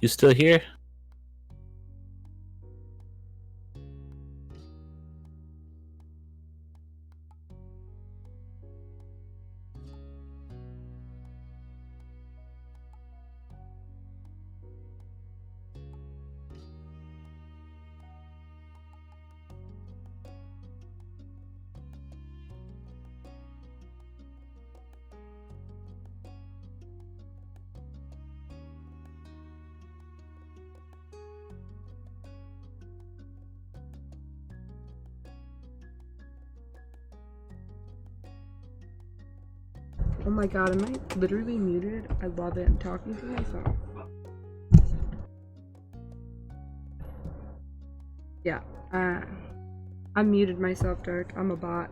You still here? Oh my god, am I literally muted? I love it. I'm talking to myself. Yeah, I muted myself, Dark. I'm a bot.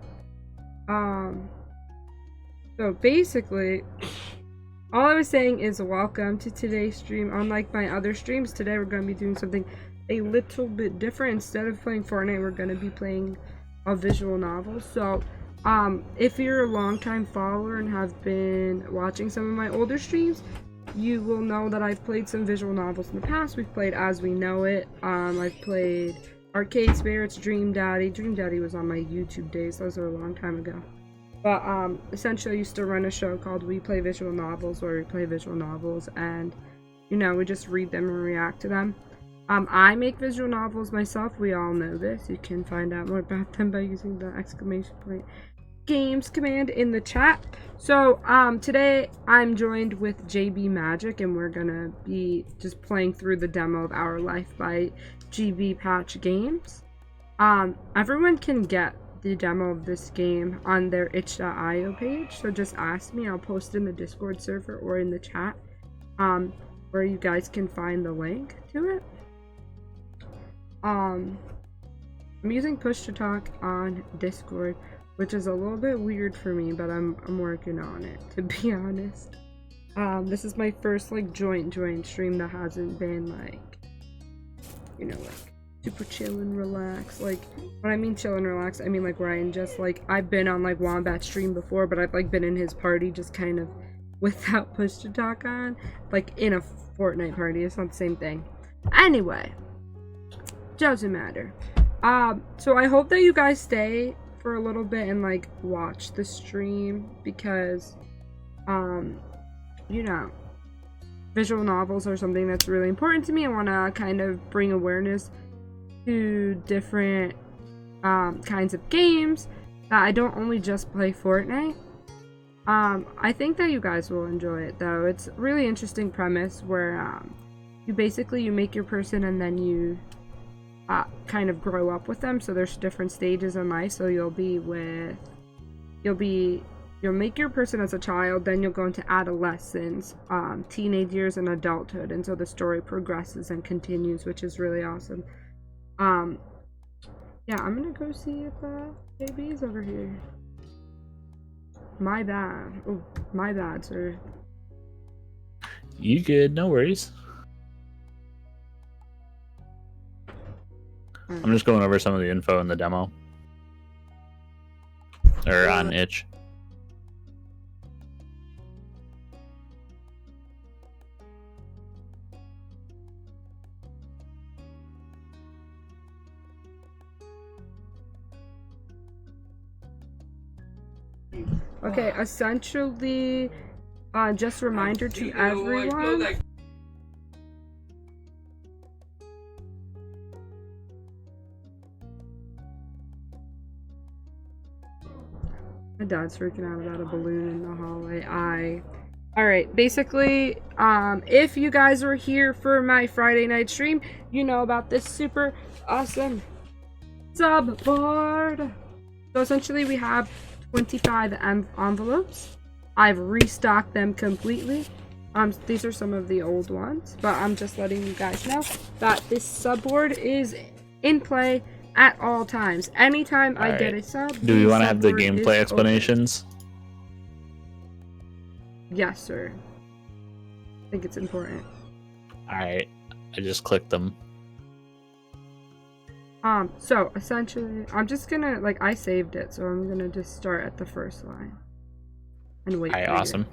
So basically, all I was saying is welcome to today's stream. Unlike my other streams, today we're going to be doing something a little bit different. Instead of playing Fortnite, we're going to be playing a visual novel. So, if you're a longtime follower and have been watching some of my older streams, you will know that I've played some visual novels in the past. We've played As We Know It. I've played Arcade Spirits, Dream Daddy. Dream Daddy was on my YouTube days. Those are a long time ago. But essentially I used to run a show called We Play Visual Novels, where we play visual novels and, you know, we just read them and react to them. I make visual novels myself. We all know this. You can find out more about them by using the exclamation point games command in the chat. So today I'm joined with JBMagic, and we're gonna be just playing through the demo of Our Life by JBMagic Games. Everyone can get the demo of this game on their itch.io page, so just ask me. I'll post in the Discord server or in the chat where you guys can find the link to it. I'm using push to talk on Discord, which is a little bit weird for me, but I'm working on it, to be honest. This is my first like joint stream that hasn't been like, you know, like super chill and relax. Like, when I mean chill and relax, I mean like where I'm just like, I've been on like Wombat's stream before, but I've like been in his party just kind of without push to talk on, like in a Fortnite party. It's not the same thing. Anyway, doesn't matter. So I hope that you guys stay for a little bit and like watch the stream, because you know, visual novels are something that's really important to me. I want to kind of bring awareness to different kinds of games, that I don't only just play Fortnite. I think that you guys will enjoy it, though. It's a really interesting premise where you make your person and then you kind of grow up with them. So there's different stages in life. So you'll make your person as a child, then you'll go into adolescence, teenage years, and adulthood, and so the story progresses and continues, which is really awesome. Yeah, I'm gonna go see if JB's over here. My bad. Oh, my bad, sir. You good? No worries. I'm just going over some of the info in the demo. Or on itch. Okay, essentially, just a reminder to everyone. My dad's freaking out about a balloon in the hallway. Alright, basically, if you guys were here for my Friday night stream, you know about this super awesome sub board. So essentially we have 25 envelopes. I've restocked them completely. These are some of the old ones, but I'm just letting you guys know that this sub board is in play at all times. Anytime I get a sub. Do we want to have the gameplay explanations? Yes, sir. I think it's important. Alright, I just clicked them. So essentially, I'm just gonna, like, I saved it, so I'm gonna just start at the first line and wait. Alright, awesome.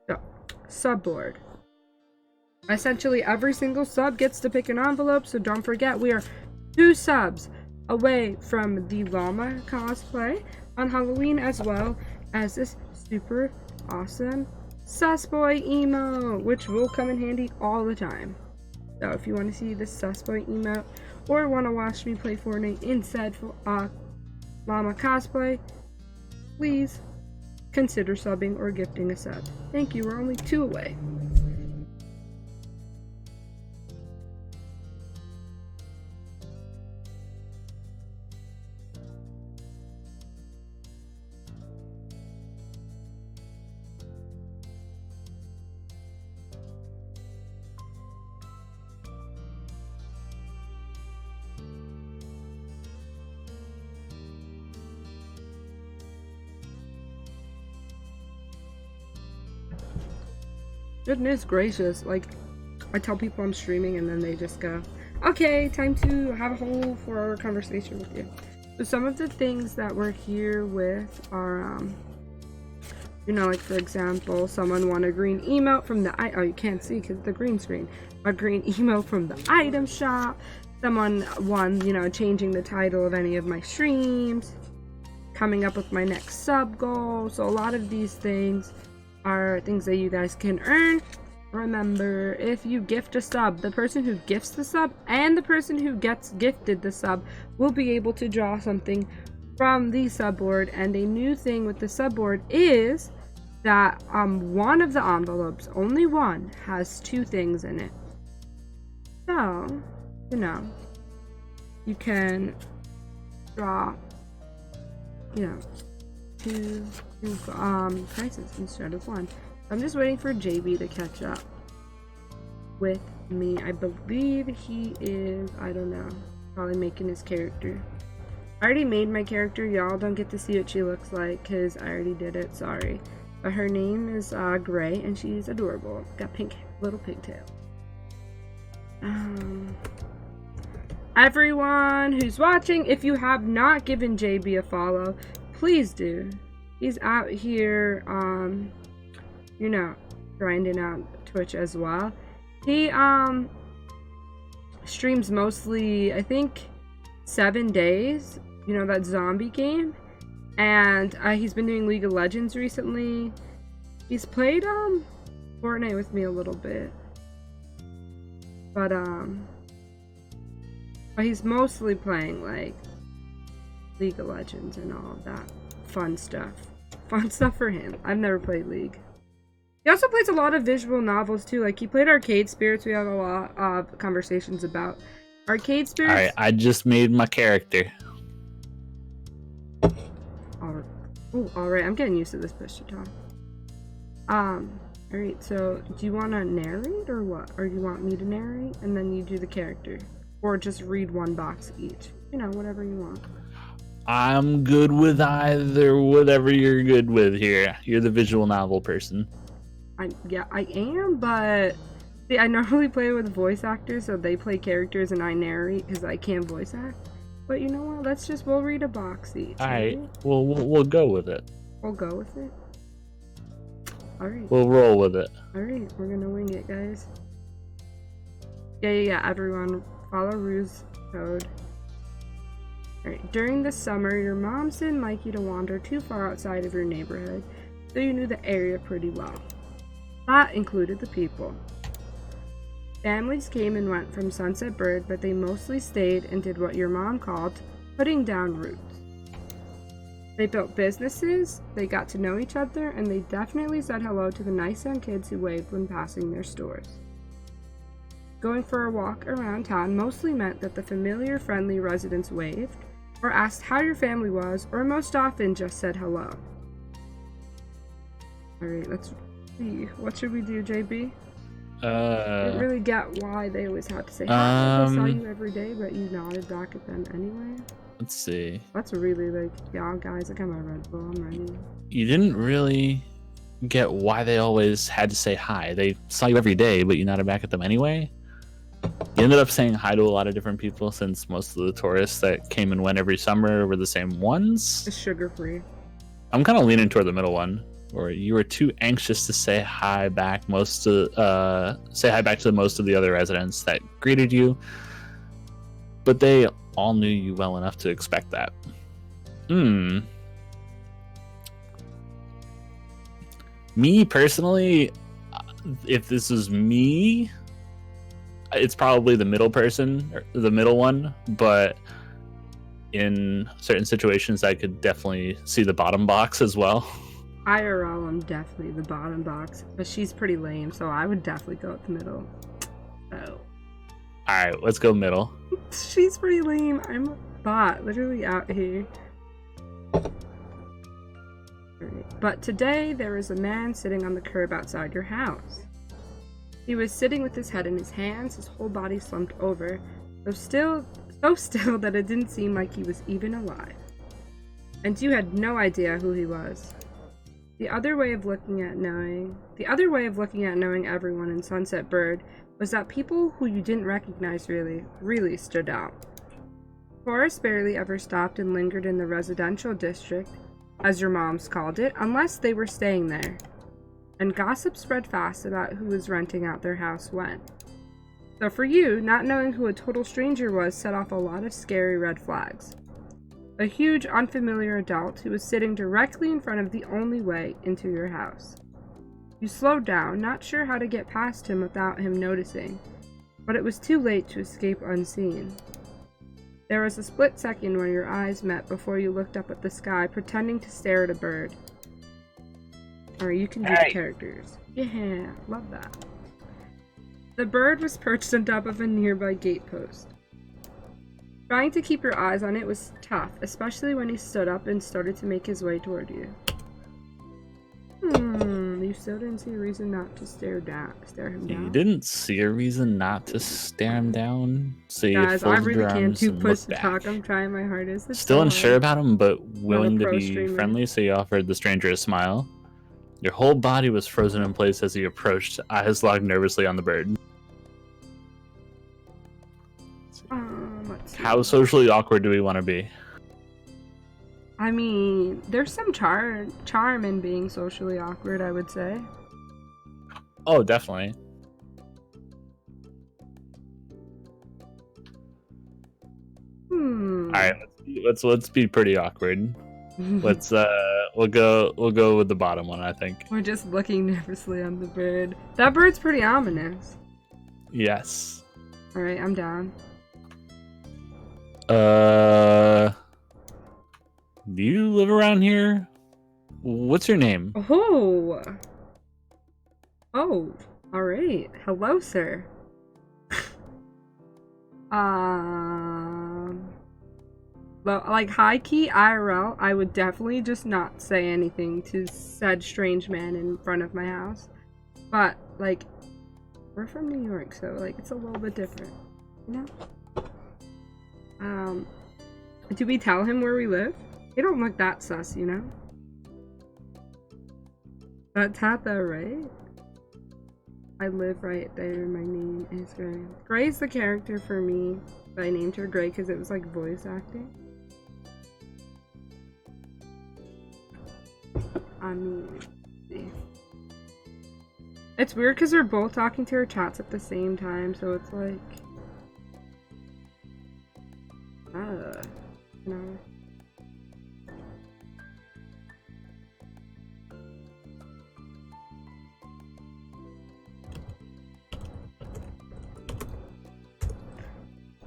So, subboard. Essentially, every single sub gets to pick an envelope, so don't forget we are 2 subs away from the llama cosplay on Halloween, as well as this super awesome sus boy emote, which will come in handy all the time. So if you want to see this sus boy emote or want to watch me play Fortnite in said llama cosplay, please consider subbing or gifting a sub. Thank you. We're only 2 away. Goodness gracious, like, I tell people I'm streaming and then they just go, okay, time to have a whole 4-hour conversation with you. So some of the things that we're here with are, you know, like for example, someone won a green emote from the, oh, you can't see because the green screen, a green emote from the item shop. Someone won, you know, changing the title of any of my streams, coming up with my next sub goal. So a lot of these things are things that you guys can earn. Remember, if you gift a sub, the person who gifts the sub and the person who gets gifted the sub will be able to draw something from the sub board. And a new thing with the sub board is that one of the envelopes, only one, has 2 things in it. So, you know, you can draw, you know, 2 prices instead of 1. I'm just waiting for JB to catch up with me. I believe he is, I don't know, probably making his character. I already made my character. Y'all don't get to see what she looks like because I already did it, sorry. But her name is Gray and she's adorable. Got pink, little pigtail. Everyone who's watching, if you have not given JB a follow, please do. He's out here, you know, grinding out Twitch as well. He, streams mostly, I think, 7 days, you know, that zombie game. And, he's been doing League of Legends recently. He's played, Fortnite with me a little bit. But he's mostly playing, like, League of Legends and all of that fun stuff. Fun stuff for him. I've never played League. He also plays a lot of visual novels too. Like he played Arcade Spirits. We have a lot of conversations about Arcade Spirits. Alright, I just made my character. Alright, I'm getting used to this push to talk. Alright, so do you want to narrate or what? Or do you want me to narrate and then you do the character? Or just read 1 box each? You know, whatever you want. I'm good with either, whatever you're good with here. You're the visual novel person. Yeah, I am, but see, I normally play with voice actors, so they play characters and I narrate because I can't voice act. But you know what? We'll read a box each. Alright, we'll go with it. We'll go with it? Alright. We'll roll with it. Alright, we're gonna wing it, guys. Yeah, everyone, follow Rue's code. Alright, during the summer, your moms didn't like you to wander too far outside of your neighborhood, so you knew the area pretty well. That included the people. Families came and went from Sunset Bird, but they mostly stayed and did what your mom called putting down roots. They built businesses, they got to know each other, and they definitely said hello to the nice young kids who waved when passing their stores. Going for a walk around town mostly meant that the familiar, friendly residents waved, or asked how your family was, or most often just said hello. Alright, let's see. What should we do, JB? I didn't really get why they always had to say hi. They saw you every day, but you nodded back at them anyway. Let's see. That's really like, yeah, guys, I got my Red Bull, I'm ready. You didn't really get why they always had to say hi. They saw you every day, but you nodded back at them anyway. You ended up saying hi to a lot of different people since most of the tourists that came and went every summer were the same ones. It's sugar-free. I'm kind of leaning toward the middle one. or you were too anxious to say hi back to most of the other residents that greeted you, but they all knew you well enough to expect that. Me personally, if this was me, it's probably the middle person, or the middle one, but in certain situations I could definitely see the bottom box as well. IRL, I'm definitely the bottom box, but she's pretty lame, so I would definitely go with the middle. Oh. Alright, let's go middle. She's pretty lame. I'm a bot, literally out here. But today, there was a man sitting on the curb outside your house. He was sitting with his head in his hands, his whole body slumped over, so still that it didn't seem like he was even alive. And you had no idea who he was. The other way of looking at knowing everyone in Sunset Bird was that people who you didn't recognize really stood out. Tourists barely ever stopped and lingered in the residential district, as your moms called it, unless they were staying there. And gossip spread fast about who was renting out their house when. So for you, not knowing who a total stranger was set off a lot of scary red flags. A huge, unfamiliar adult who was sitting directly in front of the only way into your house. You slowed down, not sure how to get past him without him noticing, but it was too late to escape unseen. There was a split second when your eyes met before you looked up at the sky, pretending to stare at a bird. Or you can do the characters. Yeah, love that. The bird was perched on top of a nearby gate post. Trying to keep your eyes on it was tough, especially when he stood up and started to make his way toward you. You still didn't see a reason not to stare him down? You didn't see a reason not to stare him down? So you Guys, I really can't do push to talk. I'm trying my hardest. It's still so unsure hard. about him, but willing to be streamer. friendly, so you offered the stranger a smile. Your whole body was frozen in place as he approached, eyes locked nervously on the bird. Let's see. How socially awkward do we want to be? I mean, there's some charm in being socially awkward, I would say. Oh, definitely. All right, let's be pretty awkward. Let's we'll go with the bottom one, I think. We're just looking nervously on the bird. That bird's pretty ominous. Yes. All right, I'm down. Do you live around here? What's your name? Oh, all right. Hello, sir. Well, like high key IRL, I would definitely just not say anything to said strange man in front of my house. But like, we're from New York, so like it's a little bit different, you know. Do we tell him where we live? They don't look that sus, you know? That's Tata, right? I live right there. My name is Gray. Gray's the character for me. But I named her Gray because it was like voice acting. I mean, it's weird because we're both talking to our chats at the same time, so it's like, you know.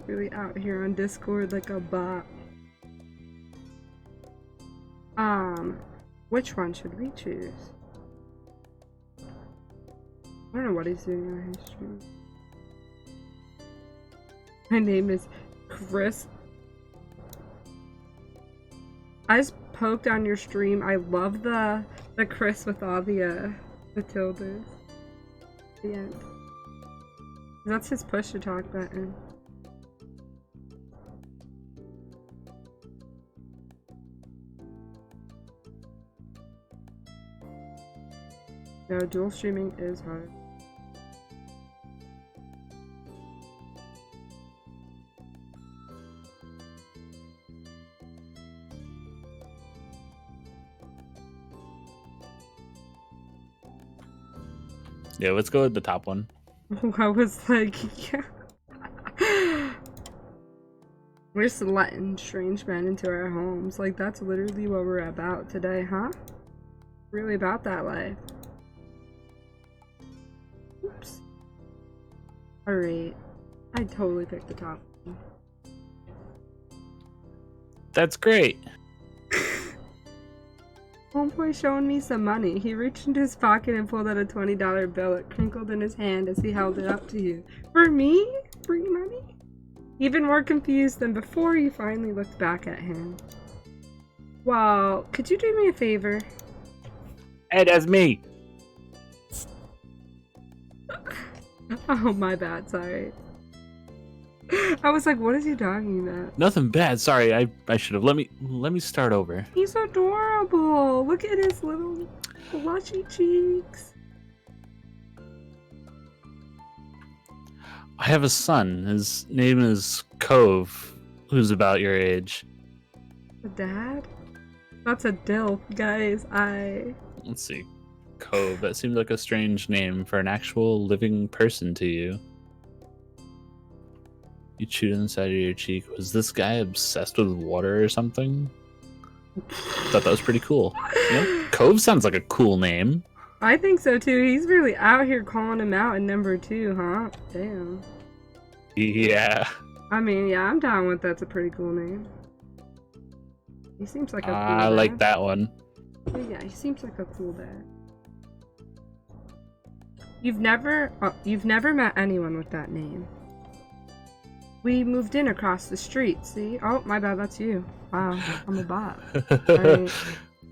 Really out here on Discord like a bot. Which one should we choose? I don't know what he's doing on his stream. My name is Chris. I just poked on your stream. I love the Chris with all the tildes. The end. That's his push to talk button. No, dual streaming is hard. Yeah, let's go with the top one. I was like, yeah. We're just letting strange men into our homes. Like, that's literally what we're about today, huh? Really about that life. Oops. Alright. I totally picked the top one. That's great. Homeboy showing me some money. He reached into his pocket and pulled out a $20 bill. It crinkled in his hand as he held it up to you. For me? Free money? Even more confused than before, you finally looked back at him. Well, could you do me a favor? Hey, that's me. Oh, my bad, sorry. I was like, what is he talking about? Nothing bad. Sorry, I should have. Let me start over. He's adorable. Look at his little blushy cheeks. I have a son. His name is Cove, who's about your age. A dad? That's a dilf, guys. Let's see. Cove. That seems like a strange name for an actual living person to you. You chewed inside of your cheek. Was this guy obsessed with water or something? Thought that was pretty cool. Yeah. Cove sounds like a cool name. I think so too. He's really out here calling him out in number 2, huh? Damn. Yeah. I mean, yeah, I'm down with that's a pretty cool name. He seems like a cool I dad. like that one. Yeah, he seems like a cool dad. You've never met anyone with that name. We moved in across the street, see? Oh, my bad, that's you. Wow, I'm a bot.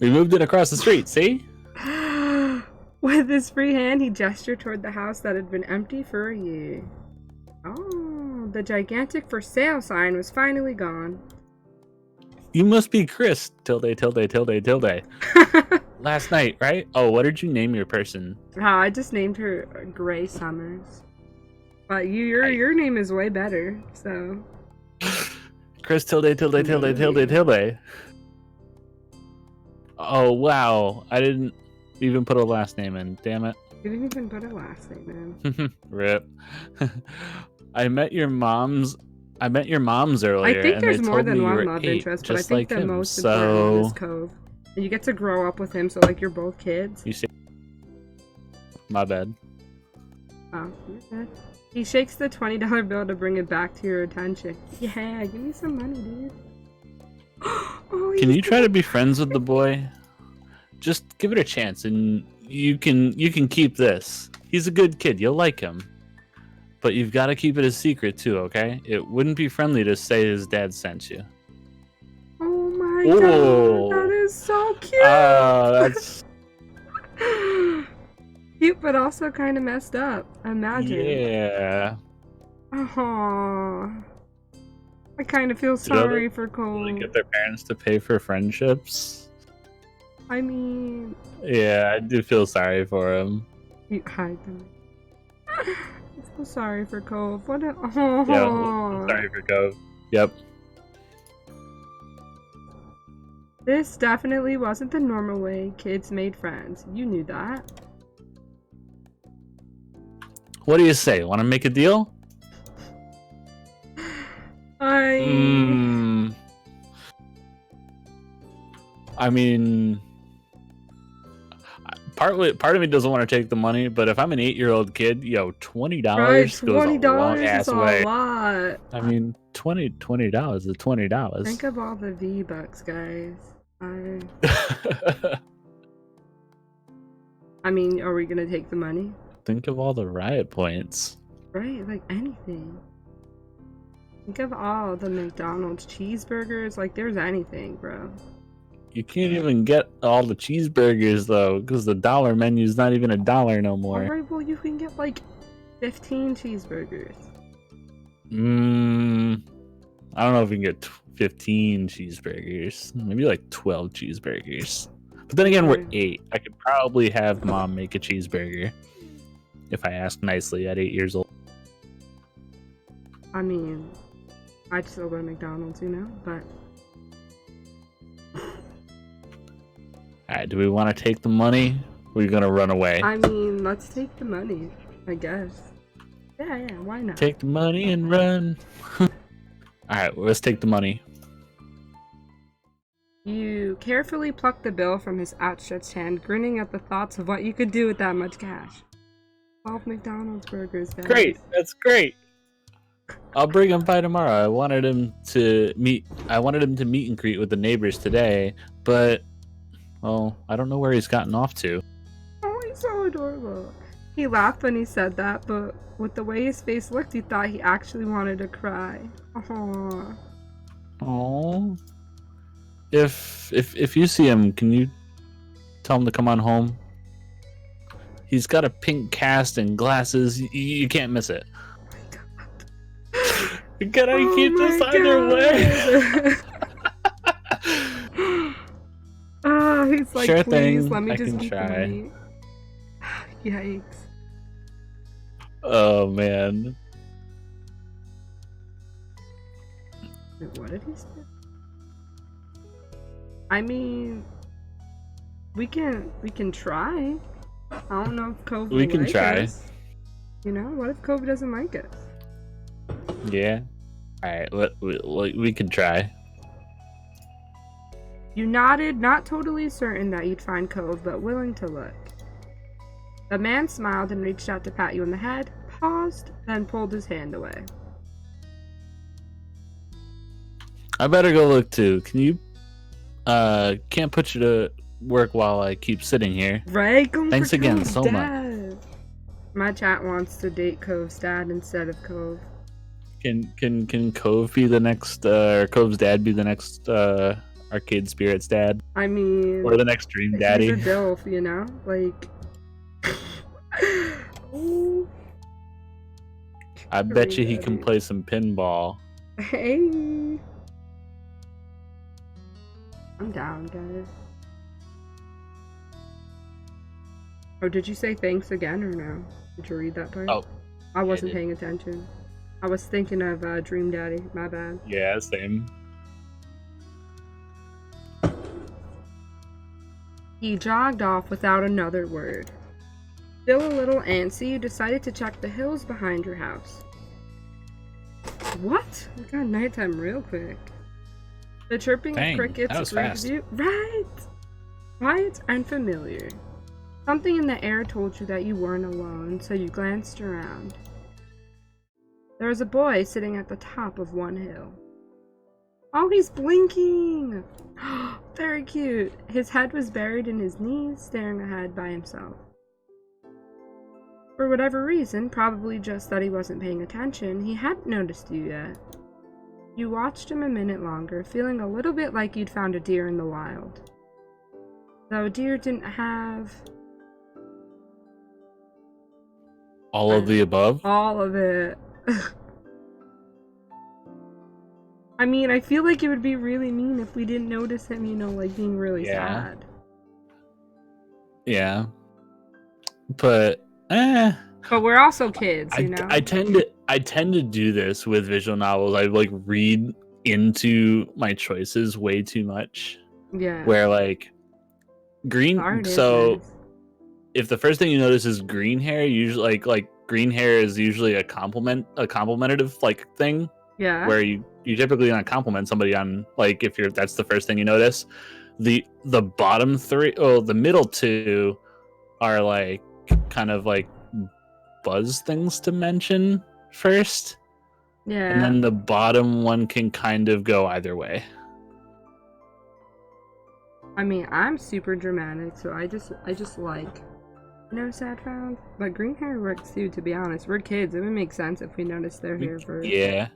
We moved in across the street, see? With his free hand, he gestured toward the house that had been empty for a year. Oh, the gigantic for sale sign was finally gone. You must be Chris, tilde, tilde, tilde, tilde. Last night, right? Oh, what did you name your person? I just named her Gray Summers. But your name is way better, so. Chris, tilde, tilde, tilde, tilde, tilde. Oh, wow. I didn't even put a last name in. Damn it. You didn't even put a last name in. Rip. I met your moms earlier. I think and there's they more told than me you one were love 8, interest, but I just think like the him. most important one is So Cove. And you get to grow up with him, so like you're both kids. you say my bad. Oh, you're good. He shakes the $20 bill to bring it back to your attention. Yeah, give me some money, dude. Oh, Can you try to be friends with the boy? Just give it a chance, and you can keep this. He's a good kid. You'll like him. But you've got to keep it a secret too, okay? It wouldn't be friendly to say his dad sent you. Oh my Ooh. god, that is so cute! That's... Cute, but also kind of messed up. Imagine. Yeah. Aww. I kind of feel sorry for Cole. Really get their parents to pay for friendships? I mean... Yeah, I do feel sorry for him. You hide them. I feel sorry for Cole. What a... Aww. Yeah, I'm sorry for Cove. Yep. This definitely wasn't the normal way kids made friends. You knew that. What do you say? Want to make a deal? I mean, part of me doesn't want to take the money, but if I'm an 8-year-old kid, yo, $20 goes a long ass way. Lot. I mean, $20 is $20. Think of all the V-Bucks, guys. I mean, are we gonna take the money? Think of all the riot points. Right, like anything. Think of all the McDonald's cheeseburgers. Like, there's anything, bro. You can't even get all the cheeseburgers though, because the dollar menu's not even $1 no more. Alright, well, you can get like 15 cheeseburgers. I don't know if you can get 15 cheeseburgers. Maybe like 12 cheeseburgers. But then again, we're 8. I could probably have mom make a cheeseburger if I ask nicely at 8 years old. I mean, I'd still go to McDonald's, you know, but... Alright, do we want to take the money? Or are we gonna run away? I mean, mean, let's take the money, I guess. Yeah, why not? Take the money and run. Alright, let's take the money. You carefully pluck the bill from his outstretched hand, grinning at the thoughts of what you could do with that much cash. 12 McDonald's burgers, guys. Great, that's great. I'll bring him by tomorrow. I wanted him to meet and greet with the neighbors today, but well, I don't know where he's gotten off to. Oh, he's so adorable. He laughed when he said that, but with the way his face looked, he thought he actually wanted to cry. Aww. Oh. If you see him, can you tell him to come on home? He's got a pink cast and glasses. You can't miss it. Can I keep this either way? Oh, he's like, sure please, thing. let me I just can keep try. money. Yikes. Oh man. Wait, what did he say? I mean, we can try. I don't know if Cove We will can like try. us. You know, what if Cove doesn't like us? Yeah. All right. We can try. You nodded, not totally certain that you'd find Cove, but willing to look. The man smiled and reached out to pat you on the head, paused, then pulled his hand away. I better go look too. Can you? Can't put you to work while I keep sitting here. Right? Thanks again so much. My chat wants to date Cove's dad instead of Cove. Can Cove be the next? Or Cove's dad be the next? Arcade Spirits dad? I mean, or the next Dream Daddy? He's a DILF, you know, like. Ooh. I bet you he can play some pinball. Hey. I'm down, guys. Oh, did you say thanks again or no? Did you read that part? Oh. I wasn't paying attention. I was thinking of Dream Daddy. My bad. Yeah, same. He jogged off without another word. Still a little antsy, you decided to check the hills behind your house. What? It got nighttime real quick. The chirping of crickets greeted you. Right! Quiet and familiar. Something in the air told you that you weren't alone, so you glanced around. There was a boy sitting at the top of one hill. Oh, he's blinking! Very cute. His head was buried in his knees, staring ahead by himself. For whatever reason, probably just that he wasn't paying attention, he hadn't noticed you yet. You watched him a minute longer, feeling a little bit like you'd found a deer in the wild. Though a deer didn't have... all of the above? All of it. I mean, I feel like it would be really mean if we didn't notice him, you know, like being really sad. Yeah. But, But we're also kids, you know? I tend to do this with visual novels. I like read into my choices way too much. Yeah. Where like green. So nice. if the first thing you notice is green hair, usually like green hair is usually a complimentative like thing. Yeah. Where you typically not compliment somebody on like if that's the first thing you notice. The bottom three, the middle two are like kind of like buzz things to mention first. Yeah. And then the bottom one can kind of go either way. I mean, I'm super dramatic, so I just like, you know, sad found. But green hair works too, to be honest. We're kids. It would make sense if we noticed their hair first. Yeah.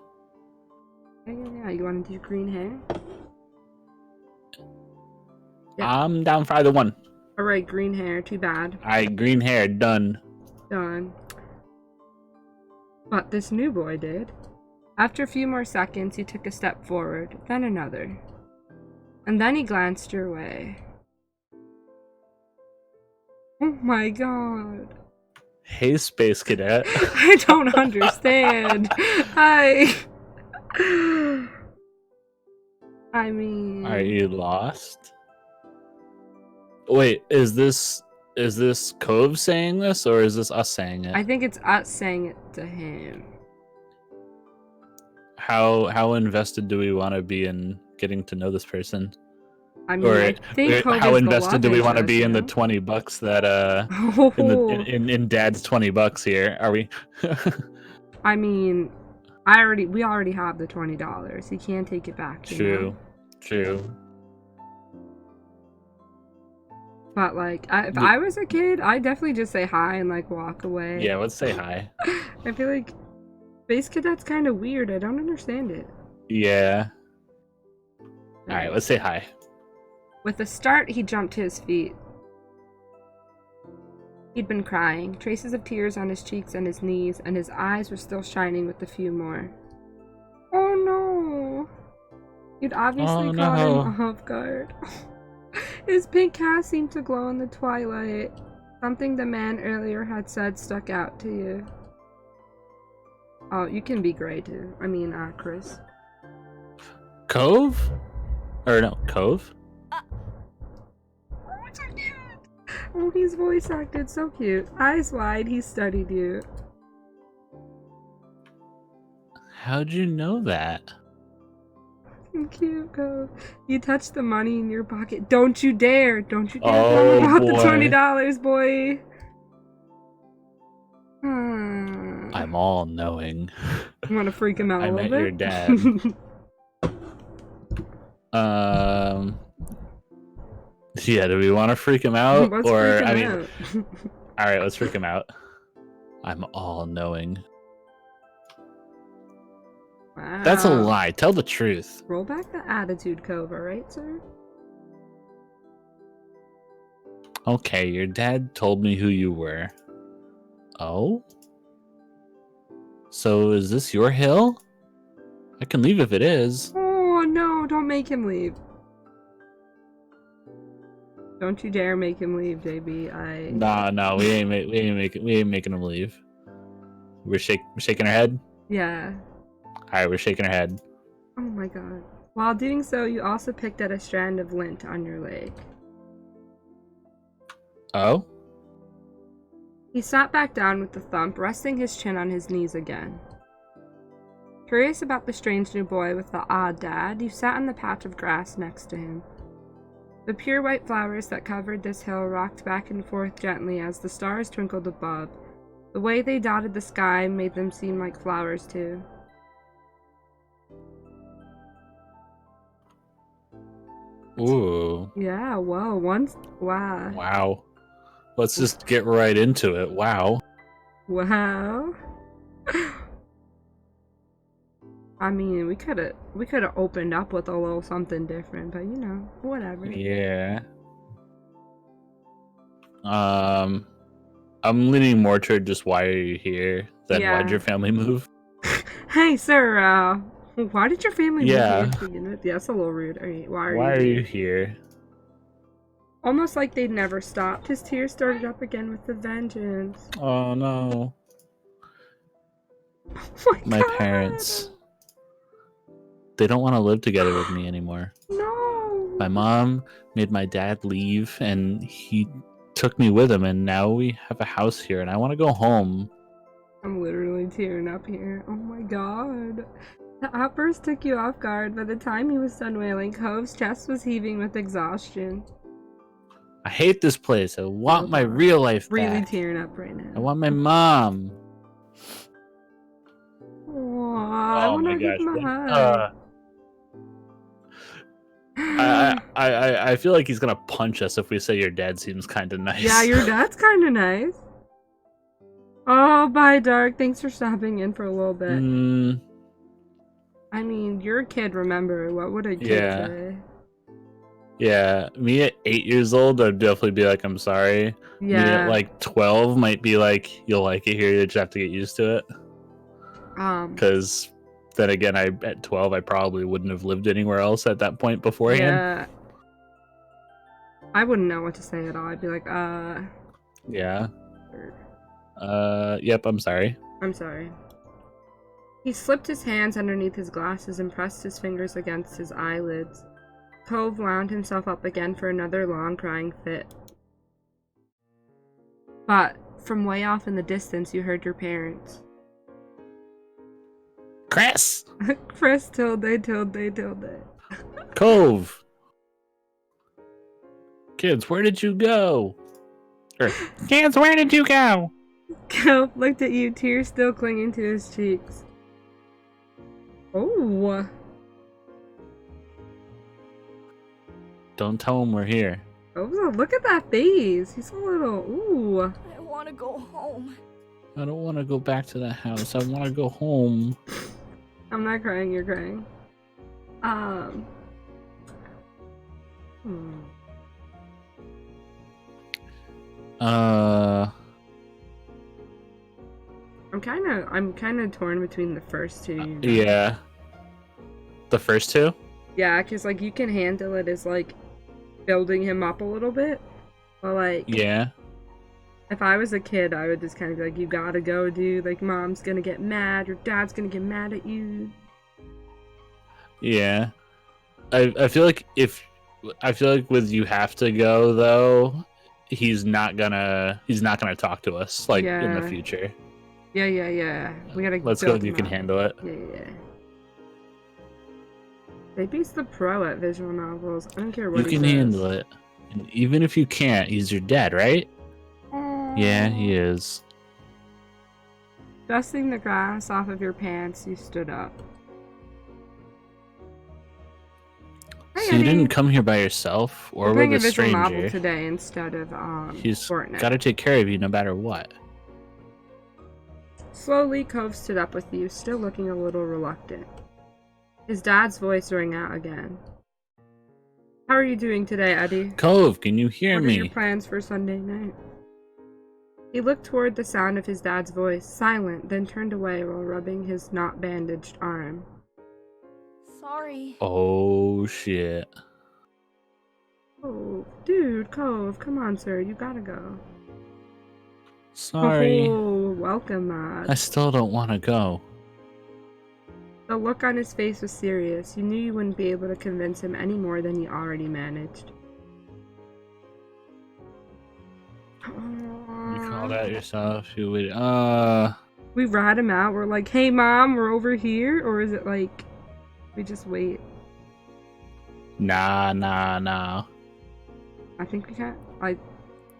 Yeah. You want to do green hair? Yeah. I'm down for either one. Alright, green hair. Too bad. Alright, green hair. Done. Done. But this new boy did. After a few more seconds, he took a step forward, then another. And then he glanced your way. Oh my god. Hey, Space Cadet. I don't understand. I mean... Are you lost? Wait, is this Is this Cove saying this, or is this us saying it? I think it's us saying it to him. How invested do we want to be in getting to know this person? I mean, I think Cove how is the invested love do we want to interest, be in you the know? 20 bucks that Oh. in Dad's 20 bucks here? Are we? I mean, we already have the $20. He can't take it back. You know? True. But like, if I was a kid, I'd definitely just say hi and like walk away. Yeah, let's say hi. I feel like Space Cadet's kind of weird. I don't understand it. Yeah. All right, let's say hi. With a start, he jumped to his feet. He'd been crying, traces of tears on his cheeks and his knees, and his eyes were still shining with a few more. Oh no! You'd obviously caught him off guard. His pink hat seemed to glow in the twilight. Something the man earlier had said stuck out to you. Oh, you can be gray too. I mean, Chris. Cove? Or no, Cove? Oh, his voice acted so cute. Eyes wide, he studied you. How'd you know that? Cute, Cove. You touched the money in your pocket. Don't you dare! Don't you dare tell him about the $20, boy! I'm all knowing. You want to freak him out a little bit? I met your dad. Yeah, do we want to freak him out? Let's freak him out. All right, let's freak him out. I'm all knowing. Wow. That's a lie. Tell the truth. Roll back the attitude, Cove, right, sir? Okay, your dad told me who you were. Oh? So is this your hill? I can leave if it is. Oh no, don't make him leave. Don't you dare make him leave, JB. Nah, we ain't making him leave. We're shaking our head? Yeah. Alright, we're shaking our head. Oh my god. While doing so, you also picked at a strand of lint on your leg. Oh? He sat back down with a thump, resting his chin on his knees again. Curious about the strange new boy with the odd dad, you sat on the patch of grass next to him. The pure white flowers that covered this hill rocked back and forth gently as the stars twinkled above. The way they dotted the sky made them seem like flowers too. Ooh. Yeah, whoa, wow. Wow. Let's just get right into it. Wow. Wow. I mean, we could have opened up with a little something different, but you know, whatever. Yeah. I'm leaning more toward just why are you here than why'd your family move? Hey, sir, why did your family move here to begin with? Yeah, that's a little rude. Why are you here? Almost like they'd never stopped. His tears started up again with a vengeance. Oh no. Oh my parents. They don't want to live together with me anymore. No. My mom made my dad leave and he took me with him, and now we have a house here and I want to go home. I'm literally tearing up here. Oh my god. The outburst took you off guard. By the time he was done wailing, Cove's chest was heaving with exhaustion. I hate this place. I want my real life back. Really tearing up right now. I want my mom. I want to give him a hug. I feel like he's gonna punch us if we say your dad seems kind of nice. Yeah, your dad's kind of nice. Oh, bye, Dark. Thanks for stopping in for a little bit. I mean, you're a kid, remember. What would a kid say? Yeah, me at 8 years old, I'd definitely be like, I'm sorry. Yeah. Me at like 12 might be like, you'll like it here, you just have to get used to it. Because then again, at 12, I probably wouldn't have lived anywhere else at that point beforehand. Yeah. I wouldn't know what to say at all. I'd be like, Yeah. Yep, I'm sorry. I'm sorry. He slipped his hands underneath his glasses and pressed his fingers against his eyelids. Cove wound himself up again for another long crying fit. But from way off in the distance, you heard your parents. Chris! Chris tilde. Cove! Kids, where did you go? Kids, where did you go? Cove looked at you, tears still clinging to his cheeks. Oh. Don't tell him we're here. Oh, look at that face. He's a little, ooh. I want to go home. I don't want to go back to the house. I want to go home. I'm not crying, you're crying. I'm kind of torn between the first two. You know? Yeah. The first two? Yeah, because, like, you can handle it as, like, building him up a little bit. But, like... Yeah. If I was a kid, I would just kind of be like, you gotta go, dude. Like, mom's gonna get mad. Your dad's gonna get mad at you. Yeah. I feel like with you have to go, though, he's not gonna talk to us, like, in the future. Yeah. We gotta Let's go, you can handle it. Yeah. JB's the pro at visual novels. I don't care what you can handle it. And even if you can't, he's your dad, right? Yeah, he is. Dusting the grass off of your pants, you stood up. So you didn't come here by yourself or with a stranger. We're playing a visual novel today instead of He's Fortnite. Got to take care of you no matter what. Slowly, Cove stood up with you, still looking a little reluctant. His dad's voice rang out again. How are you doing today, Eddie? Cove, can you hear me? What are your plans for Sunday night? He looked toward the sound of his dad's voice, silent, then turned away while rubbing his not bandaged arm. Sorry. Oh, shit. Oh, dude, Cove, come on, sir, you gotta go. Sorry. Oh, welcome, Matt. I still don't want to go. The look on his face was serious. You knew you wouldn't be able to convince him any more than you already managed. You called out yourself. You would. We rat him out. We're like, hey, mom, we're over here? Or is it like, we just wait? Nah. I think we can't. I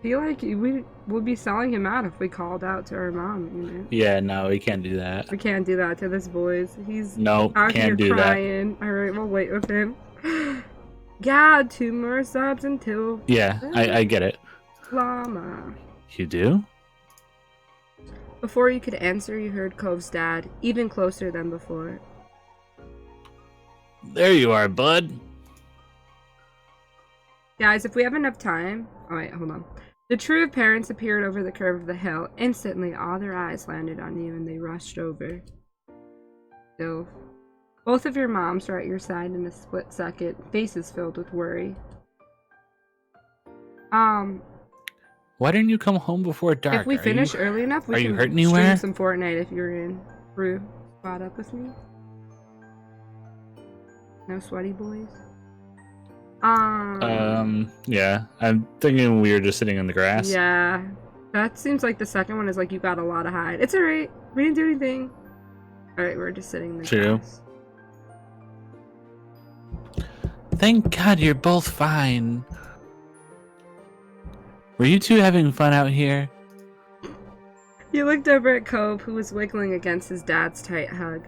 feel like we would be selling him out if we called out to our mom, you know? Yeah, no, we can't do that. We can't do that to this boys. He's out here can't do crying. That. Alright, we'll wait with him. God, 2 more subs until... Yeah, I get it. Llama. You do? Before you could answer, you heard Cove's dad, even closer than before. There you are, bud. Guys, if we have enough time... Oh, wait, hold on. The trio of parents appeared over the curve of the hill. Instantly, all their eyes landed on you and they rushed over. Still, both of your moms are at your side in a split second, faces filled with worry. Why didn't you come home before dark? If we finish early enough, we can stream some Fortnite if you're in. Rue, spot up with me? No sweaty boys? Yeah. I'm thinking we were just sitting in the grass. Yeah. That seems like the second one is like you got a lot to hide. It's alright. We didn't do anything. Alright, we're just sitting in the grass. Thank God you're both fine. Were you two having fun out here? He looked over at Cove, who was wiggling against his dad's tight hug.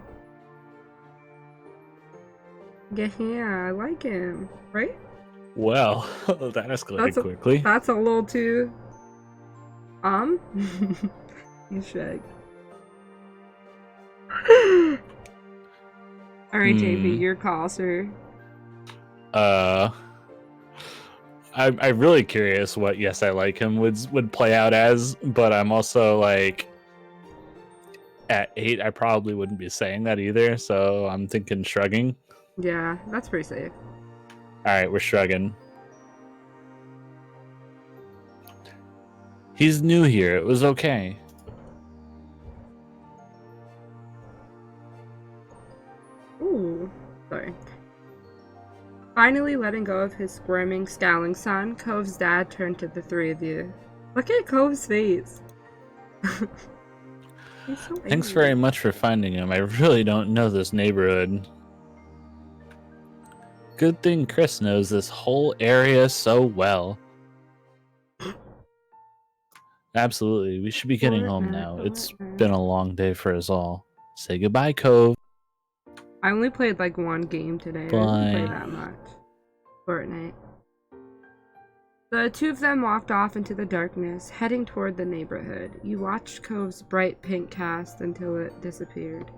Yeah, I like him. Right? Well, that escalated quickly. That's a little too... You shag. Alright, JB, your call, sir. I'm really curious what Yes I Like Him would play out as, but I'm also like, at 8 I probably wouldn't be saying that either, so I'm thinking shrugging. Yeah, that's pretty safe. Alright, we're shrugging. He's new here, it was okay. Ooh, sorry. Finally letting go of his squirming, scowling son, Cove's dad turned to the three of you. Look at Cove's face. He's so Thanks angry. very much for finding him. I really don't know this neighborhood. Good thing Chris knows this whole area so well. Absolutely. We should be getting home now. It's been a long day for us all. Say goodbye, Cove. I only played like one game today. I didn't play that much. Fortnite. The two of them walked off into the darkness, heading toward the neighborhood. You watched Cove's bright pink cast until it disappeared.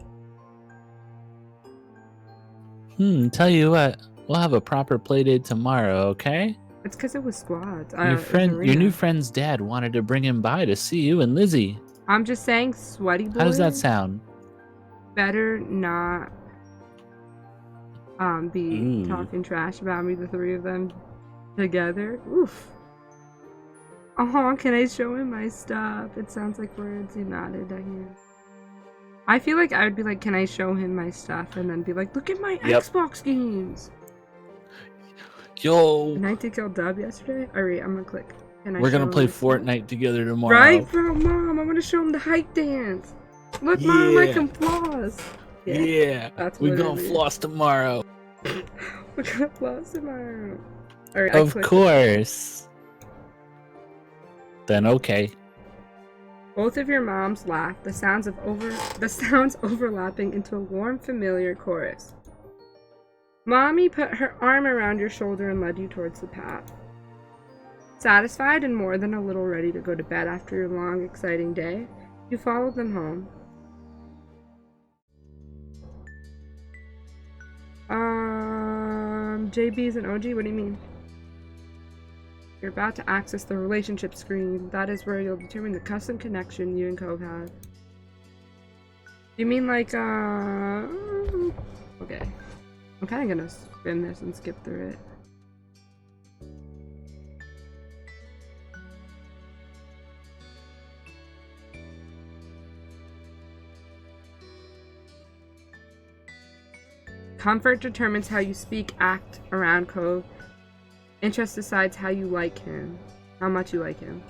Tell you what, we'll have a proper playdate tomorrow, okay? It's because it was squads. Your new friend's dad wanted to bring him by to see you and Lizzie. I'm just saying, sweaty boy. How does that sound? Better not be talking trash about me, the three of them together. Oof. Oh, can I show him my stuff? It sounds like words. He nodded. I hear. I feel like I would be like, can I show him my stuff? And then be like, look at my Xbox games. Yo. Night to Kill Dub yesterday? Alright, I'm gonna click. We're gonna play Fortnite together tomorrow. Right, bro, Mom, I'm gonna show him the hype dance. Look, Mom, I can floss. Yeah. That's we're gonna floss tomorrow. We're gonna floss tomorrow. Alright, of course. Then okay. Both of your moms laughed, the sounds overlapping into a warm, familiar chorus. Mommy put her arm around your shoulder and led you towards the path. Satisfied and more than a little ready to go to bed after your long, exciting day, you followed them home. JB's an OG? What do you mean? You're about to access the relationship screen. That is where you'll determine the custom connection you and Cove have. You mean like, okay. I'm kind of gonna spin this and skip through it. Comfort determines how you speak, act around Cove. Interest decides how you like him. How much you like him.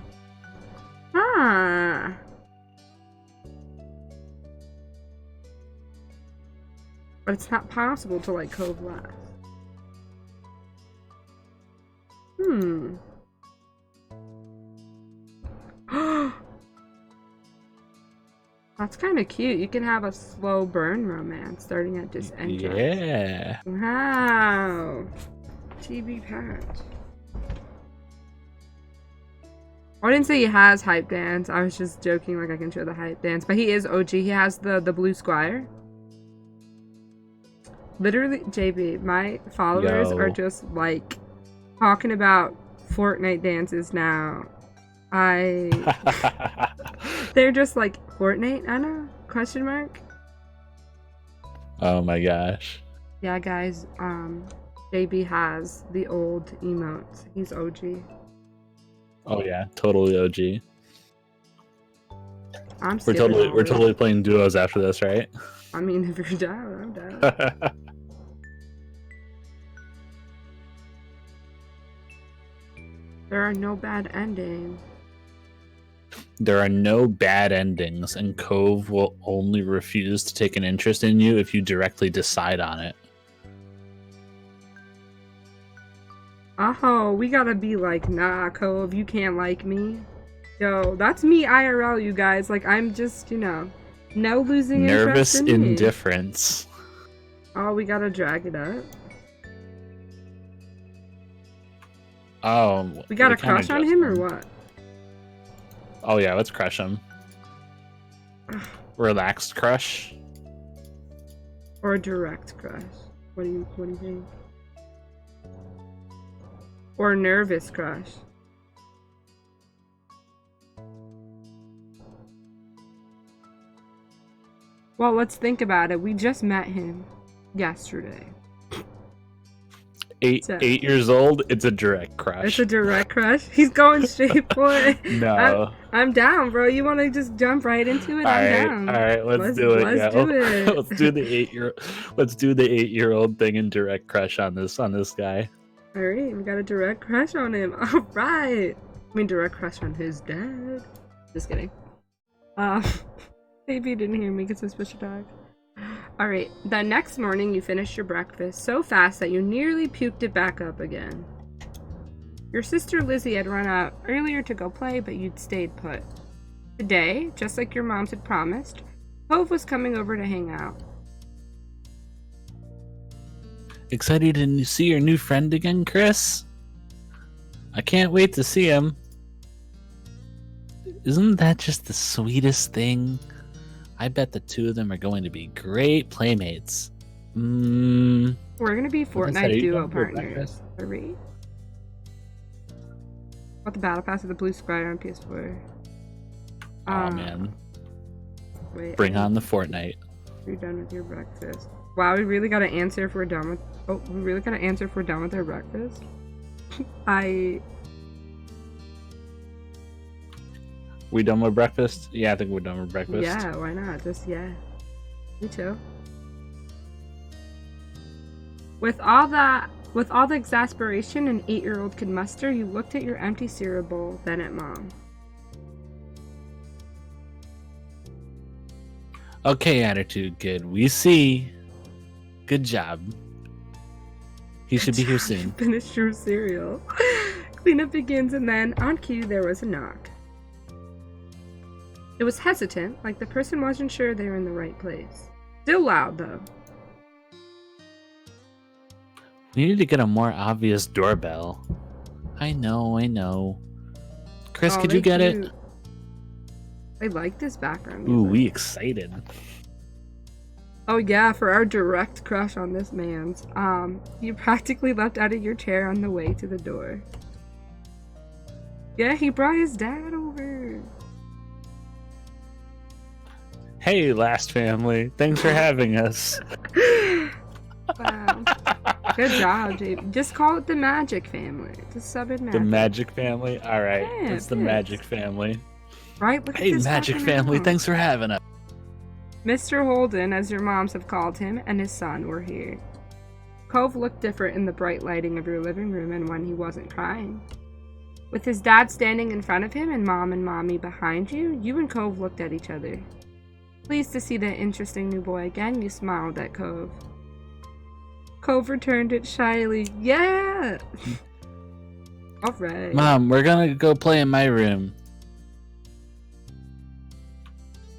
Ah. But it's not possible to like Cove less. That's kind of cute. You can have a slow burn romance starting at just entrance. Yeah. Wow. TV patch. I didn't say he has hype dance. I was just joking like I can show the hype dance. But he is OG. He has the blue squire. Literally, JB, my followers are just like talking about Fortnite dances now. They're just like, Fortnite, Anna? Question mark? Oh my gosh. Yeah, guys, JB has the old emotes. He's OG. Oh yeah, totally OG. We're skipping totally playing duos after this, right? I mean, if you're down, I'm down. There are no bad endings. There are no bad endings, and Cove will only refuse to take an interest in you if you directly decide on it. Oh, we gotta be like, nah, Cove, you can't like me. Yo, that's me IRL, you guys. Like, I'm just, you know, no losing nervous interest in me. indifference. Oh, we gotta drag it up. Oh, we got a crush on him or what? Oh yeah, let's crush him. Relaxed crush. Or a direct crush. What do you think? Or nervous crush. Well, let's think about it. We just met him yesterday. 8 years old, it's a direct crush. It's a direct crush? He's going straight for it. No. I'm down, bro. You want to just jump right into it? I'm down. Alright, let's do it. Let's do it. Let's do the 8-year-old thing and direct crush on this guy. Alright, we got a direct crush on him. Alright. I mean, direct crush on his dad. Just kidding. Maybe you didn't hear me because I switched a dog. Alright, the next morning you finished your breakfast so fast that you nearly puked it back up again. Your sister Lizzie had run out earlier to go play, but you'd stayed put. Today, just like your moms had promised, Cove was coming over to hang out. Excited to see your new friend again, Chris? I can't wait to see him. Isn't that just the sweetest thing? I bet the two of them are going to be great playmates. We're gonna be What is that? Are Fortnite you duo going for partners. breakfast? Are we? Got the battle pass of the Blue Squire on PS4. Oh man. Wait, Bring on the Fortnite. You're done with your breakfast. Wow, we really gotta answer if we're done with. Oh, we really gotta answer if we're done with our breakfast. We done with breakfast? Yeah, I think we're done with breakfast. Yeah, why not? Just yeah. Me too. With all the exasperation an 8-year-old could muster, you looked at your empty cereal bowl, then at Mom. Okay, attitude kid. We see. Good job. He should be here soon. Finish your cereal. Cleanup begins, and then, on cue, there was a knock. It was hesitant, like the person wasn't sure they were in the right place. Still loud, though. We need to get a more obvious doorbell. I know. Chris, Oh, could you get it? cute. I like this background Ooh, music. we excited. Oh yeah, for our direct crush on this man's. You practically leapt out of your chair on the way to the door. Yeah, he brought his dad over. Hey, last family. Thanks for having us. Wow. Good job, JB. Just call it the Magic family. Just sub in Magic. The Magic family? Alright, Yeah, it's the it is. Magic family. Right? Look Hey, at this Magic fucking family, house. thanks for having us. Mr. Holden, as your moms have called him, and his son were here. Cove looked different in the bright lighting of your living room and when he wasn't crying. With his dad standing in front of him and Mom and Mommy behind you, you and Cove looked at each other. Pleased to see that interesting new boy again, you smiled at Cove. Cove returned it shyly. Yeah! Alright. Mom, we're gonna go play in my room.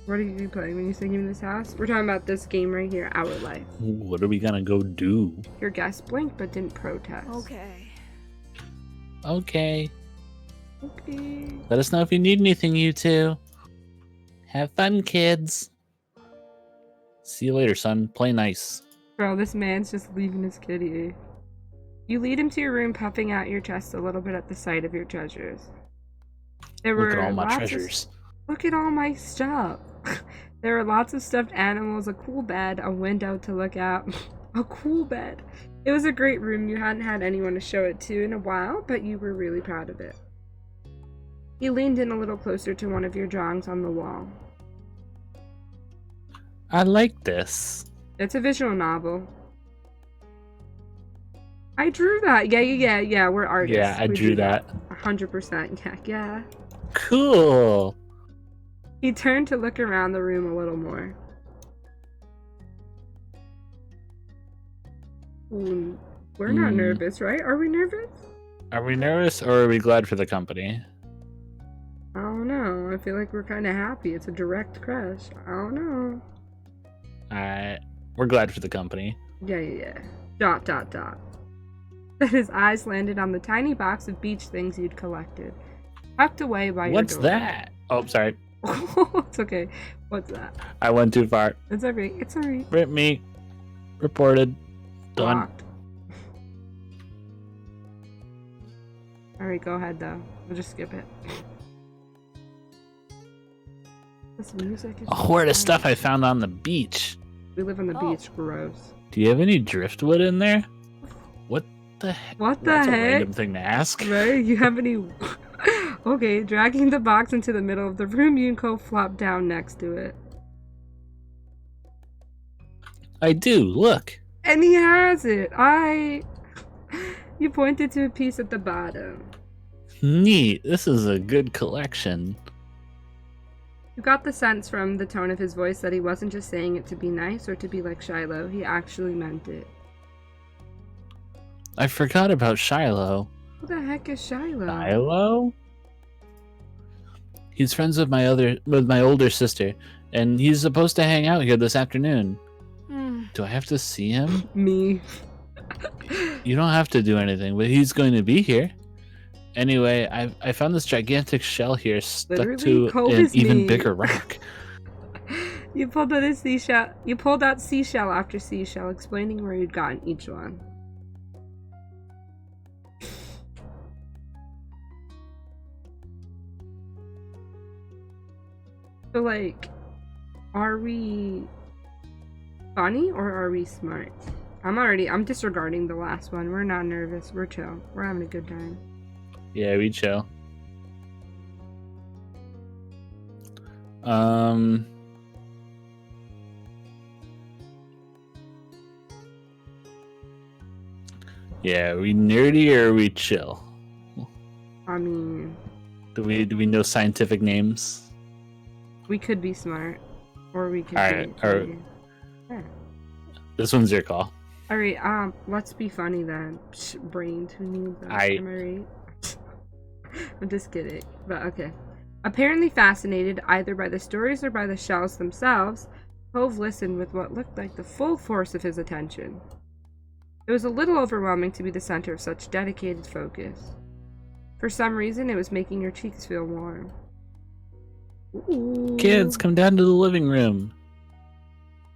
What are you playing when you say give me this house? We're talking about this game right here, Our Life. What are we gonna go do? Your guest blinked but didn't protest. Okay. Okay. Okay. Let us know if you need anything, you two. Have fun, kids. See you later, son. Play nice. Bro, this man's just leaving his kitty. You lead him to your room, puffing out your chest a little bit at the sight of your treasures. There Look were at all my lots treasures. Look at all my stuff. There were lots of stuffed animals, a cool bed, a window to look out. A cool bed. It was a great room. You hadn't had anyone to show it to in a while, but you were really proud of it. He leaned in a little closer to one of your drawings on the wall. I like this. It's a visual novel. I drew that. Yeah. We're artists. Yeah, I We drew do that. 100%. Yeah. Cool. He turned to look around the room a little more. We're not nervous, right? Are we nervous? Are we nervous or are we glad for the company? I don't know. I feel like we're kind of happy. It's a direct crush. I don't know. We're glad for the company. Yeah. Dot. Then his eyes landed on the tiny box of beach things you'd collected. Tucked away by your What's door. that? Oh, sorry. It's okay. What's that? I went too far. It's alright. It's alright. Rip me. Reported. Done. Blocked. Alright, go ahead though. We'll just skip it. This music is A hoard of so stuff I nice. found on the beach. We live on the Oh. beach. Gross. Do you have any driftwood in there? What the heck? What the That's a heck? random thing to ask. Right? You have any... Okay, dragging the box into the middle of the room, you and Cole flop down next to it. I do. Look. And he has it. You pointed to a piece at the bottom. Neat. This is a good collection. You got the sense from the tone of his voice that he wasn't just saying it to be nice or to be like Shiloh. He actually meant it. I forgot about Shiloh. Who the heck is Shiloh? Shiloh? He's friends with my older sister, and he's supposed to hang out here this afternoon. Do I have to see him? Me. You don't have to do anything, but he's going to be here. Anyway, I found this gigantic shell here stuck Literally, to Cole an is even me. bigger rock. You pulled out a seashell. You pulled out seashell after seashell, explaining where you'd gotten each one. So, like, are we funny or are we smart? I'm disregarding the last one. We're not nervous. We're chill. We're having a good time. Yeah, we chill. Yeah, are we nerdy or are we chill? I mean, Do we know scientific names? we could be smart, or we could Alright, be. alright. Yeah. This one's your call. All right. Let's be funny then. Psh, brains. Who knew that? Am I right? I'm just kidding. But okay. Apparently fascinated either by the stories or by the shells themselves, Cove listened with what looked like the full force of his attention. It was a little overwhelming to be the center of such dedicated focus. For some reason, it was making your cheeks feel warm. Ooh. Kids, come down to the living room.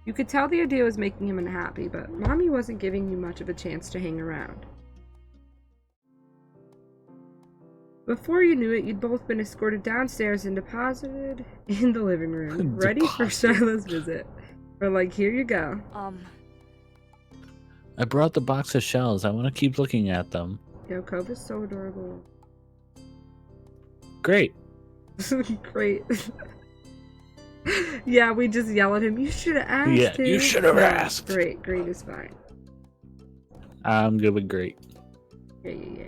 You could tell the idea was making him unhappy, but Mommy wasn't giving you much of a chance to hang around. Before you knew it, you'd both been escorted downstairs and deposited in the living room, ready for Shiloh's visit. Or like, here you go. I brought the box of shells. I want to keep looking at them. Yo, Cove is so adorable. Great. Great. Yeah, we just yell at him. You should have asked. Yeah, you him." should have No, asked. Great is fine. I'm good with great. Yeah.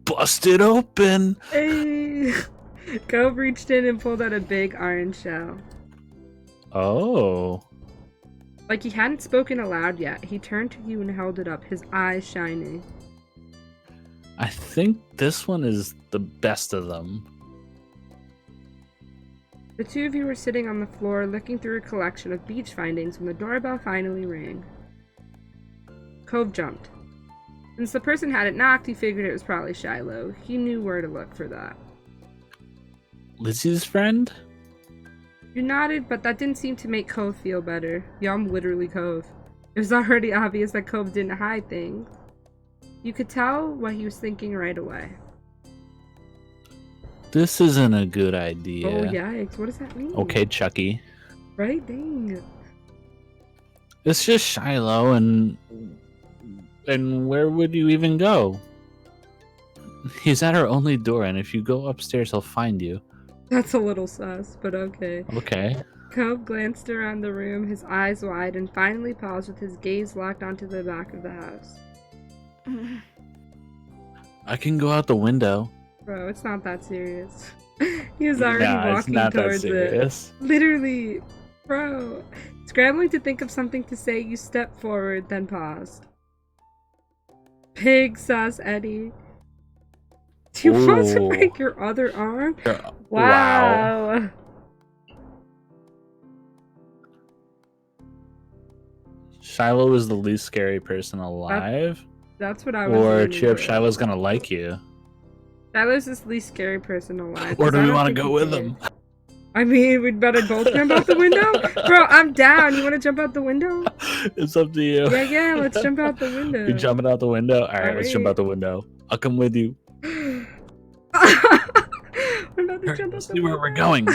Busted open. Hey! Cove reached in and pulled out a big orange shell. Oh. Like he hadn't spoken aloud yet, he turned to you and held it up, his eyes shining. I think this one is the best of them. The two of you were sitting on the floor looking through a collection of beach findings when the doorbell finally rang. Cove jumped. Since the person hadn't knocked, he figured it was probably Shiloh. He knew where to look for that. Lizzie's friend? You nodded, but that didn't seem to make Cove feel better. I'm literally Cove. It was already obvious that Cove didn't hide things. You could tell what he was thinking right away. This isn't a good idea. Oh, yikes. What does that mean? Okay, Chucky. Right? Dang. It's just Shiloh, and where would you even go? He's at our only door, and if you go upstairs, he'll find you. That's a little sus, but okay. Okay. Cove glanced around the room, his eyes wide, and finally paused with his gaze locked onto the back of the house. I can go out the window. Bro, it's not that serious. He was already Nah, it's walking not that towards it. serious. Literally. Bro. Scrambling to think of something to say, you stepped forward, then paused. Pig sus, Eddie. Do you want to Ooh. break your other arm? Wow. Wow. Shiloh is the least scary person alive? That's what I was Or leaning Chip, for. Shiloh's gonna like you. Shiloh's the least scary person alive. Or do I we don't want to think go he with cares. him? I mean, we'd better both jump out the window? Bro, I'm down. You want to jump out the window? It's up to you. Yeah, let's jump out the window. You jumping out the window? Alright, let's jump Alright. out the window. I'll come with you. We're about to jump out Let's the see where we're window. going.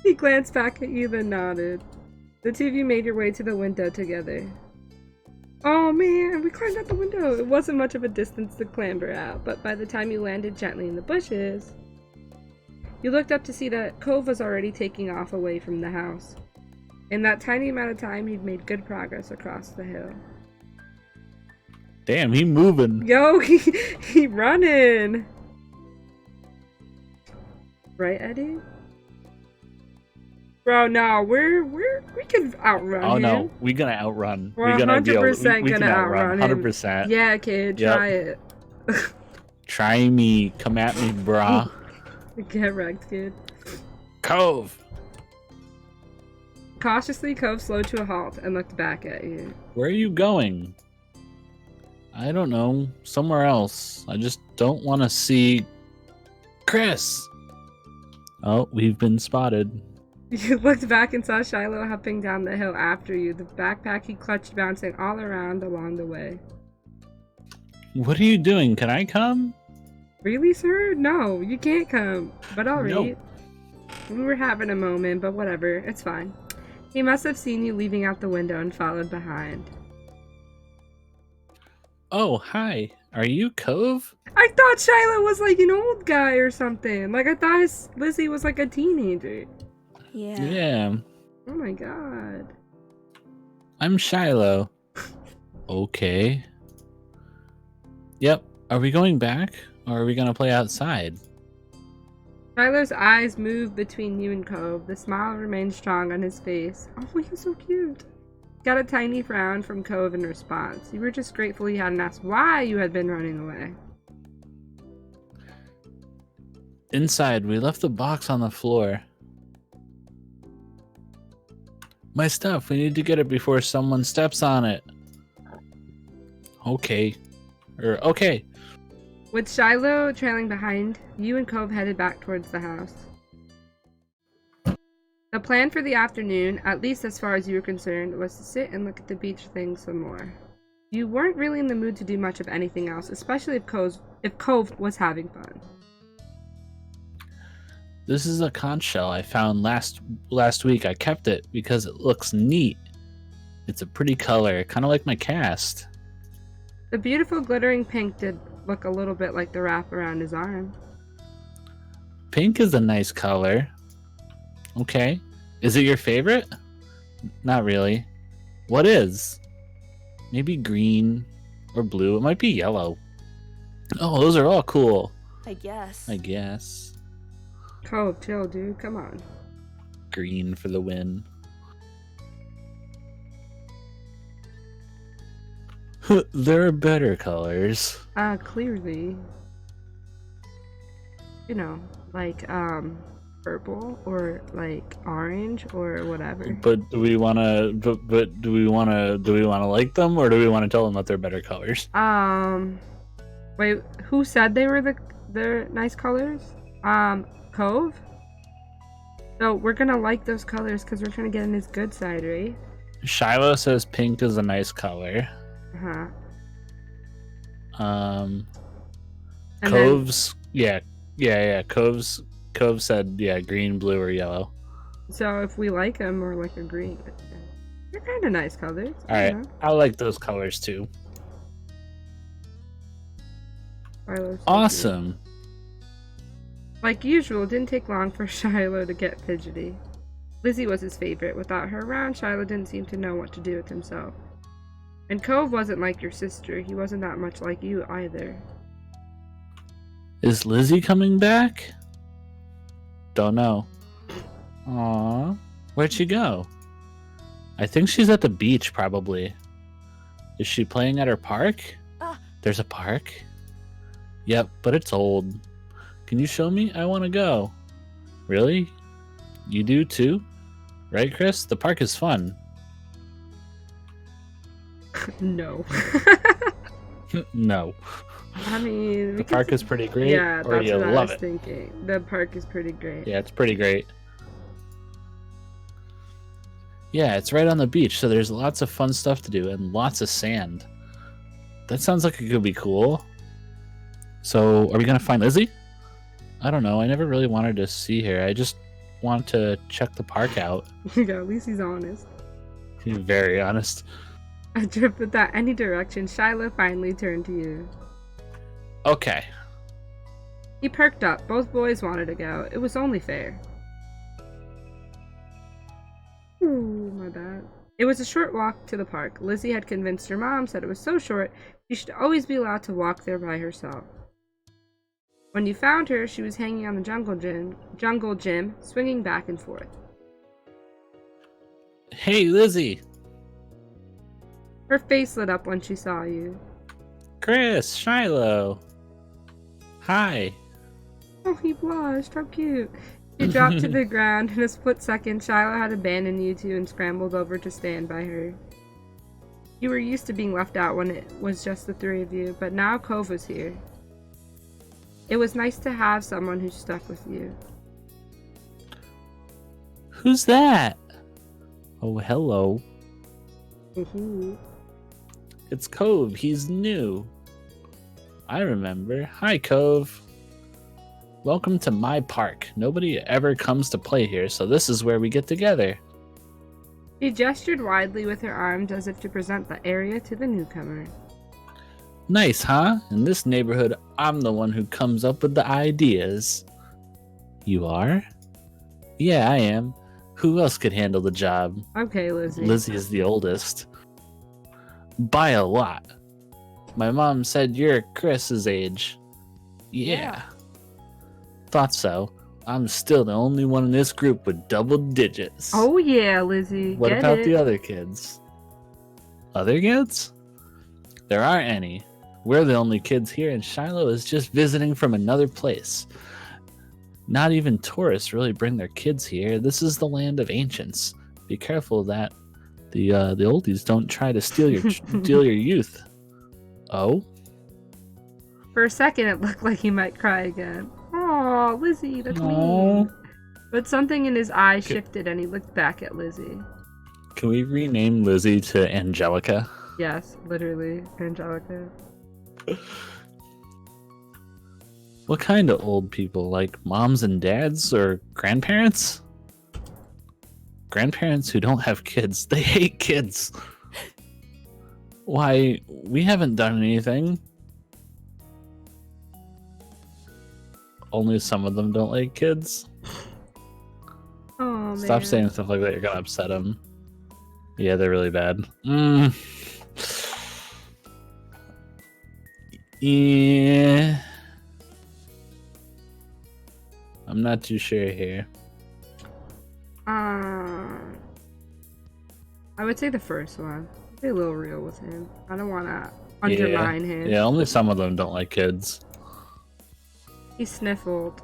He glanced back at you, then nodded. The two of you made your way to the window together. Oh man, we climbed out the window. It wasn't much of a distance to clamber out, but by the time you landed gently in the bushes, you looked up to see that Cove was already taking off away from the house. In that tiny amount of time, he'd made good progress across the hill. Damn, he moving. Yo, he running. Right, Eddie? Bro, no, we can outrun Oh him. no, we're gonna outrun. We're We're gonna be able. 100% We can gonna outrun. outrun him. 100%. Yeah, kid, Yep. try it. Try me. Come at me, brah. Get wrecked, kid. Cove. Cautiously, Cove slowed to a halt and looked back at you. Where are you going? I don't know. Somewhere else. I just don't want to see Chris. Oh, we've been spotted. You looked back and saw Shiloh hopping down the hill after you, the backpack he clutched bouncing all around along the way. What are you doing? Can I come? Really, sir? No, you can't come. But alright. No. We were having a moment, but whatever. It's fine. He must have seen you leaving out the window and followed behind. Oh, hi. Are you Cove? I thought Shiloh was like an old guy or something. Like, I thought Lizzie was like a teenager. Yeah. Yeah. Oh my god. I'm Shiloh. Okay. Yep. Are we going back? Or are we gonna play outside? Shiloh's eyes moved between you and Cove. The smile remained strong on his face. Oh, he's so cute. Got a tiny frown from Cove in response. You were just grateful he hadn't asked why you had been running away. Inside, we left the box on the floor. My stuff, we need to get it before someone steps on it. Okay. Okay. With Shiloh trailing behind, you and Cove headed back towards the house. The plan for the afternoon, at least as far as you were concerned, was to sit and look at the beach thing some more. You weren't really in the mood to do much of anything else, especially if Cove was having fun. This is a conch shell I found last week. I kept it because it looks neat. It's a pretty color, kind of like my cast. The beautiful glittering pink did look a little bit like the wrap around his arm. Pink is a nice color. Okay. Is it your favorite? Not really. What is? Maybe green or blue. It might be yellow. Oh, those are all cool. I guess. I guess. Cove, chill, dude. Come on. Green for the win. There are better colors. Clearly. You know, like, purple or like orange or whatever. But do we want to? But do we want to like them, or do we want to tell them that they're better colors? Wait, who said they were the nice colors? Cove. So we're gonna like those colors because we're trying to get in his good side, right? Shiloh says pink is a nice color. Uh-huh. And Cove's Cove said green, blue, or yellow. So if we like them, we're like a green. They're kind of nice colors. All right, I like those colors too. Awesome. Like usual, it didn't take long for Shiloh to get fidgety. Lizzie was his favorite. Without her around, Shiloh didn't seem to know what to do with himself. And Cove wasn't like your sister. He wasn't that much like you either. Is Lizzie coming back? Don't know. Aww. Where'd she go? I think she's at the beach, probably. Is she playing at her park? There's a park? Yep, but it's old. Can you show me? I want to go. Really? You do too? Right, Chris? The park is fun. No. No. I mean, the park is pretty great. Yeah, or that's you what I love was it. thinking. The park is pretty great. Yeah, it's pretty great. Yeah, it's right on the beach, so there's lots of fun stuff to do and lots of sand. That sounds like it could be cool. So, are we gonna find Lizzie? I don't know. I never really wanted to see her. I just want to check the park out. Yeah, at least he's honest. He's very honest. Adrift without any direction, Shiloh finally turned to you. Okay. He perked up. Both boys wanted to go. It was only fair. Ooh, my bad. It was a short walk to the park. Lizzie had convinced her mom, said it was so short, she should always be allowed to walk there by herself. When you found her, she was hanging on the jungle gym, swinging back and forth. Hey, Lizzie. Her face lit up when she saw you. Chris, Shiloh. Hi. Oh, he blushed. How cute. She dropped to the ground. In a split second, Shiloh had abandoned you two and scrambled over to stand by her. You were used to being left out when it was just the three of you, but now Cove was here. It was nice to have someone who stuck with you. Who's that? Oh, hello. It's Cove. He's new. I remember. Hi, Cove. Welcome to my park. Nobody ever comes to play here, so this is where we get together. She gestured widely with her arms as if to present the area to the newcomer. Nice, huh? In this neighborhood, I'm the one who comes up with the ideas. You are? Yeah, I am. Who else could handle the job? Okay, Lizzie. Lizzie is the oldest. By a lot. My mom said you're Chris's age. Yeah. Thought so. I'm still the only one in this group with double digits. Oh yeah, Lizzie. What Get about it? the other kids? Other kids? There aren't any. We're the only kids here, and Shiloh is just visiting from another place. Not even tourists really bring their kids here. This is the land of ancients. Be careful that the oldies don't try to steal your youth. Oh? For a second, it looked like he might cry again. Aw, Lizzie, that's Aw. mean. But something in his eyes shifted and he looked back at Lizzie. Can we rename Lizzie to Angelica? Yes, literally, Angelica. What kind of old people? Like moms and dads or grandparents? Grandparents who don't have kids. They hate kids. Why, we haven't done anything. Only some of them don't like kids. Oh, man. Stop saying stuff like that. You're gonna upset them. Yeah, they're really bad. Yeah. I'm not too sure here. I would say the first one. Be a little real with him. I don't want to undermine him. Yeah, only some of them don't like kids. He sniffled.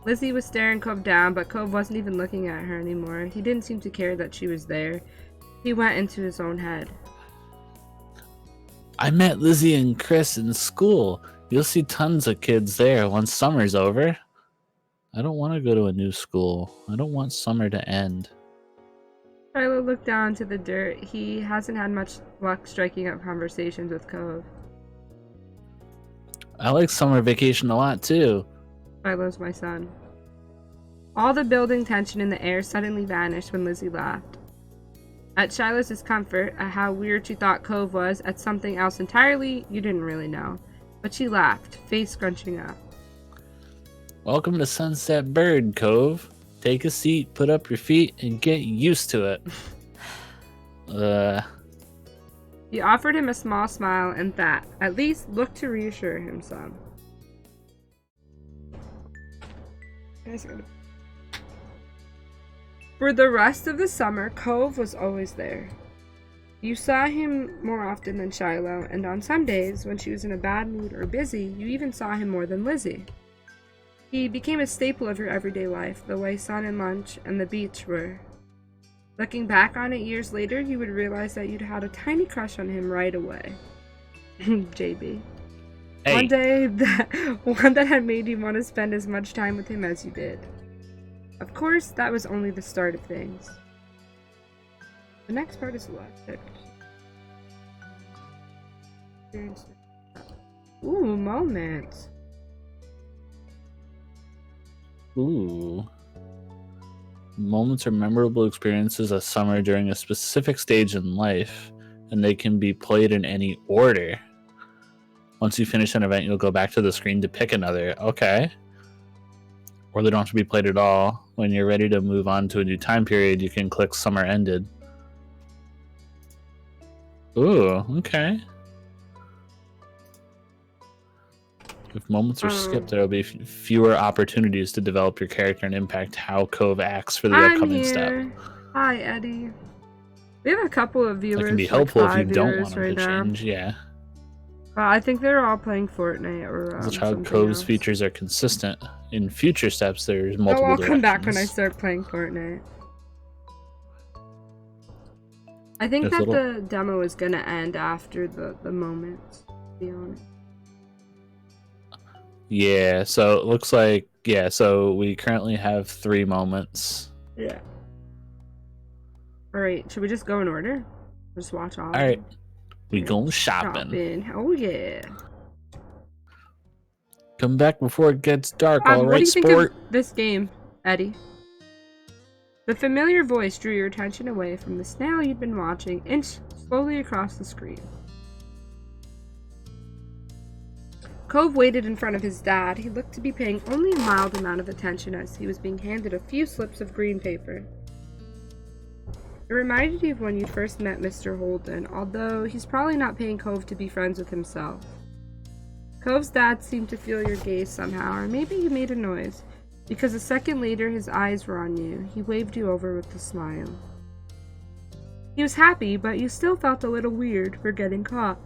Lizzie was staring Cove down, but Cove wasn't even looking at her anymore. He didn't seem to care that she was there. He went into his own head. I met Lizzie and Chris in school. You'll see tons of kids there once summer's over. I don't want to go to a new school. I don't want summer to end. Shiloh looked down to the dirt. He hasn't had much luck striking up conversations with Cove. I like summer vacation a lot too. Shiloh's my son. All the building tension in the air suddenly vanished when Lizzie laughed. At Shiloh's discomfort, at how weird she thought Cove was, at something else entirely you didn't really know. But she laughed, face scrunching up. Welcome to Sunset Bird, Cove. Take a seat, put up your feet, and get used to it. He offered him a small smile and that, at least, looked to reassure him some. For the rest of the summer, Cove was always there. You saw him more often than Shiloh, and on some days, when she was in a bad mood or busy, you even saw him more than Lizzie. He became a staple of your everyday life, the way sun and lunch and the beach were. Looking back on it years later, you would realize that you'd had a tiny crush on him right away. JB. Hey. One that had made you want to spend as much time with him as you did. Of course, that was only the start of things. The next part is what? Ooh, moments. Ooh. Moments are memorable experiences of summer during a specific stage in life, and they can be played in any order. Once you finish an event, you'll go back to the screen to pick another. Okay. Or they don't have to be played at all. When you're ready to move on to a new time period, you can click Summer Ended. Ooh, okay. If moments are skipped, there will be fewer opportunities to develop your character and impact how Cove acts for the I'm upcoming here. step. Hi, Eddie. We have a couple of viewers. That can be like helpful if you 5 don't viewers want them right to now. change, yeah. I think they're all playing Fortnite or As a child, something Cove's else. features are consistent. In future steps, there's multiple I'll directions. come back when I start playing Fortnite. I think that the demo is gonna end after the moment, to be honest. Yeah, so it looks like, yeah, so we currently have 3 moments. Yeah. Alright, should we just go in order? Just watch all. Alright, we going shopping. Oh yeah. Come back before it gets dark, alright, what do you sport? think of this game, Eddie? The familiar voice drew your attention away from the snail you'd been watching inch slowly across the screen. Cove waited in front of his dad. He looked to be paying only a mild amount of attention as he was being handed a few slips of green paper. It reminded you of when you first met Mr. Holden, although he's probably not paying Cove to be friends with himself. Cove's dad seemed to feel your gaze somehow, or maybe you made a noise, because a second later his eyes were on you. He waved you over with a smile. He was happy, but you still felt a little weird for getting caught.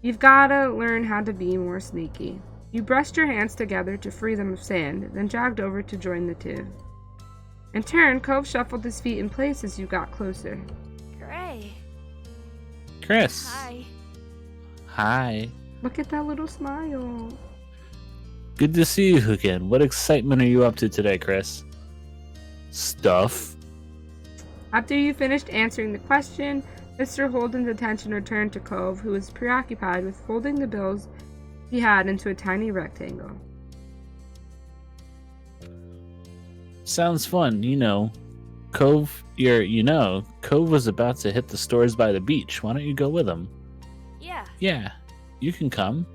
You've gotta learn how to be more sneaky. You brushed your hands together to free them of sand, then jogged over to join the two. In turn, Cove shuffled his feet in place as you got closer. Gray. Chris. Hi. Hi. Look at that little smile. Good to see you again. What excitement are you up to today, Chris? Stuff. After you finished answering the question, Mr. Holden's attention returned to Cove, who was preoccupied with folding the bills he had into a tiny rectangle. Sounds fun, Cove, Cove was about to hit the stores by the beach. Why don't you go with him? Yeah. Yeah, you can come.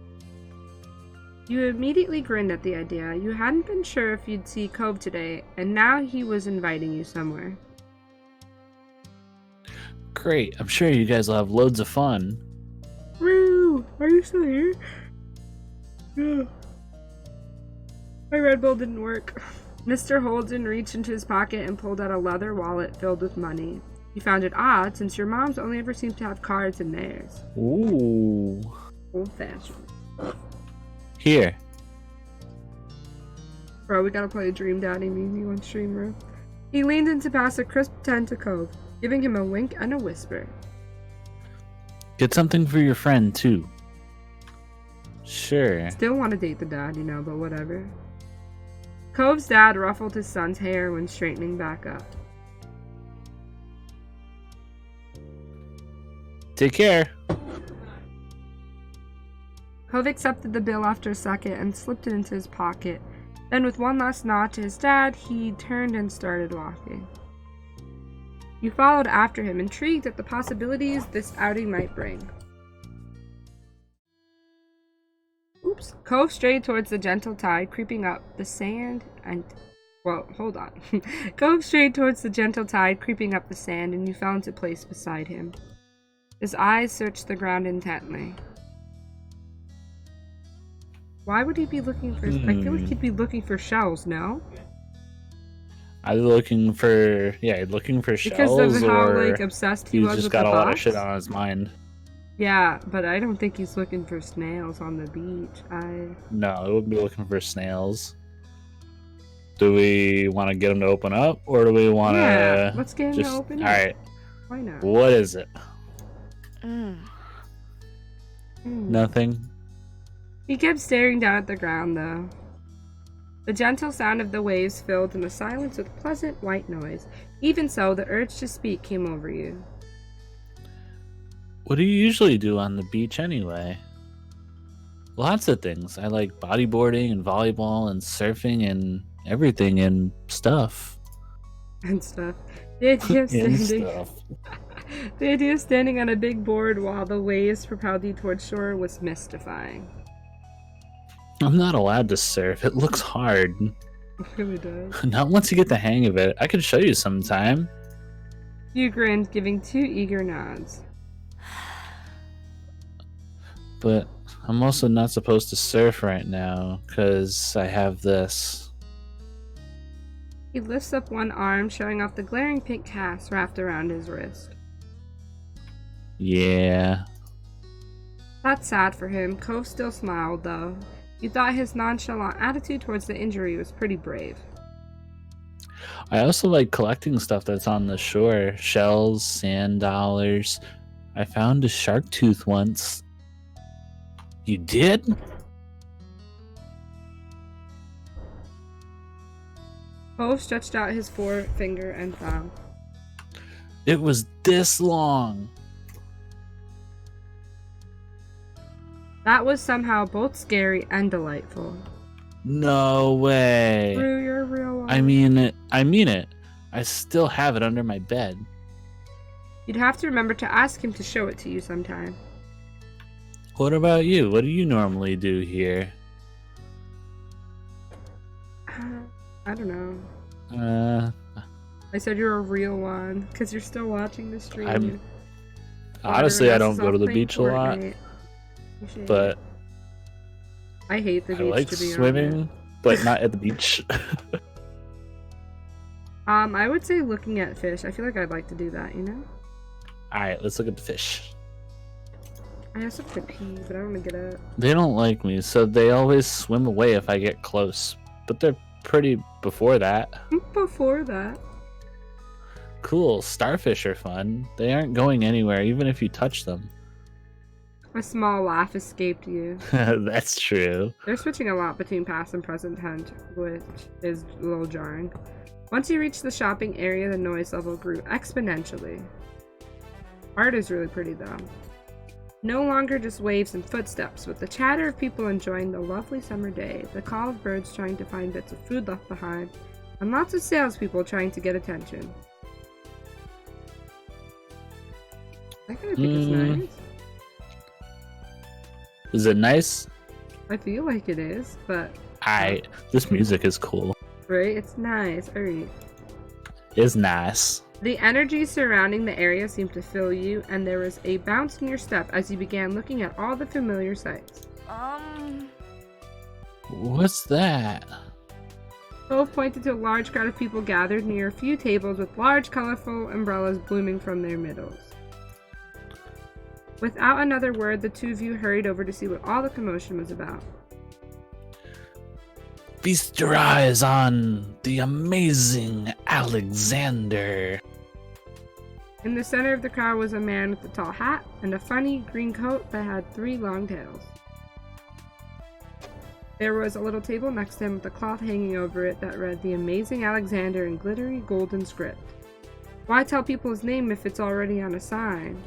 You immediately grinned at the idea. You hadn't been sure if you'd see Cove today, and now he was inviting you somewhere. Great, I'm sure you guys will have loads of fun. Roo! Are you still here? Yeah. My Red Bull didn't work. Mr. Holden reached into his pocket and pulled out a leather wallet filled with money. He found it odd, since your mom's only ever seemed to have cards in theirs. Ooh. Old-fashioned. Here. Bro, we gotta play Dream Daddy Mimi on stream, bro. He leaned in to pass a crisp 10 to Cove, giving him a wink and a whisper. Get something for your friend, too. Sure. Still want to date the dad, but whatever. Cove's dad ruffled his son's hair when straightening back up. Take care. Cove accepted the bill after a second and slipped it into his pocket. Then, with one last nod to his dad, he turned and started walking. You followed after him, intrigued at the possibilities this outing might bring. Oops. Cove strayed towards the gentle tide creeping up the sand and... Well, hold on. Cove strayed towards the gentle tide creeping up the sand, and you fell into place beside him. His eyes searched the ground intently. Why would he be looking for... I feel like he'd be looking for shells, no? Either looking for shells, because of how or obsessed he he's was just with got the a lot of box. shit on his mind. Yeah, but I don't think he's looking for snails on the beach. No, I wouldn't be looking for snails. Do we want to get him to open up, or do we want to... Yeah, let's get him to open up. Alright. Why not? What is it? Hmm. Nothing. He kept staring down at the ground, though. The gentle sound of the waves filled in the silence with pleasant white noise. Even so, the urge to speak came over you. What do you usually do on the beach anyway? Lots of things. I like bodyboarding and volleyball and surfing and everything and stuff. And stuff. The idea of And standing, stuff. the idea of standing on a big board while the waves propelled you towards shore was mystifying. I'm not allowed to surf. It looks hard. It really does. Not once you get the hang of it. I could show you sometime. You grinned, giving 2 eager nods. But I'm also not supposed to surf right now because I have this. He lifts up one arm, showing off the glaring pink cast wrapped around his wrist. Yeah. That's sad for him. Cove still smiled, though. You thought his nonchalant attitude towards the injury was pretty brave. I also like collecting stuff that's on the shore. Shells, sand dollars. I found a shark tooth once. You did? Cove stretched out his forefinger and thumb. It was this long. That was somehow both scary and delightful. No way. Drew, you're a real one. I mean it. I still have it under my bed. You'd have to remember to ask him to show it to you sometime. What about you? What do you normally do here? I don't know. I said you're a real one because you're still watching the stream. Honestly, I don't go to the beach a lot, but I hate the beach. I like to be swimming, honest. but not at the beach. I would say looking at fish. I feel like I'd like to do that, you know? Alright, let's look at the fish. I also have to pee, but I don't want to get up. They don't like me, so they always swim away if I get close. But they're pretty before that. Before that. Cool, starfish are fun. They aren't going anywhere, even if you touch them. A small laugh escaped you. That's true. They're switching a lot between past and present tense, which is a little jarring. Once you reach the shopping area, the noise level grew exponentially. Art is really pretty though. No longer just waves and footsteps, with the chatter of people enjoying the lovely summer day, the call of birds trying to find bits of food left behind, and lots of salespeople trying to get attention. I kind of think it's nice. Is it nice? I feel like it is, but... This music is cool. Right? It's nice. Alright. It's nice. The energy surrounding the area seemed to fill you, and there was a bounce in your step as you began looking at all the familiar sights. What's that? Cove pointed to a large crowd of people gathered near a few tables with large, colorful umbrellas blooming from their middles. Without another word, the two of you hurried over to see what all the commotion was about. Feast your eyes on the amazing Alexander. In the center of the crowd was a man with a tall hat and a funny green coat that had 3 long tails. There was a little table next to him with a cloth hanging over it that read "The Amazing Alexander" in glittery golden script. Why tell people his name if it's already on a sign?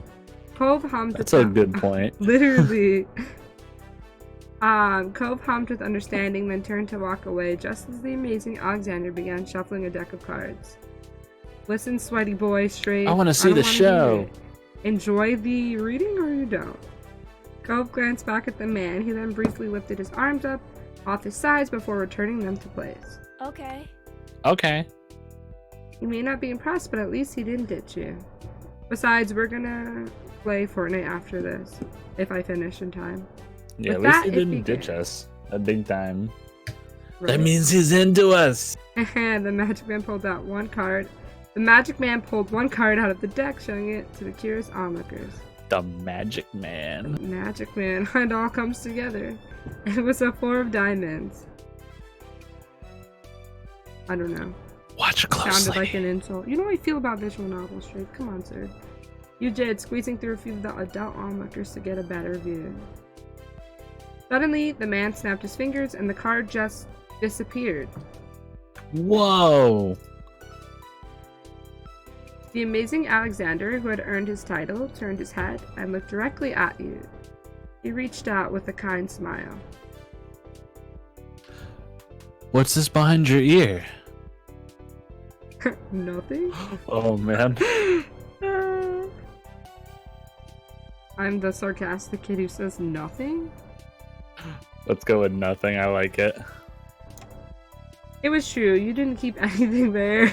Cove hummed. That's a good point. Literally. Cove hummed with understanding, then turned to walk away just as the amazing Alexander began shuffling a deck of cards. Listen, sweaty boy, straight. I want to see the show. Enjoy the reading or you don't? Cove glanced back at the man. He then briefly lifted his arms up off his sides before returning them to place. Okay. Okay. You may not be impressed, but at least he didn't ditch you. Besides, we're gonna play Fortnite after this, if I finish in time. Yeah, With at least that, he it didn't ditch began. us a big time. Right. That means he's into us. And the magic man pulled out one card. The magic man pulled one card out of the deck, showing it to the curious onlookers. The Magic Man. Magic man, it all comes together. It was a 4 of diamonds. I don't know. Watch closely. Sounded like an insult. You know how I feel about visual novels, Straight. Come on, sir. You did, squeezing through a few of the adult onlookers to get a better view. Suddenly, the man snapped his fingers and the card just disappeared. Whoa. The amazing Alexander, who had earned his title, turned his head and looked directly at you. He reached out with a kind smile. What's this behind your ear? Nothing? Oh, man. I'm the sarcastic kid who says nothing? Let's go with nothing. I like it. It was true. You didn't keep anything there.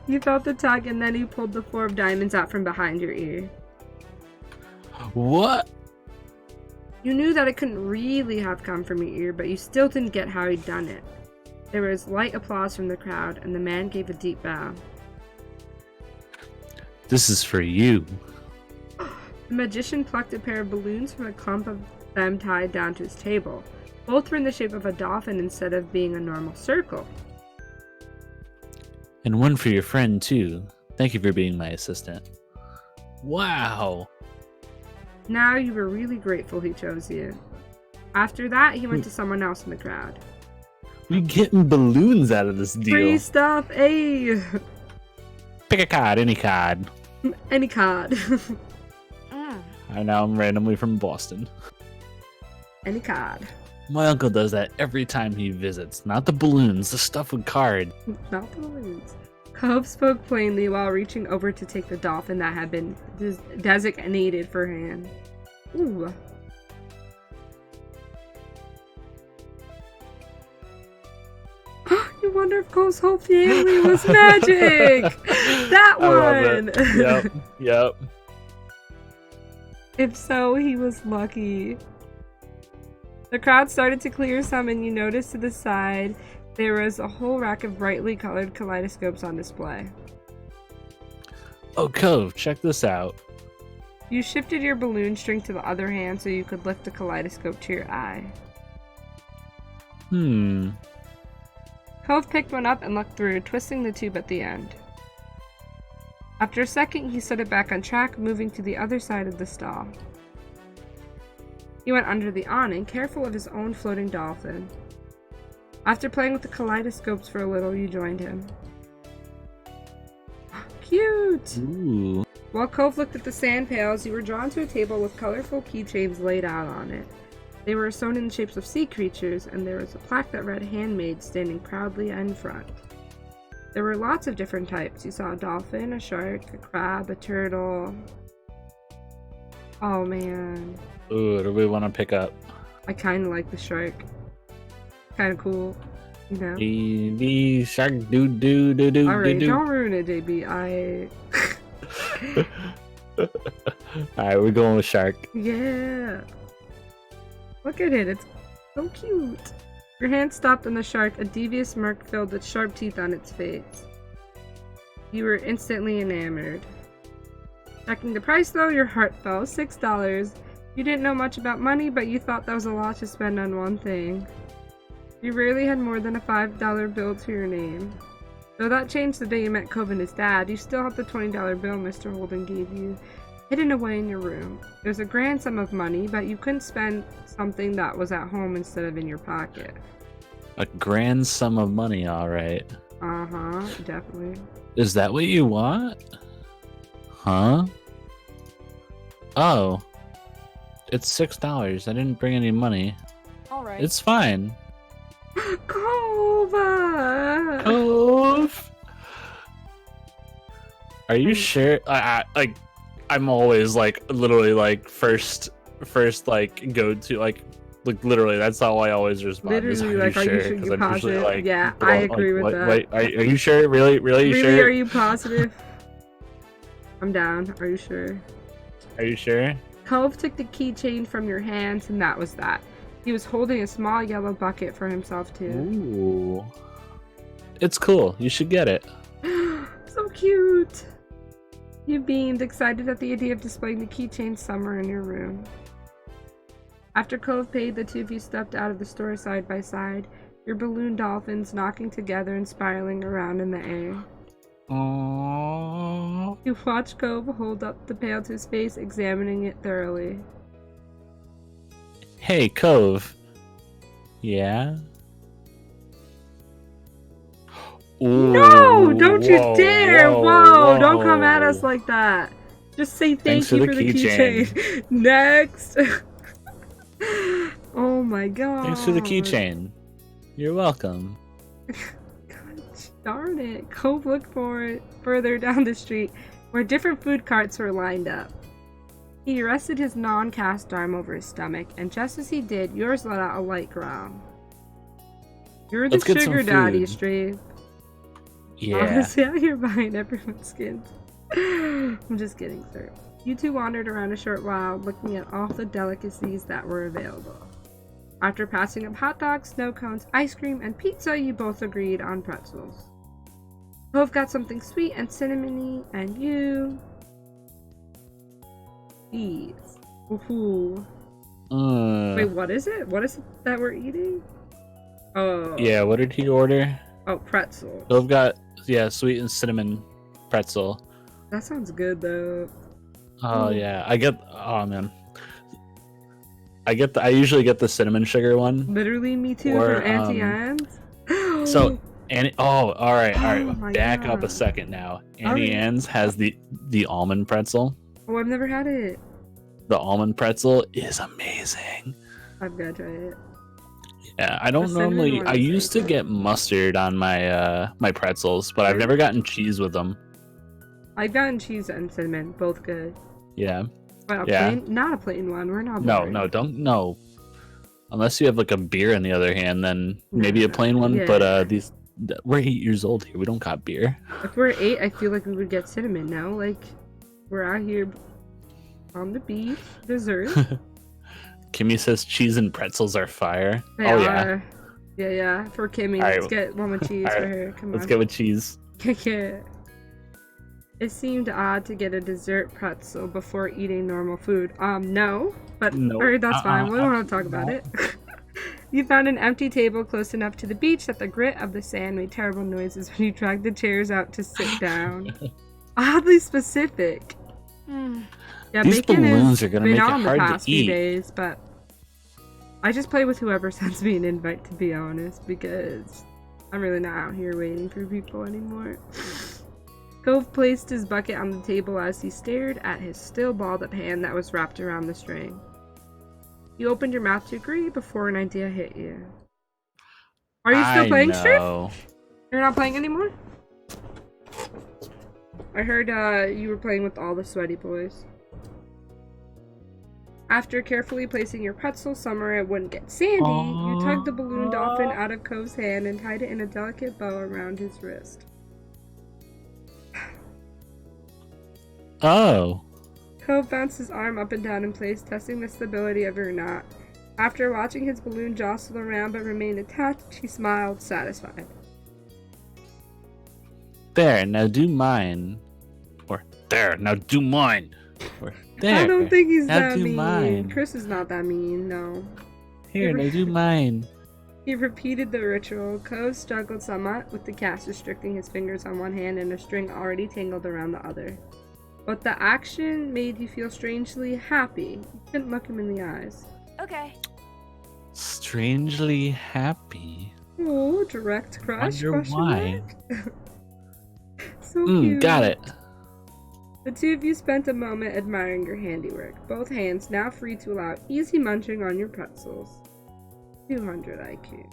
You felt the tug and then he pulled the 4 of diamonds out from behind your ear. What? You knew that it couldn't really have come from your ear, but you still didn't get how he'd done it. There was light applause from the crowd, and the man gave a deep bow. This is for you. The magician plucked a pair of balloons from a clump of them tied down to his table. Both were in the shape of a dolphin instead of being a normal circle. And one for your friend, too. Thank you for being my assistant. Wow. Now you were really grateful he chose you. After that, he went to someone else in the crowd. We getting balloons out of this deal. Free stuff, ayy! Pick a card, any card. Any card. I know I'm randomly from Boston. Any card. My uncle does that every time he visits. Not the balloons, the stuff with cards. Not the balloons. Cove spoke plainly while reaching over to take the dolphin that had been designated for him. Ooh. You wonder if Cove's whole family was magic! That one! Yep. If so, he was lucky. The crowd started to clear some, and you noticed to the side there was a whole rack of brightly colored kaleidoscopes on display. Oh, Cove, check this out. You shifted your balloon string to the other hand so you could lift the kaleidoscope to your eye. Cove picked one up and looked through, twisting the tube at the end. After a second, he set it back on track, moving to the other side of the stall. He went under the awning, careful of his own floating dolphin. After playing with the kaleidoscopes for a little, you joined him. Cute! Ooh. While Cove looked at the sand pails, you were drawn to a table with colorful keychains laid out on it. They were sewn in the shapes of sea creatures, and there was a plaque that read "Handmade" standing proudly in front. There were lots of different types. You saw a dolphin, a shark, a crab, a turtle. Oh man. Ooh, do we want to pick up? I kind of like the shark. Kind of cool, you know? The shark do. Alright, don't ruin it, JB. Alright, we're going with shark. Yeah. Look at it, it's so cute. Your hand stopped on the shark, a devious smirk filled with sharp teeth on its face. You were instantly enamored. Checking the price though, your heart fell. $6. You didn't know much about money, but you thought that was a lot to spend on one thing. You rarely had more than a $5 bill to your name. Though that changed the day you met Cove and his dad, you still have the $20 bill Mr. Holden gave you, hidden away in your room. It was a grand sum of money, but you couldn't spend something that was at home instead of in your pocket. A grand sum of money, alright. Uh-huh, definitely. Is that what you want? Huh? Oh. It's $6. I didn't bring any money. Alright. It's fine. Cove! Cove! Are you sure? I'm always literally first go to literally that's how I always respond. Literally, Are you sure? You 'Cause I'm positive? usually Yeah, I agree with that. Wait, are you sure? Really Really, sure? are you positive? I'm down. Are you sure? Are you sure? Cove took the keychain from your hands, and that was that. He was holding a small yellow bucket for himself, too. Ooh. It's cool. You should get it. So cute! You beamed, excited at the idea of displaying the keychain somewhere in your room. After Cove paid, the two of you stepped out of the store side by side, your balloon dolphins knocking together and spiraling around in the air. Aww. You watched Cove hold up the pail to his face, examining it thoroughly. Hey, Cove. Yeah? Ooh, No! Don't you whoa, dare! Whoa! Don't come at us like that! Just say Thanks thank you for for the the keychain. Next! Oh my god. Thanks for the keychain. You're welcome. God darn it. Cove looked for it further down the street, where different food carts were lined up. He rested his non-cast arm over his stomach, and just as he did, yours let out a light growl. You're the Let's get some sugar daddy, food. Strafe. Yeah. Honestly, out here buying everyone's skins. I'm just kidding, sir. You two wandered around a short while, looking at all the delicacies that were available. After passing up hot dogs, snow cones, ice cream, and pizza, you both agreed on pretzels. Cove got something sweet and cinnamony, and you... Cheese. Ooh. Wait, what is it? What is it that we're eating? Oh. Yeah, what did he order? Oh, pretzel. Cove got, sweet and cinnamon pretzel. That sounds good, though. Oh, yeah. Oh, man. I usually get the cinnamon sugar one. Literally, me too, Or, from Auntie Anne's. All right. my Back up God. a second now. Auntie Alright. Anne's has the almond pretzel. Oh, I've never had it. The almond pretzel is amazing. I've got to try it. Yeah, I don't The cinnamon normally. one I is used to good. get mustard on my my pretzels, but I've never gotten cheese with them. I've gotten cheese and cinnamon, both good. Yeah. But Yeah. not a plain one. We're not. No, boring. no. Unless you have like a beer on the other hand, then maybe a plain one. Yeah. But we're 8 years old here. We don't got beer. If we're 8, I feel like we would get cinnamon now. Like, we're out here on the beach, dessert. Kimmy says cheese and pretzels are fire. They oh are. Yeah. For Kimmy, Alright. let's get one with cheese Alright. for her. Come on. Let's go with cheese. Yeah. It seemed odd to get a dessert pretzel before eating normal food. No. But No. alright, that's fine. We don't have to talk no. about it. You found an empty table close enough to the beach that the grit of the sand made terrible noises when you dragged the chairs out to sit down. Oddly specific. Hmm. Yeah, These bacon balloons has are gonna been make it on the hard to past few eat. days, but I just play with whoever sends me an invite, to be honest, because I'm really not out here waiting for people anymore. Cove placed his bucket on the table as he stared at his still balled up hand that was wrapped around the string. You opened your mouth to agree before an idea hit you. Are you still playing, Street? know. You're not playing anymore? I heard you were playing with all the sweaty boys. After carefully placing your pretzel somewhere it wouldn't get sandy, you tugged the balloon dolphin out of Cove's hand and tied it in a delicate bow around his wrist. Oh. Cove bounced his arm up and down in place, testing the stability of your knot. After watching his balloon jostle around but remain attached, he smiled, satisfied. There, now do mine. Or there, now do mine. Or there. I don't think he's now that do mean. mine. Chris is not that mean, no. Here, now do mine. He repeated the ritual. Cove struggled somewhat, with the cast restricting his fingers on one hand and a string already tangled around the other. But the action made you feel strangely happy. You couldn't look him in the eyes. Okay. Strangely happy. Oh, direct crush? Wonder Question why. mark? So cute. Got it. The two of you spent a moment admiring your handiwork, both hands now free to allow easy munching on your pretzels. 200 IQ.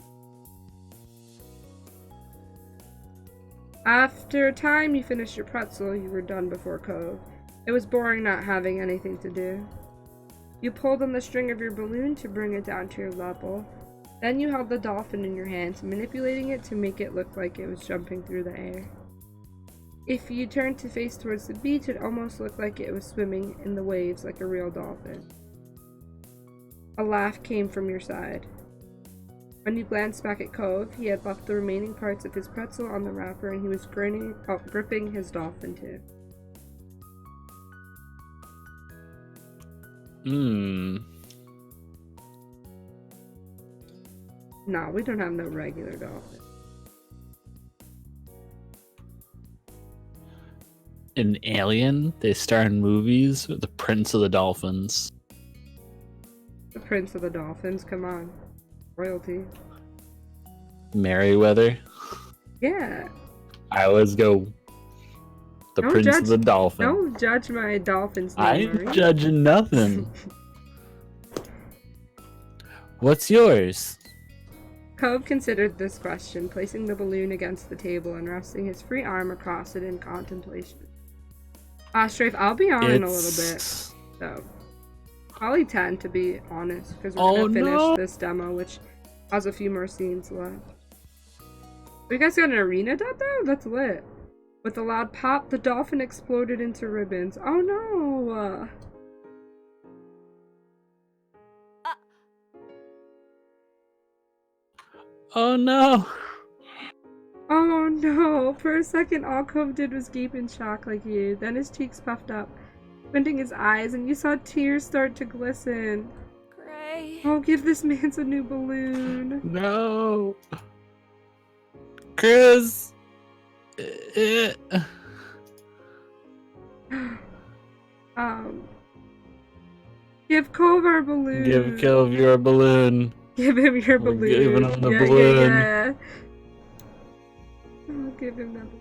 After a time you finished your pretzel, you were done before Cove. It was boring not having anything to do. You pulled on the string of your balloon to bring it down to your level. Then you held the dolphin in your hands, manipulating it to make it look like it was jumping through the air. If you turned to face towards the beach, it almost looked like it was swimming in the waves like a real dolphin. A laugh came from your side. When you glanced back at Cove, he had left the remaining parts of his pretzel on the wrapper and he was gripping his dolphin too. Nah, we don't have no regular dolphin. An alien? They star in movies with the Prince of the Dolphins. The Prince of the Dolphins, come on. Royalty. Merriweather. Yeah. I always go the Don't Prince judge- of the Dolphin. Don't judge my dolphin's name, I'm Marie. judging nothing. What's yours? Cove considered this question, placing the balloon against the table and resting his free arm across it in contemplation. Strafe, I'll be on in a little bit, so probably 10 to be honest, because we're gonna finish this demo, which has a few more scenes left. You guys got an arena done though? That's lit. With a loud pop, the dolphin exploded into ribbons. Oh no! Oh no! Oh no! For a second, all Cove did was gape in shock like you. Then his cheeks puffed up, squinting his eyes, and you saw tears start to glisten. Gray. Oh, give this man a new balloon. No! Chris! Give Cove our balloon. Give Cove your balloon. Give him your We're balloon. giving him the yeah, balloon. Yeah. I'll give him that balloon.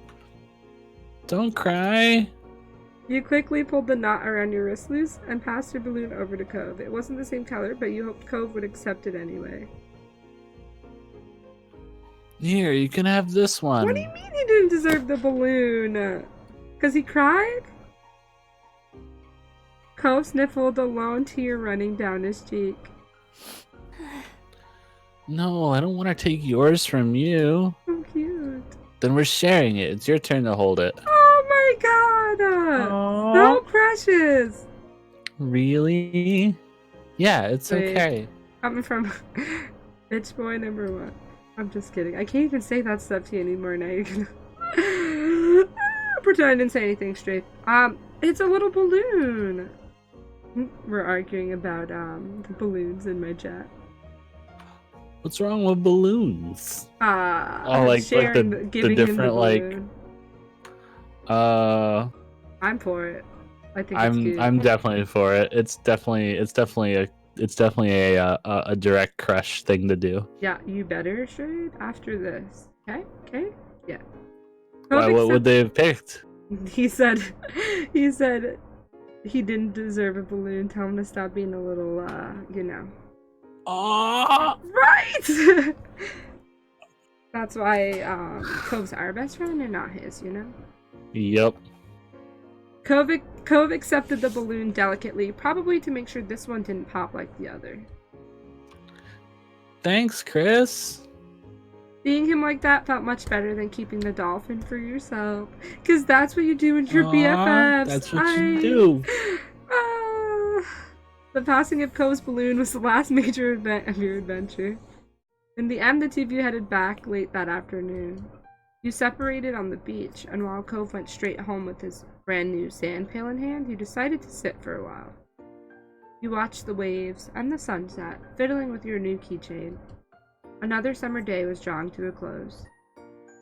Don't cry. You quickly pulled the knot around your wrist loose and passed your balloon over to Cove. It wasn't the same color, but you hoped Cove would accept it anyway. Here, you can have this one. What do you mean he didn't deserve the balloon? 'Cause he cried? Cove sniffled, a lone tear running down his cheek. No, I don't want to take yours from you. So cute. Then we're sharing it. It's your turn to hold it. Oh my god! So precious! Really? Yeah, it's Wait. okay. Coming from bitch boy number 1. I'm just kidding. I can't even say that stuff to you anymore now. You're gonna pretend I didn't say anything straight. It's a little balloon. We're arguing about the balloons in my chat. What's wrong with balloons? Like sharing, the giving him different the balloon. I'm for it. I think it's cute. I'm definitely for it. It's definitely a direct crush thing to do. Yeah, you better Shade after this. Okay? Okay? Yeah. Why, what would they have picked? He said he didn't deserve a balloon. Tell him to stop being a little Aww. Right! That's why Cove's our best friend and not his, you know? Yep. Cove accepted the balloon delicately, probably to make sure this one didn't pop like the other. Thanks, Chris. Seeing him like that felt much better than keeping the dolphin for yourself. Because that's what you do in your BFFs. That's what you do. The passing of Cove's balloon was the last major event of your adventure. In the end, the two of you headed back late that afternoon. You separated on the beach, and while Cove went straight home with his brand new sand pail in hand, you decided to sit for a while. You watched the waves and the sunset, fiddling with your new keychain. Another summer day was drawing to a close.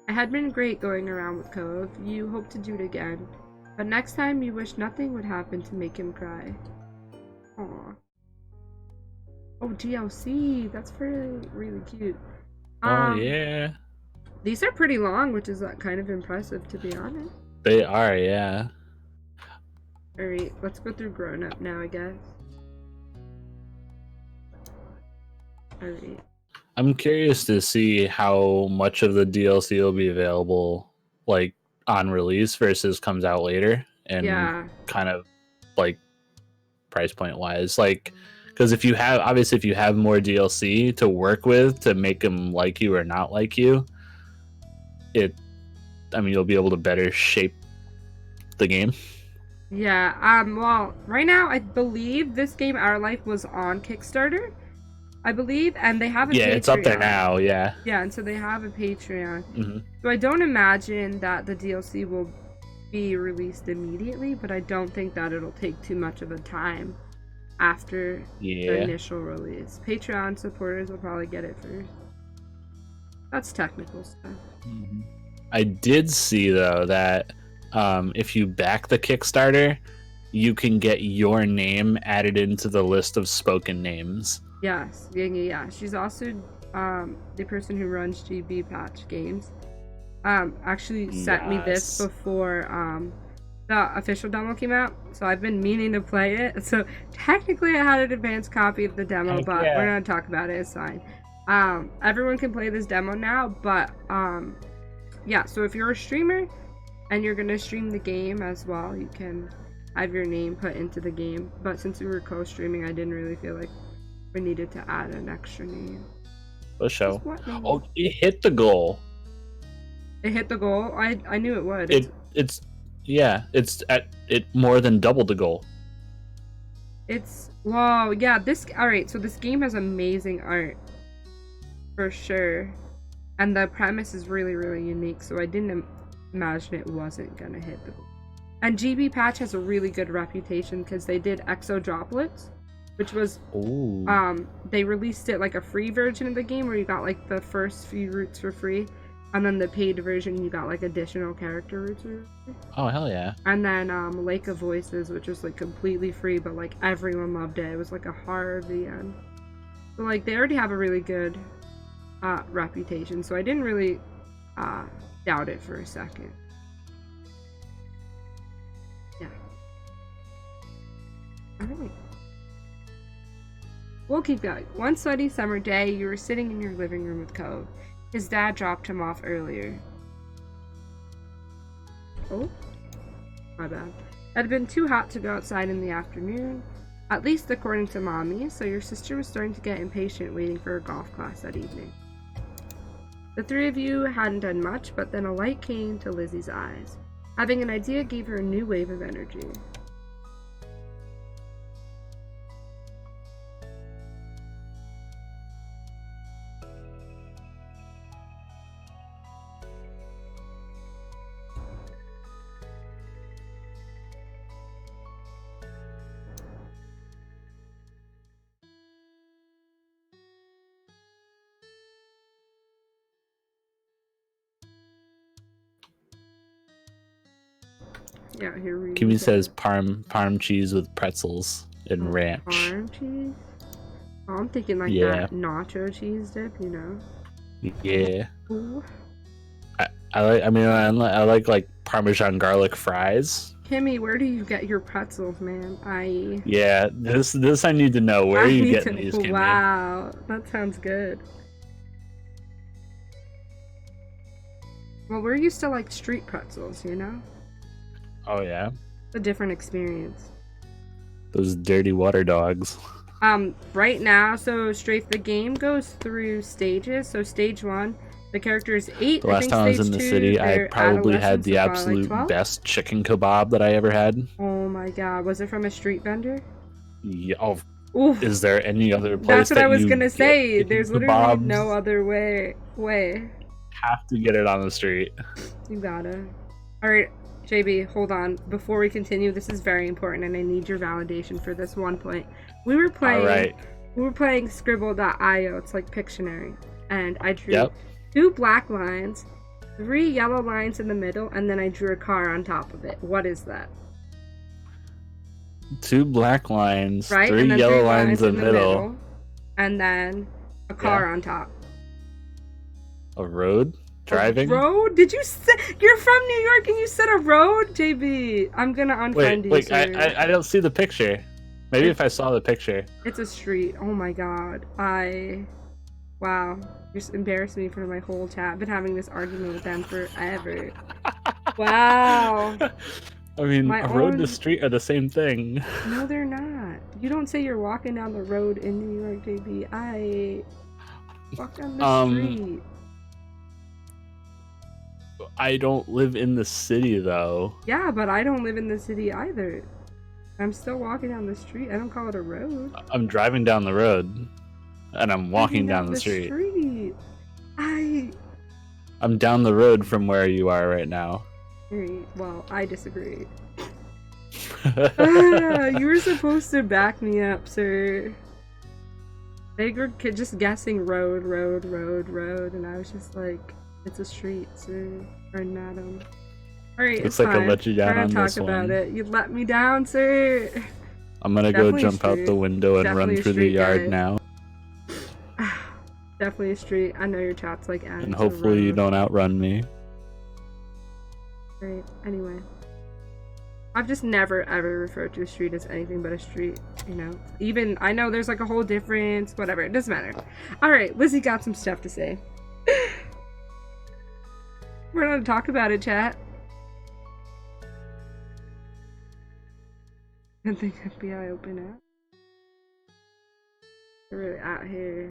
It had been great going around with Cove. You hoped to do it again, but next time you wished nothing would happen to make him cry. Aww. Oh, DLC! That's really, really cute. Oh, yeah. These are pretty long, which is kind of impressive, to be honest. They are, yeah. Alright, let's go through Grown Up now, I guess. Alright. I'm curious to see how much of the DLC will be available, like, on release versus comes out later. And kind of, like, price point wise. Like, because if you have more DLC to work with to make them like you or not like you, you'll be able to better shape the game. Yeah, well, right now I believe this game, Our Life, was on Kickstarter. I believe, and they have a Patreon. It's up there now, yeah. Yeah, and so they have a Patreon. Mm-hmm. So I don't imagine that the DLC will be released immediately, but I don't think that it'll take too much of a time after the initial release. Patreon supporters will probably get it first. That's technical stuff. Mm-hmm. I did see, though, that if you back the Kickstarter, you can get your name added into the list of spoken names. Yes, yeah. She's also the person who runs JBMagic games. Actually sent me this before the official demo came out, so I've been meaning to play it. So technically I had an advanced copy of the demo, but we're gonna talk about it. It's fine. Everyone can play this demo now, but yeah, so if you're a streamer and you're gonna stream the game as well, you can have your name put into the game. But since we were co-streaming, I didn't really feel like we needed to add an extra name. For sure. Oh, it hit the goal. It hit the goal? I knew it would. it's it's at it more than double the goal. It's whoa, yeah. Alright. So this game has amazing art, for sure, and the premise is really, really unique. So I didn't imagine it wasn't gonna hit the goal. And GB Patch has a really good reputation because they did Exo Droplets, which was Ooh. they released it like a free version of the game where you got like the first few routes for free, and then the paid version you got like additional character routes for free. Oh hell yeah. And then Lake of Voices, which was like completely free, but like everyone loved it. It was like a horror VN. So like they already have a really good reputation, so I didn't really doubt it for a second. Yeah. Alright. We'll keep going. One sunny summer day, you were sitting in your living room with Cove. His dad dropped him off earlier. Oh? My bad. It had been too hot to go outside in the afternoon, at least according to Mommy, so your sister was starting to get impatient waiting for her golf class that evening. The three of you hadn't done much, but then a light came to Lizzie's eyes. Having an idea gave her a new wave of energy. Yeah, here we go. Kimmy says parm cheese with pretzels and ranch. Parm cheese? Oh, I'm thinking like that nacho cheese dip, you know? Yeah. Ooh. I like Parmesan garlic fries. Kimmy, where do you get your pretzels, man? Yeah, this I need to know. Where are you getting these, Kimmy? Wow, that sounds good. Well, we're used to like street pretzels, you know? Oh yeah. It's a different experience. Those dirty water dogs. Right now, so Strafe, the game goes through stages. So stage 1, the character is 8. The last time I was in the city, I probably had the absolute best chicken kebab that I ever had. Oh my god, was it from a street vendor? Yeah. Oh, oof. Is there any other place? That's what I was gonna say. There's literally kebabs? no other way. Have to get it on the street. You gotta. Alright, JB, hold on. Before we continue, this is very important and I need your validation for this one point. We were playing Scribble.io, it's like Pictionary, and I drew 2 black lines, 3 yellow lines in the middle, and then I drew a car on top of it. What is that? 2 black lines, right? 3 yellow lines in the middle, and then a car on top. A road? Driving? A road? Did you say you're from New York and you said a road? JB, I'm gonna unfriend you. Wait, I don't see the picture. Maybe if I saw the picture. It's a street. Oh my god. Wow. You just embarrassed me in front of my whole chat. I've been having this argument with them forever. Wow. I mean, a road and a street are the same thing. No, they're not. You don't say you're walking down the road in New York, JB. I walk down the street. I don't live in the city, though. Yeah, but I don't live in the city either. I'm still walking down the street. I don't call it a road. I'm driving down the road, and I'm walking down the street. I'm down the road from where you are right now. Well, I disagree. You were supposed to back me up, sir. They were just guessing road, and I was just like, it's a street, sir. Or madam. Alright, looks like I let you down on this one. Talk about it. You let me down, sir. I'm gonna go jump out the window and run through the yard now. Definitely a street. I know your chat's like and hopefully you don't outrun me. Right, anyway. I've just never ever referred to a street as anything but a street, you know? Even, I know there's like a whole difference, whatever, it doesn't matter. Alright, Lizzie got some stuff to say. We're gonna talk about it, chat. I think FBI open up. They're really out here.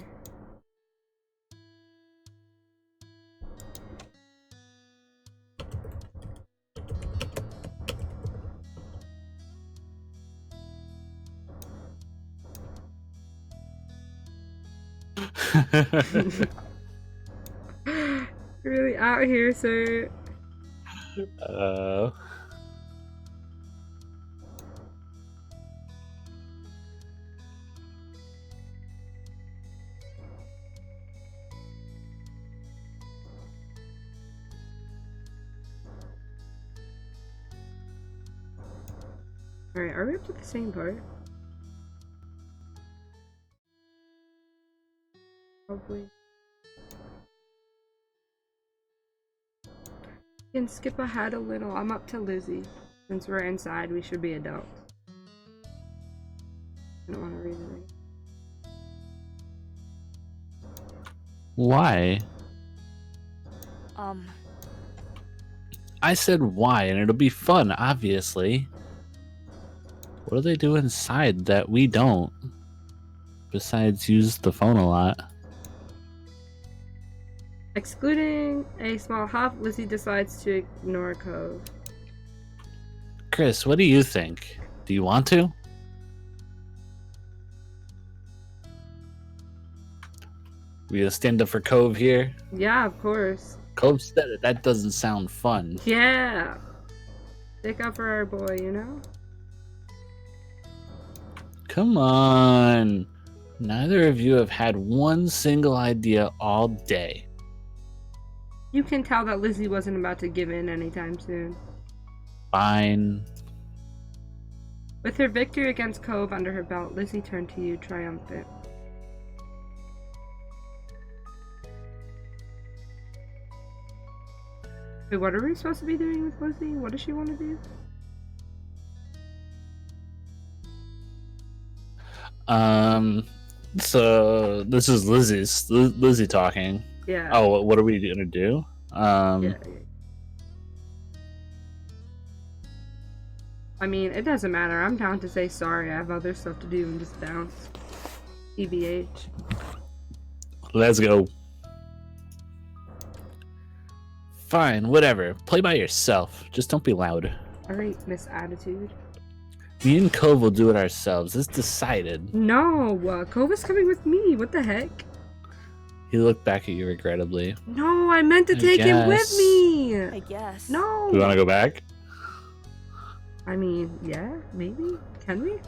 Really out here, sir. uh, Alright, are we up to the same part? Probably. You can skip ahead a little. I'm up to Lizzie. Since we're inside, we should be adults. I don't want to read it. why? I said why, and it'll be fun, obviously. What do they do inside that we don't? Besides use the phone a lot. Excluding a small huff, Lizzie decides to ignore Cove. Chris, what do you think? Do you want to? We gonna stand up for Cove here? Yeah, of course. Cove said it. That doesn't sound fun. Yeah. Stick up for our boy, you know? Come on. Neither of you have had one single idea all day. You can tell that Lizzie wasn't about to give in anytime soon. Fine. With her victory against Cove under her belt, Lizzie turned to you triumphant. Wait, what are we supposed to be doing with Lizzie? What does she want to do? So this is Lizzie talking. Yeah. Oh, what are we gonna do? Yeah. I mean, it doesn't matter. I'm down to say sorry. I have other stuff to do and just bounce. TBH. Let's go. Fine, whatever. Play by yourself. Just don't be loud. Alright, Miss Attitude. Me and Cove will do it ourselves. It's decided. No! Cove is coming with me. What the heck? He looked back at you regrettably. No, I meant to take him with me! I guess. No! Do you want to go back? I mean, yeah, maybe. Can we?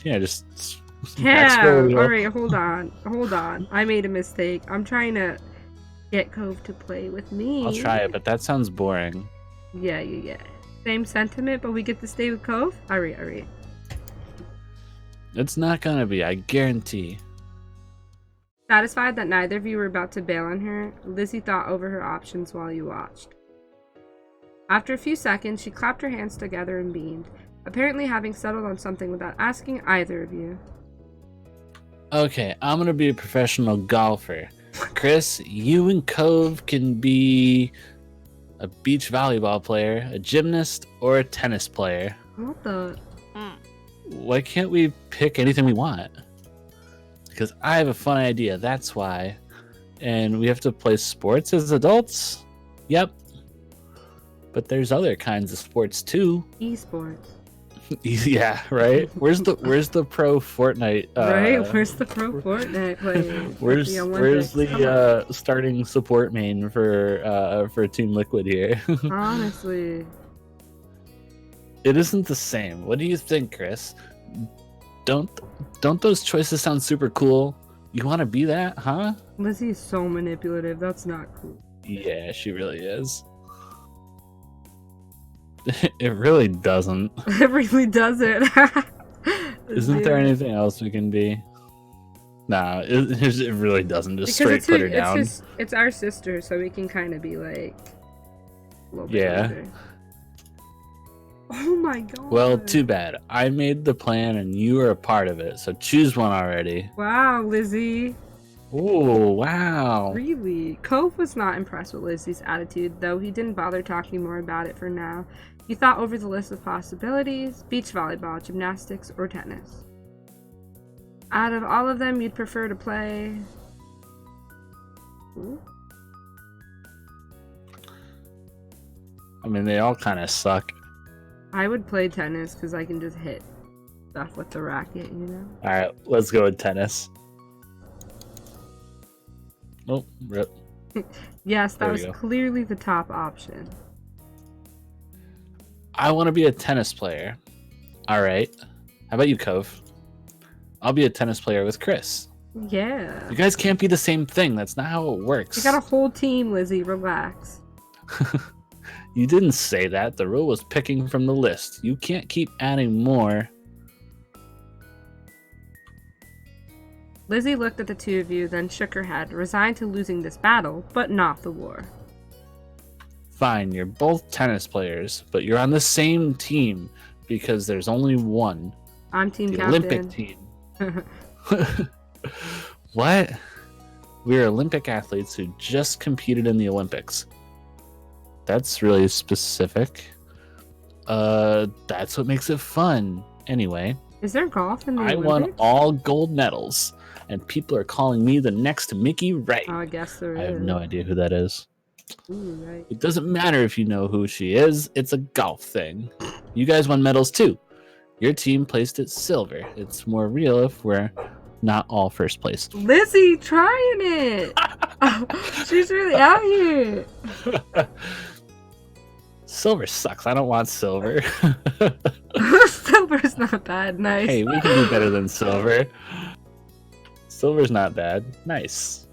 Yeah, just. Yeah! Alright, Alright, hold on. Hold on. I made a mistake. I'm trying to get Cove to play with me. I'll try it, but that sounds boring. Yeah. Same sentiment, but we get to stay with Cove? Alright. It's not gonna be, I guarantee. Satisfied that neither of you were about to bail on her, Lizzie thought over her options while you watched. After a few seconds, she clapped her hands together and beamed, apparently having settled on something without asking either of you. Okay, I'm gonna be a professional golfer. Chris, you and Cove can be a beach volleyball player, a gymnast, or a tennis player. What the? Why can't we pick anything we want? Because I have a fun idea, that's why. And we have to play sports as adults? Yep. But there's other kinds of sports too. Esports. Yeah, right? Where's the pro Fortnite? Right? Where's the pro Fortnite player? Where's the starting support main for Team Liquid here? Honestly. It isn't the same. What do you think, Chris? Don't those choices sound super cool? You want to be that, huh? Lizzie is so manipulative. That's not cool. Yeah, she really is. It really doesn't. It really doesn't. Isn't there anything else we can be? Nah, it really doesn't. Just straight put her down. It's our sister, so we can kind of be like. A little bit Yeah. older. Oh my god. Well, too bad. I made the plan and you were a part of it, so choose one already. Wow, Lizzie. Oh, wow. Really? Cove was not impressed with Lizzie's attitude, though he didn't bother talking more about it for now. He thought over the list of possibilities: beach volleyball, gymnastics, or tennis. Out of all of them, you'd prefer to play... Ooh. I mean, they all kind of suck. I would play tennis because I can just hit stuff with the racket, you know? All right, let's go with tennis. Oh, rip. Yes, that There we was go. clearly the top option. I want to be a tennis player. All right. How about you, Cove? I'll be a tennis player with Chris. Yeah. You guys can't be the same thing. That's not how it works. You got a whole team, Lizzie. Relax. You didn't say that. The rule was picking from the list. You can't keep adding more. Lizzie looked at the two of you, then shook her head, resigned to losing this battle, but not the war. Fine, you're both tennis players, but you're on the same team because there's only one. I'm team The captain. Olympic team. What? We're Olympic athletes who just competed in the Olympics. That's really specific. That's what makes it fun. Anyway, Is there golf in the I Olympics? won all gold medals, and people are calling me the next Mickey Wright. Oh, I guess there is. I have no idea who that is. Ooh, right. It doesn't matter if you know who she is. It's a golf thing. You guys won medals too. Your team placed at silver. It's more real if we're not all first place. Lizzie trying it. She's really out here. Silver sucks. I don't want silver. Silver's not bad. Nice. Hey, we can do better than silver. Silver's not bad. Nice.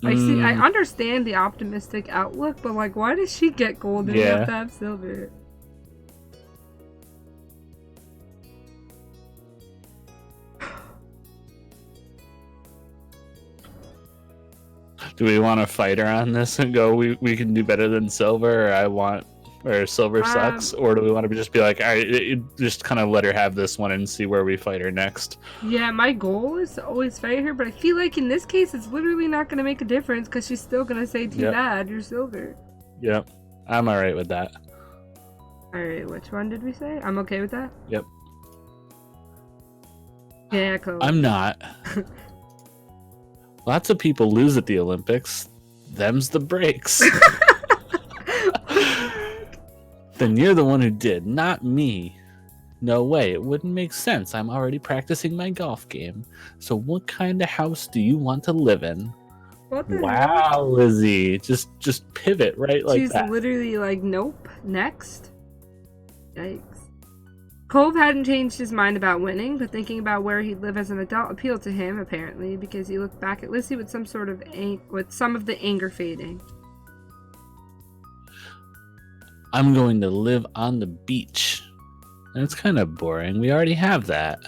I see. I understand the optimistic outlook, but like, why does she get gold and you have to have silver? Do we want to fight her on this and go, we can do better than silver, or silver sucks? Or do we want to just be like, all right, just kind of let her have this one and see where we fight her next? Yeah, my goal is to always fight her, but I feel like in this case, it's literally not going to make a difference because she's still going to say, too bad, you're silver. Yep. I'm all right with that. All right, which one did we say? I'm okay with that? Yep. Yeah, cool. I'm not. Lots of people lose at the Olympics. Them's the breaks. Then you're the one who did, not me. No way, it wouldn't make sense. I'm already practicing my golf game. So what kind of house do you want to live in? What the Wow, hell? Lizzie. Just pivot right like She's that. literally like, nope, next. Yikes. Cove hadn't changed his mind about winning, but thinking about where he'd live as an adult appealed to him, apparently, because he looked back at Lizzie with some of the anger fading. I'm going to live on the beach. And it's kind of boring. We already have that.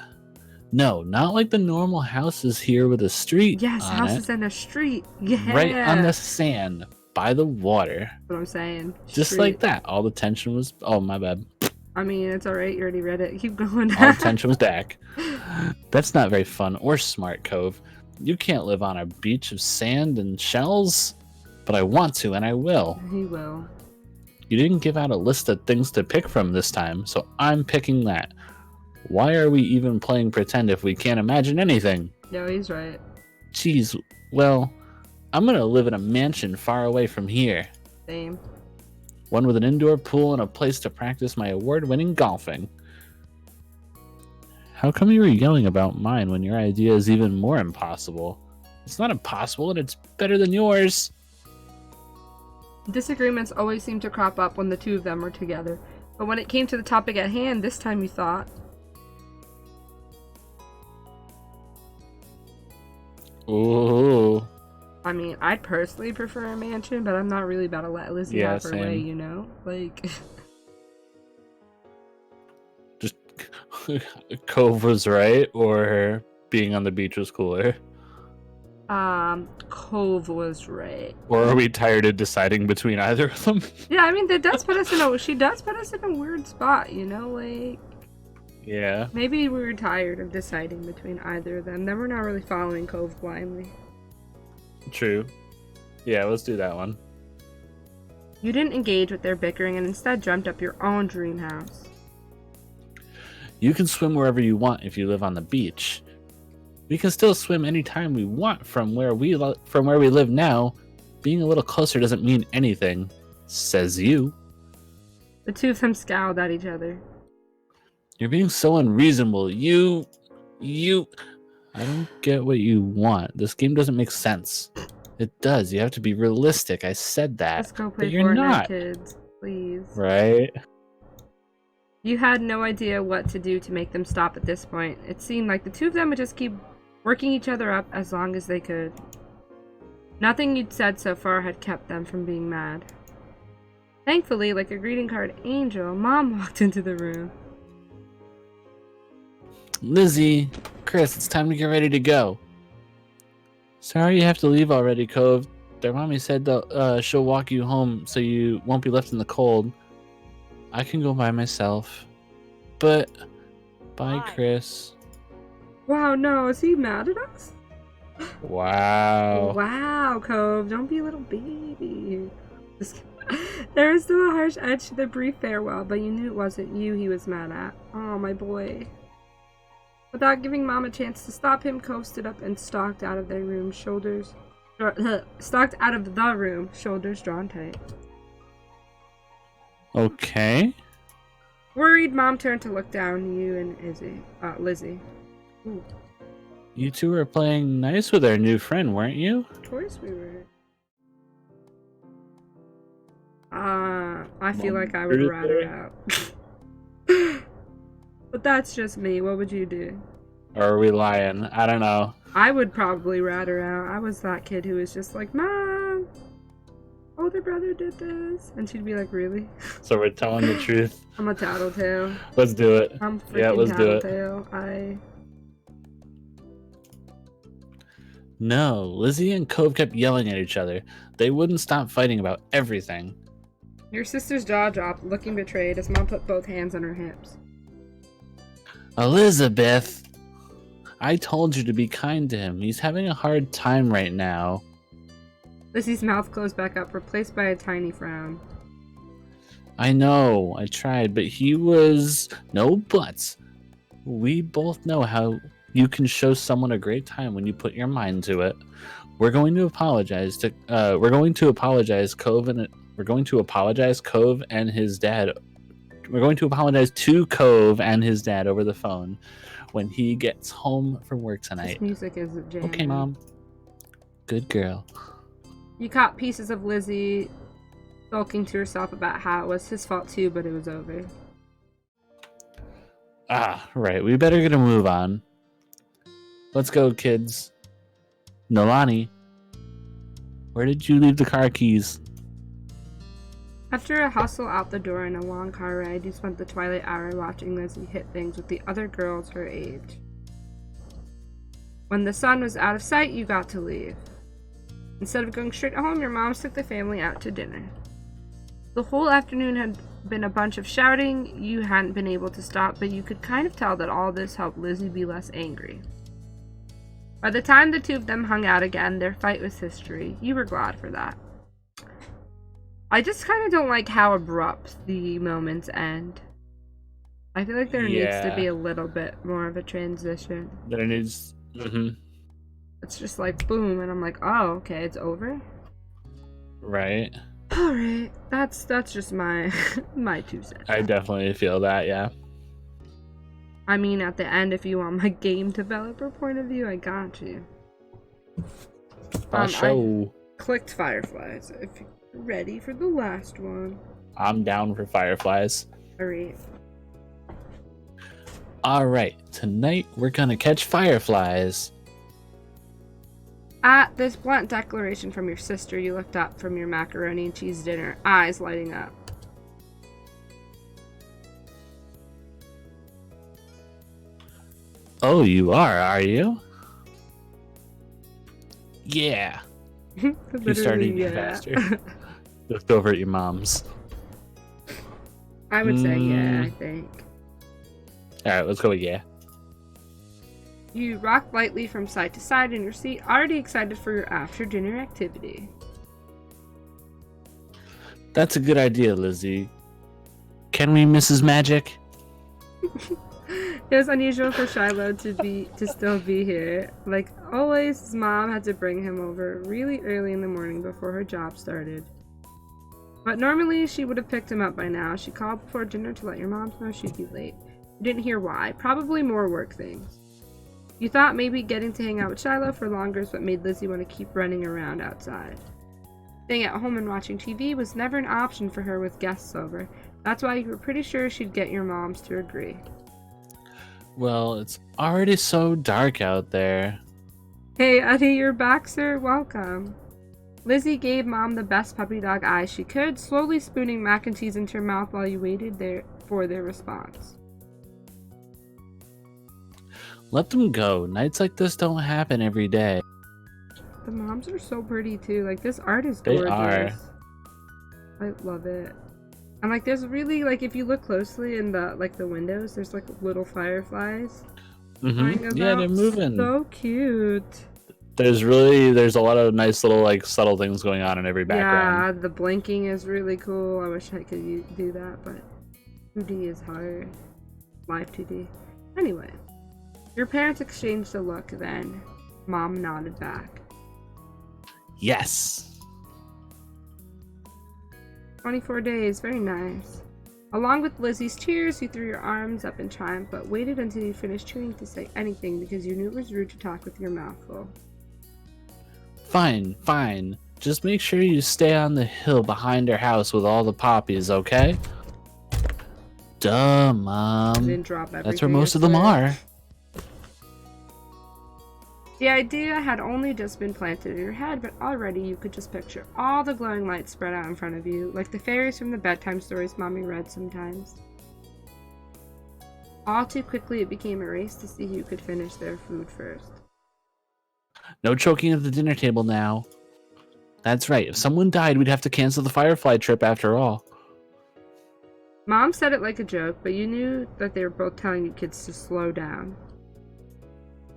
No, not like the normal houses here with a street. Yes, on houses it. and a street. Yeah. Right on the sand by the water. That's what I'm saying. Just Street. like that. All the tension was. Oh, my bad. I mean, it's alright. You already read it. Keep going. All the tension was back. That's not very fun or smart, Cove. You can't live on a beach of sand and shells. But I want to, and I will. He will. You didn't give out a list of things to pick from this time, so I'm picking that. Why are we even playing pretend if we can't imagine anything? No, he's right. Geez, well, I'm gonna live in a mansion far away from here. Same. One with an indoor pool and a place to practice my award-winning golfing. How come you were yelling about mine when your idea is even more impossible? It's not impossible, and it's better than yours. Disagreements always seem to crop up when the two of them are together. But when it came to the topic at hand, this time you thought, Ooh. I mean, I'd personally prefer a mansion, but I'm not really about to let Lizzie have her way, same. you know? Like, Just Cove was right, or being on the beach was cooler? Cove was right. Or are we tired of deciding between either of them? Yeah, I mean, that does put us in she does put us in a weird spot, you know? Like, Yeah. maybe we were tired of deciding between either of them. Then we're not really following Cove blindly. True. Yeah, let's do that one. You didn't engage with their bickering and instead dreamt up your own dream house. You can swim wherever you want if you live on the beach. We can still swim anytime we want from where we live now. Being a little closer doesn't mean anything, says you. The two of them scowled at each other. You're being so unreasonable. I don't get what you want. This game doesn't make sense. It does. You have to be realistic. I said that. Let's go but play you're Fortnite, not. kids. Please. Right? You had no idea what to do to make them stop at this point. It seemed like the two of them would just keep working each other up as long as they could. Nothing you'd said so far had kept them from being mad. Thankfully, like a greeting card angel, Mom walked into the room. Lizzie, Chris, it's time to get ready to go. Sorry you have to leave already, Cove. Their mommy said she'll walk you home so you won't be left in the cold. I can go by myself. But bye, Bye. Chris. Wow, no, is he mad at us? Wow. Wow, Cove, don't be a little baby. There was still a harsh edge to the brief farewell, but you knew it wasn't you he was mad at. Oh, my boy. Without giving Mom a chance to stop him, Cove stood up and stalked out of their room, shoulders drawn tight. Okay. Worried, Mom turned to look down you and Lizzie. Ooh, You two were playing nice with our new friend, weren't you? of course we were. I feel like I would rat her out. But that's just me. What would you do? Or are we lying? I don't know. I would probably rat her out. I was that kid who was just like, Mom, older brother did this. And she'd be like, really? So we're telling the truth. I'm a tattletale. Let's do it. I'm freaking Yeah, let's do it. tattletale. No, Lizzie and Cove kept yelling at each other. They wouldn't stop fighting about everything. Your sister's jaw dropped, looking betrayed as Mom put both hands on her hips. Elizabeth, I told you to be kind to him. He's having a hard time right now. Lizzie's mouth closed back up, replaced by a tiny frown. I know, I tried, but he was... No buts. We both know how you can show someone a great time when you put your mind to it. We're going to apologize to Cove and his dad. We're going to apologize to Cove and his dad over the phone when he gets home from work tonight. This music is jamming. Okay, Mom. Good girl. You caught pieces of Lizzie sulking to herself about how it was his fault too, but it was over. Ah, right. We better get a move on. Let's go, kids. Nolani, where did you leave the car keys? After a hustle out the door and a long car ride, you spent the twilight hour watching Lizzie hit things with the other girls her age. When the sun was out of sight, you got to leave. Instead of going straight home, your moms took the family out to dinner. The whole afternoon had been a bunch of shouting you hadn't been able to stop, but you could kind of tell that all this helped Lizzie be less angry. By the time the two of them hung out again, their fight was history. You were glad for that. I just kind of don't like how abrupt the moments end. I feel like there needs to be a little bit more of a transition. There needs... It's just like boom, and I'm like, oh, okay, it's over? Right. Alright, that's just my my 2 cents. I definitely feel that, yeah. I mean, at the end, if you want my game developer point of view, I got you. I clicked Fireflies. If you're ready for the last one. I'm down for Fireflies. Alright. Alright, tonight we're gonna catch fireflies. At this blunt declaration from your sister, you looked up from your macaroni and cheese dinner, eyes lighting up. Oh, you are you? Yeah. You started eating faster. Let's go over at your mom's. I would say yeah, I think. Alright, let's go with yeah. You rocked lightly from side to side in your seat, already excited for your after-dinner activity. That's a good idea, Lizzie. Can we, Mrs. Magic? It was unusual for Shiloh to still be here. Like always, his mom had to bring him over really early in the morning before her job started. But normally she would have picked him up by now. She called before dinner to let your mom know she'd be late. You didn't hear why. Probably more work things. You thought maybe getting to hang out with Shiloh for longer is what made Lizzie want to keep running around outside. Staying at home and watching TV was never an option for her with guests over. That's why you were pretty sure she'd get your moms to agree. Well, it's already so dark out there. Hey, Eddie, you're back, sir. Welcome. Lizzie gave Mom the best puppy dog eyes she could, slowly spooning mac and cheese into her mouth while you waited there for their response. Let them go. Nights like this don't happen every day. The moms are so pretty too. Like, this art is They gorgeous. are. I love it. And like, there's really, like, if you look closely in the windows, there's like little fireflies. Mm-hmm. Yeah, they're moving. So cute. There's a lot of nice little like subtle things going on in every background. Yeah, the blinking is really cool. I wish I could do that, but 2D is hard. Live 2D. Anyway, your parents exchanged a look. Then Mom nodded back. Yes. 24 days, very nice. Along with Lizzie's cheers, you threw your arms up in triumph, but waited until you finished chewing to say anything because you knew it was rude to talk with your mouth full. Fine, fine. Just make sure you stay on the hill behind our house with all the poppies, okay? Duh, Mom. Didn't drop everything. That's where most of them are. The idea had only just been planted in your head, but already you could just picture all the glowing lights spread out in front of you, like the fairies from the bedtime stories Mommy read sometimes. All too quickly, it became a race to see who could finish their food first. No choking at the dinner table now. That's right. If someone died, we'd have to cancel the Firefly trip after all. Mom said it like a joke, but you knew that they were both telling you kids to slow down.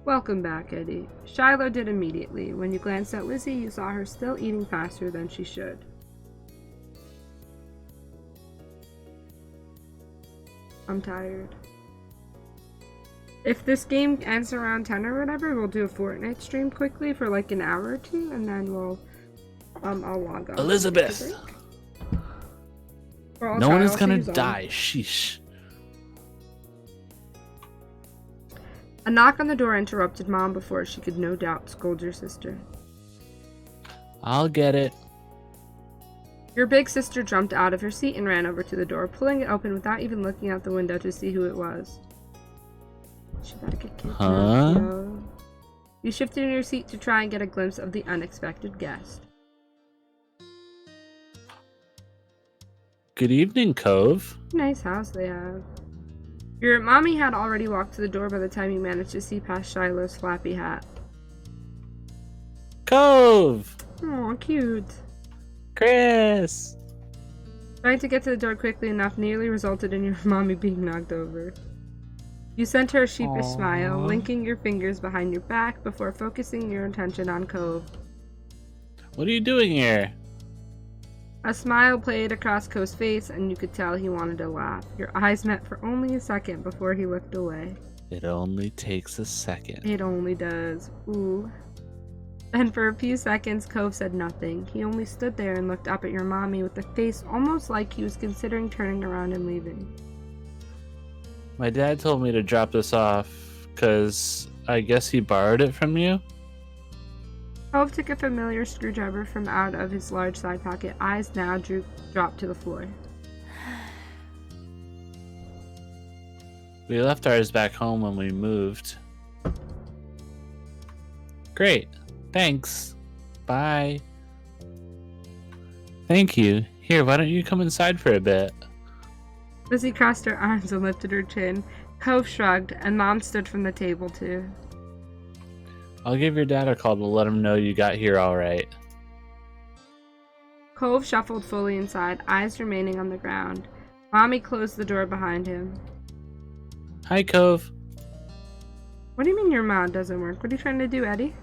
Welcome back, Eddie. Shiloh did immediately. When you glanced at Lizzie, you saw her still eating faster than she should. I'm tired. If this game ends around 10 or whatever, we'll do a Fortnite stream quickly for like an hour or two, and then we'll, I'll log on. Elizabeth! No one is gonna die. Sheesh. A knock on the door interrupted Mom before she could no doubt scold your sister. I'll get it. Your big sister jumped out of her seat and ran over to the door, pulling it open without even looking out the window to see who it was. She better get kidnapped, yo. You shifted in your seat to try and get a glimpse of the unexpected guest. Good evening, Cove. Nice house they have. Your mommy had already walked to the door by the time you managed to see past Shiloh's flappy hat. Cove! Aw, cute. Chris! Trying to get to the door quickly enough nearly resulted in your mommy being knocked over. You sent her a sheepish smile, linking your fingers behind your back before focusing your attention on Cove. What are you doing here? A smile played across Cove's face, and you could tell he wanted to laugh. Your eyes met for only a second before he looked away. It only takes a second. It only does. Ooh. And for a few seconds, Cove said nothing. He only stood there and looked up at your mommy with a face almost like he was considering turning around and leaving. My dad told me to drop this off, because I guess he borrowed it from you? Cove took a familiar screwdriver from out of his large side pocket. Eyes now dropped to the floor. We left ours back home when we moved. Great. Thanks. Bye. Thank you. Here, why don't you come inside for a bit? Lizzie crossed her arms and lifted her chin. Cove shrugged, and Mom stood from the table too. I'll give your dad a call to let him know you got here all right. Cove shuffled fully inside, eyes remaining on the ground. Mommy closed the door behind him. Hi, Cove. What do you mean your mouth doesn't work? What are you trying to do, Eddie?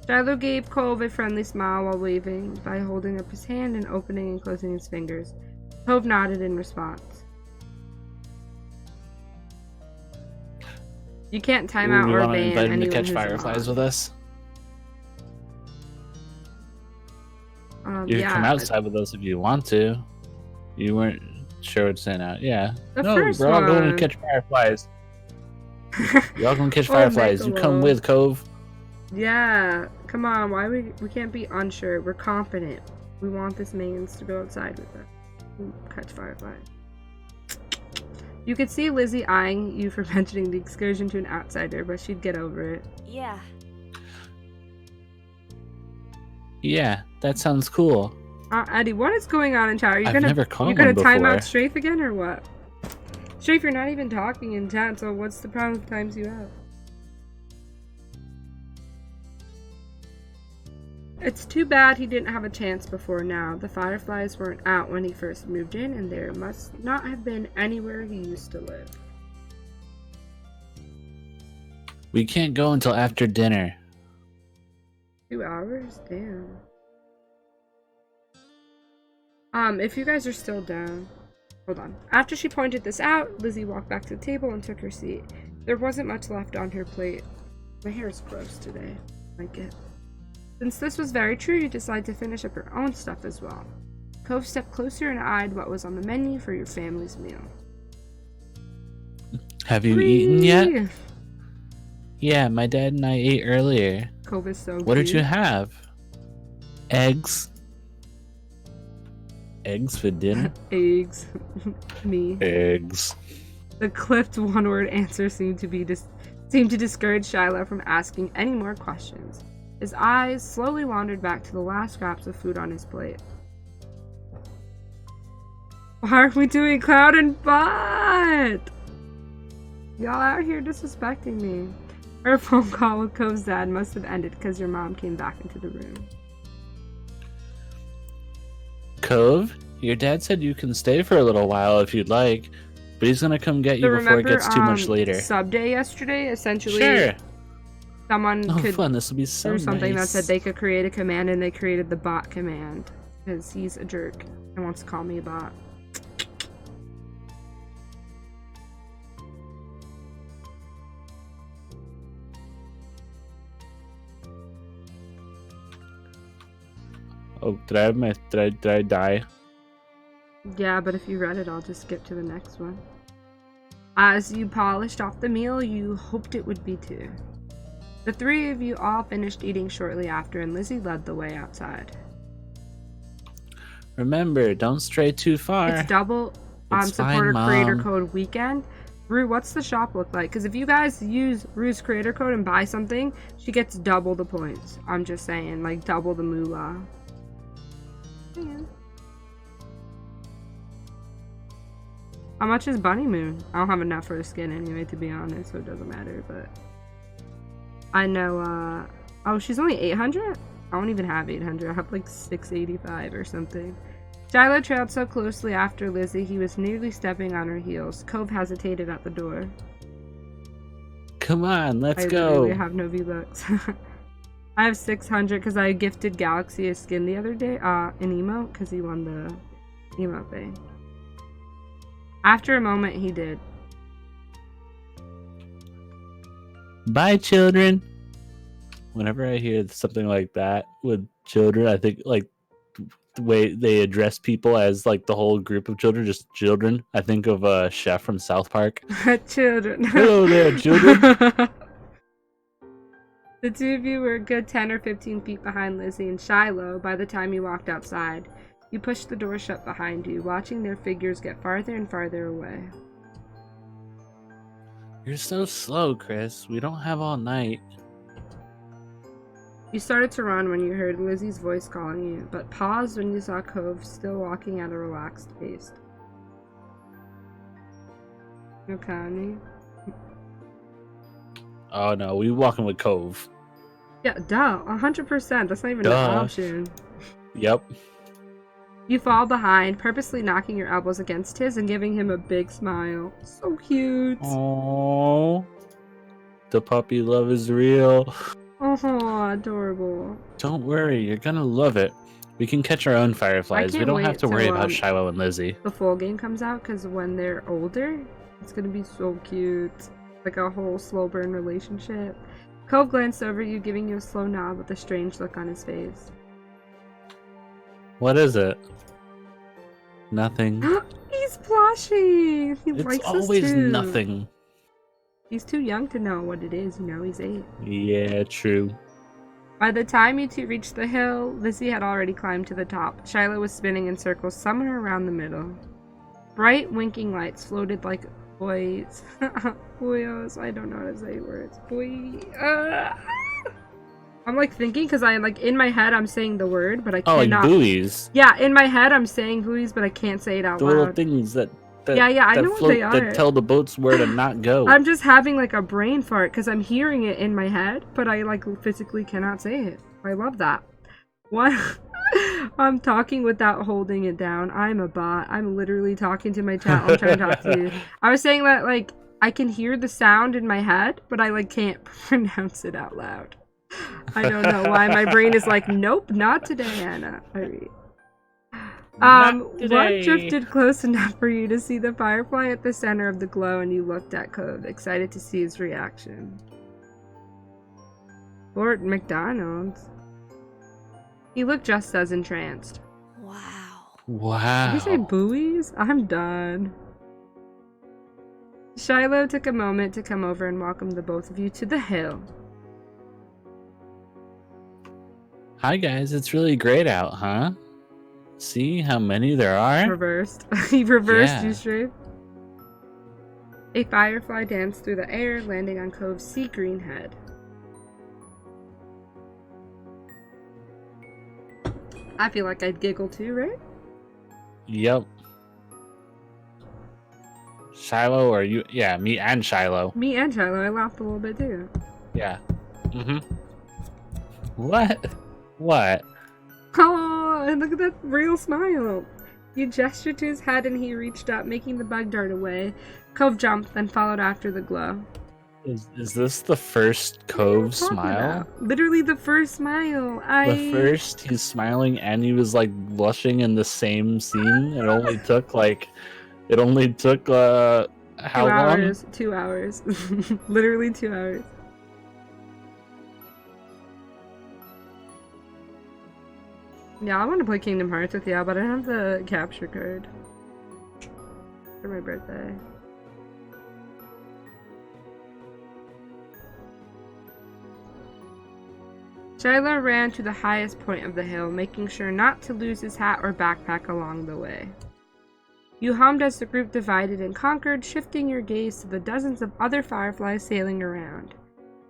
Shiloh gave Cove a friendly smile while waving by holding up his hand and opening and closing his fingers. Cove nodded in response. You can't time out or ban invite him anyone to catch who's fireflies on. with us? You can come outside with us if you want to. You weren't sure what's in out. Yeah. The no, first we're all going one. to catch fireflies. Y'all gonna catch Oh, fireflies. You come Michelob. with, Cove. Yeah, come on. Why we can't be unsure? We're confident. We want this mains to go outside with us. Catch fireflies. You could see Lizzie eyeing you for mentioning the excursion to an outsider, but she'd get over it. Yeah. Yeah, that sounds cool. Eddie, what is going on in chat? Are you I've gonna never caught you gonna one time out before. Strafe again or what? Strafe, you're not even talking in chat, so what's the problem with times you out? It's too bad he didn't have a chance before now. The fireflies weren't out when he first moved in, and there must not have been anywhere he used to live. We can't go until after dinner. 2 hours? Damn. If you guys are still down... Hold on. After she pointed this out, Lizzie walked back to the table and took her seat. There wasn't much left on her plate. My hair is gross today. Like it. Since this was very true, you decided to finish up your own stuff as well. Cove stepped closer and eyed what was on the menu for your family's meal. Have you eaten yet? Yeah, my dad and I ate earlier. Cove is so What did cute. you have? Eggs. Eggs for dinner? Eggs. Me. Eggs. The clipped one-word answer seemed to discourage Shiloh from asking any more questions. His eyes slowly wandered back to the last scraps of food on his plate. Why are we doing Cloud and Bot? Y'all out here disrespecting me. Her phone call with Cove's dad must have ended because your mom came back into the room. Cove, your dad said you can stay for a little while if you'd like, but he's gonna come get you before it gets too much later. Sub day yesterday, essentially, Sure. someone Oh, could fun! This will be so do something nice. that said they could create a command, and they created the bot command because he's a jerk and wants to call me a bot. Oh, did I die? Yeah, but if you read it, I'll just skip to the next one. As you polished off the meal, you hoped it would be too. The three of you all finished eating shortly after, and Lizzie led the way outside. Remember, don't stray too far. It's double It's supporter fine, creator Mom. code weekend. Rue, what's the shop look like? Because if you guys use Rue's creator code and buy something, she gets double the points. I'm just saying, like double the moolah. Yeah. How much is Bunny Moon? I don't have enough for a skin anyway, to be honest, so it doesn't matter, but... I know, oh, she's only 800? I don't even have 800. I have like 685 or something. Shiloh trailed so closely after Lizzie, he was nearly stepping on her heels. Cove hesitated at the door. Come on, let's I go. literally have no V-Bucks. I have 600 because I gifted Galaxy a skin the other day, an emote, because he won the emote thing. After a moment, he did. Bye, children. Whenever I hear something like that with children, I think like the way they address people as like the whole group of children, just children. I think of Chef from South Park. Children. Hello there, children. The two of you were a good 10 or 15 feet behind Lizzie and Shiloh by the time you walked outside. You pushed the door shut behind you, watching their figures get farther and farther away. You're so slow, Chris. We don't have all night. You started to run when you heard Lizzie's voice calling you, but paused when you saw Cove still walking at a relaxed pace. Okay. Oh no, we walking with Cove. Yeah, duh, 100%. That's not even an Duh. option. Yep. You fall behind, purposely knocking your elbows against his and giving him a big smile. So cute. Oh, the puppy love is real. Oh, adorable. Don't worry, you're gonna love it. We can catch our own fireflies. We can't don't have wait to worry till, about Shiloh and Lizzie. The full game comes out because when they're older, it's gonna be so cute. Like a whole slow burn relationship. Cove glanced over you, giving you a slow nod with a strange look on his face. What is it? Nothing. He's blushing. He It's likes us always too. nothing. He's too young to know what it is, he's 8. Yeah, true. By the time you two reached the hill, Lizzie had already climbed to the top. Shiloh was spinning in circles somewhere around the middle. Bright winking lights floated like buoys. Buoys. I don't know how to say words. Buoy. I'm like thinking because I like in my head I'm saying the word, but I cannot. Like buoys. Yeah, in my head I'm saying buoys, but I can't say it out The loud. little things that I know what they are. That tell the boats where to not go. I'm just having like a brain fart because I'm hearing it in my head, but I like physically cannot say it. I love that. One, I'm talking without holding it down. I'm a bot. I'm literally talking to my chat. I'm trying to talk to you. I was saying that like I can hear the sound in my head, but I like can't pronounce it out loud. I don't know why my brain is like, nope, not today, Anna. One drifted close enough for you to see the firefly at the center of the glow, and you looked at Cove, excited to see his reaction. Fort McDonald's. He looked just as entranced. Wow. Did you say buoys? I'm done. Shiloh took a moment to come over and welcome the both of you to the hill. Hi guys, it's really great out, huh? See how many there are? Reversed. He reversed Yeah. you straight. A firefly danced through the air, landing on Cove's sea green head. I feel like I'd giggle too, right? Yep. Shiloh, or you? Yeah, me and Shiloh. Me and Shiloh, I laughed a little bit too. Yeah. What? What? Oh, and look at that real smile. You gestured to his head and he reached up, making the bug dart away. Cove jumped, then followed after the glow. Is this the first Cove smile? Literally the first smile. The first, he's smiling and he was like blushing in the same scene. It only took how long? 2 hours. Literally 2 hours. Yeah, I want to play Kingdom Hearts with you, but I don't have the capture card for my birthday. Shiloh ran to the highest point of the hill, making sure not to lose his hat or backpack along the way. You hummed as the group divided and conquered, shifting your gaze to the dozens of other fireflies sailing around.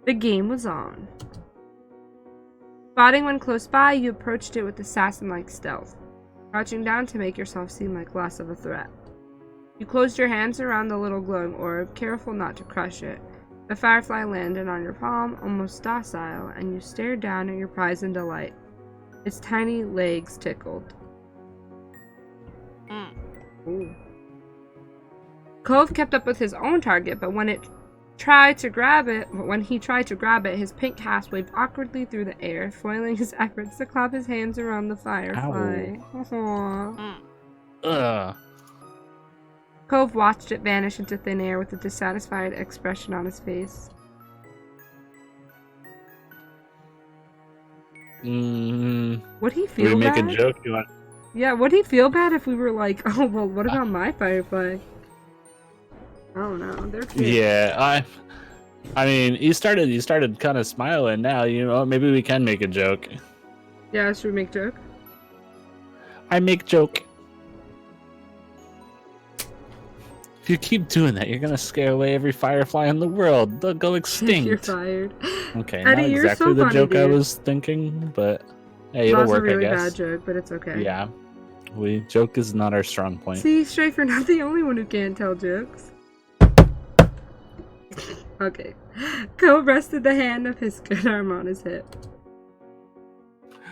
The game was on. Spotting one close by, you approached it with assassin-like stealth, crouching down to make yourself seem like less of a threat. You closed your hands around the little glowing orb, careful not to crush it. The firefly landed on your palm, almost docile, and you stared down at your prize in delight. Its tiny legs tickled. Ooh. Cove kept up with his own target, but when he tried to grab it, his pink cast waved awkwardly through the air, foiling his efforts to clap his hands around the firefly. Ugh. Cove watched it vanish into thin air with a dissatisfied expression on his face. Would he feel we bad? make a joke? You want? Yeah, would he feel bad if we were like, oh, well, what about my firefly? I don't know. They're cute. Yeah, I mean, you started kind of smiling now. You know, maybe we can make a joke. Yeah, should we make joke? I make joke. If you keep doing that, you're gonna scare away every firefly in the world. They'll go extinct. You're fired. Okay, Eddie, not you're exactly so the funny, joke I dude. was thinking, but hey, That it'll was work, a really I guess. bad joke, but it's okay. Yeah, joke is not our strong point. See, Strafe, you're not the only one who can't tell jokes. Okay. Cove rested the hand of his good arm on his hip.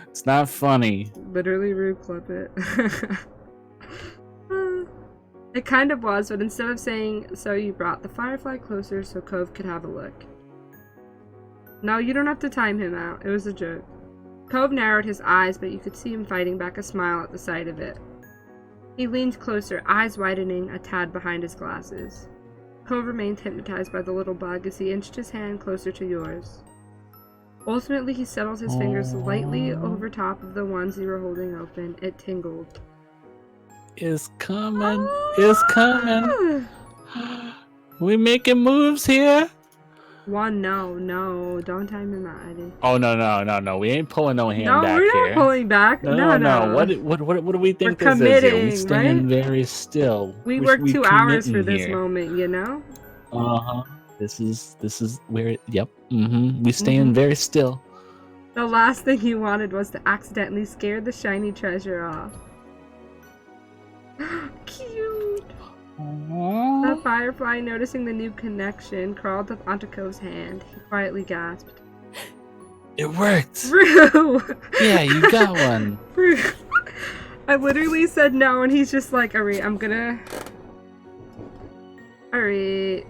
It's not funny. Literally rude clip it. It kind of was, but instead of saying so, you brought the firefly closer so Cove could have a look. No, you don't have to time him out. It was a joke. Cove narrowed his eyes, but you could see him fighting back a smile at the sight of it. He leaned closer, eyes widening a tad behind his glasses. Cove remained hypnotized by the little bug as he inched his hand closer to yours. Ultimately, he settled his fingers lightly over top of the ones you were holding open. It tingled. It's coming. It's coming. We making moves here. One, no. Don't time him out, Eddie. Oh no. We ain't pulling no hand No, back we're not here. pulling back. No. What do we think We're this is here? We committing, stand right? very still. We worked 2 hours for this here. moment, you know? Uh-huh. This is where it, yep. We stand very still. The last thing he wanted was to accidentally scare the shiny treasure off. Cute! The firefly, noticing the new connection, crawled up onto Cove's hand. He quietly gasped. It worked! Rue! Yeah, you got one. Rue. I literally said no, and he's just like, alright, Alright.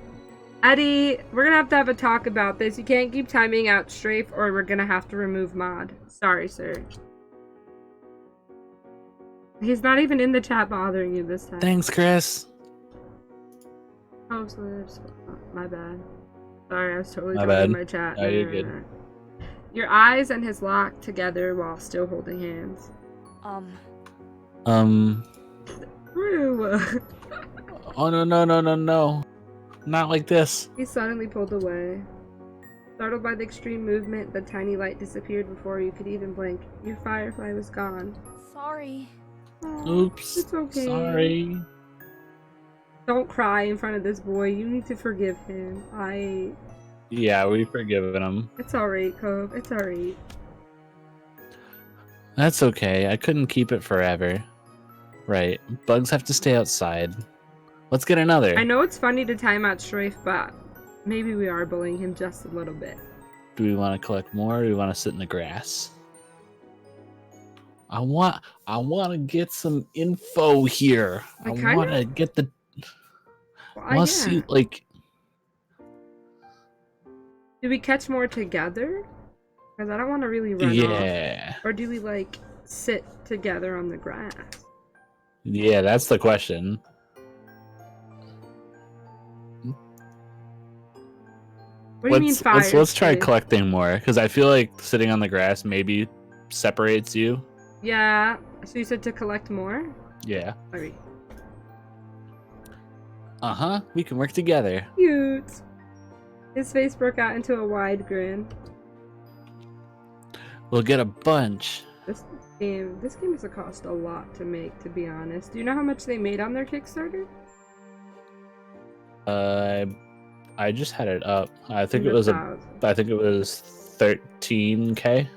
Eddie, we're gonna have to have a talk about this. You can't keep timing out strafe, or we're gonna have to remove mod. Sorry, sir. He's not even in the chat bothering you this time. Thanks, Chris. Oh, slips. My bad. Sorry, I was totally My talking in bad. my chat. No, you're good. Your eyes and his locked together while still holding hands. Rue. Oh no. Not like this. He suddenly pulled away. Startled by the extreme movement, the tiny light disappeared before you could even blink. Your firefly was gone. Sorry. Aw, Oops. it's okay. Sorry. Don't cry in front of this boy. You need to forgive him. Yeah, we've forgiven him. It's alright, Cove. It's alright. That's okay. I couldn't keep it forever. Right. Bugs have to stay outside. Let's get another. I know it's funny to time out Strafe, but maybe we are bullying him just a little bit. Do we want to collect more, or do we want to sit in the grass? I want to get some info here. I want to get the. I want to see, like. Do we catch more together? Because I don't want to really run off. Or do we, like, sit together on the grass? Yeah, that's the question. What do you mean fire? Let's try collecting more, because I feel like sitting on the grass maybe separates you. Yeah. So you said to collect more? Yeah. Alright. Uh-huh. We can work together. Cute. His face broke out into a wide grin. We'll get a bunch. This game has cost a lot to make, to be honest. Do you know how much they made on their Kickstarter? I just had it up. I think it was 13K.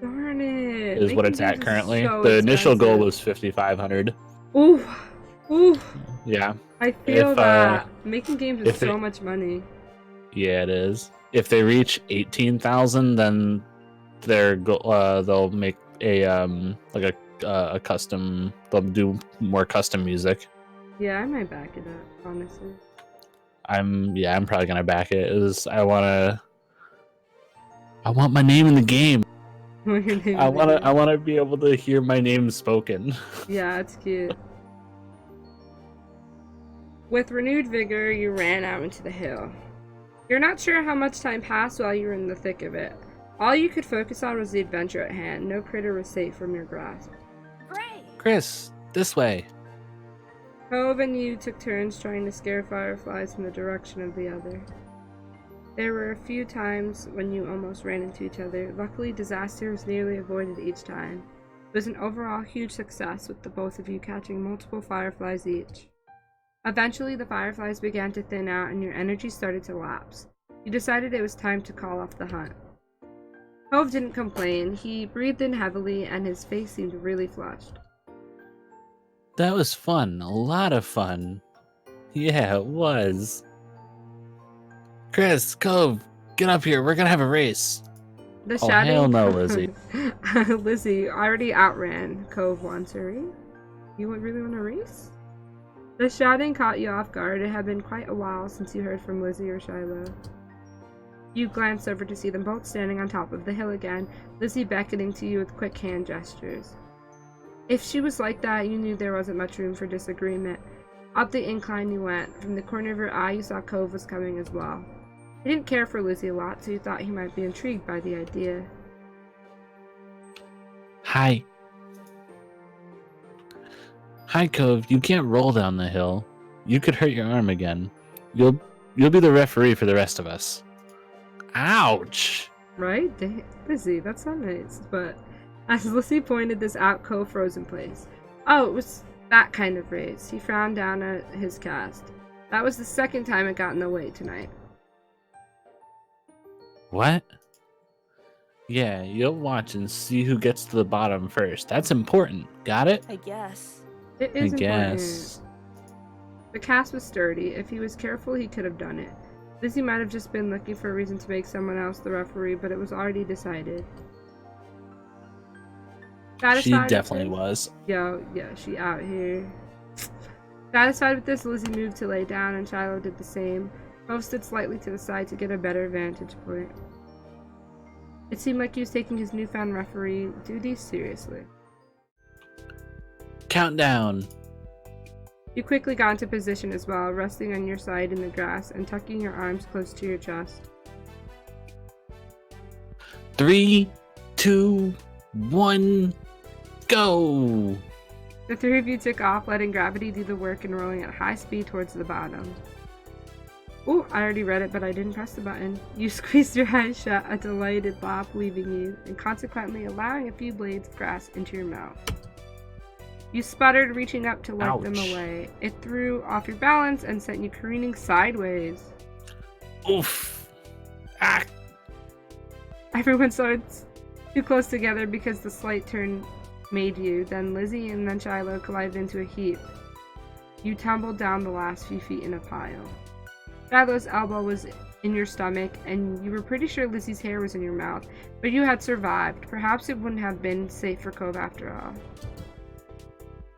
Darn it. Is what it's at currently. So the initial goal expensive. was 5,500. Ooh. Yeah. I feel that making games is so much money. Yeah, it is. If they reach 18,000, then they'll make a like a custom. They'll do more custom music. Yeah, I might back it up, honestly. I'm probably gonna back it. I want my name in the game. I want to be able to hear my name spoken. Yeah, it's cute. With renewed vigor, you ran out into the hill. You're not sure how much time passed while you were in the thick of it. All you could focus on was the adventure at hand. No critter was safe from your grasp. Great. Chris, this way. Cove and you took turns trying to scare fireflies in the direction of the other. There were a few times when you almost ran into each other. Luckily, disaster was nearly avoided each time. It was an overall huge success, with the both of you catching multiple fireflies each. Eventually, the fireflies began to thin out and your energy started to lapse. You decided it was time to call off the hunt. Cove didn't complain. He breathed in heavily and his face seemed really flushed. That was fun. A lot of fun. Yeah, it was. Chris, Cove, get up here. We're gonna have a race. The Oh, shouting... hell no, Lizzie. Lizzie already outran Cove once, right? You really want to race? The shouting caught you off guard. It had been quite a while since you heard from Lizzie or Shiloh. You glanced over to see them both standing on top of the hill again, Lizzie beckoning to you with quick hand gestures. If she was like that, you knew there wasn't much room for disagreement. Up the incline you went. From the corner of your eye, you saw Cove was coming as well. He didn't care for Lizzie a lot, so you thought he might be intrigued by the idea. Hi. Hi, Cove. You can't roll down the hill. You could hurt your arm again. You'll You'll be the referee for the rest of us. Ouch! Right? Lizzie, that's not nice. But as Lizzie pointed this out, Cove froze in place. Oh, it was that kind of race. He frowned down at his cast. That was the second time it got in the way tonight. What? Yeah, you'll watch and see who gets to the bottom first. That's important. Got it? I guess. It I is important. guess. The cast was sturdy. If he was careful, he could have done it. Lizzie might have just been looking for a reason to make someone else the referee, but it was already decided. She definitely was. Yeah, she out here. Satisfied with this, Lizzie moved to lay down, and Shiloh did the same. Both stood slightly to the side to get a better vantage point. It seemed like he was taking his newfound referee duties seriously. Countdown. You quickly got into position as well, resting on your side in the grass and tucking your arms close to your chest. 3, 2, 1, go! The three of you took off, letting gravity do the work and rolling at high speed towards the bottom. Ooh, I already read it, but I didn't press the button. You squeezed your eyes shut, a delighted laugh leaving you, and consequently allowing a few blades of grass into your mouth. You sputtered, reaching up to wipe them away. It threw off your balance and sent you careening sideways. Oof. Ah. Everyone started too close together because the slight turn made you. Then Lizzie and then Shiloh collided into a heap. You tumbled down the last few feet in a pile. Shiloh's elbow was in your stomach, and you were pretty sure Lizzie's hair was in your mouth, but you had survived. Perhaps it wouldn't have been safe for Cove after all.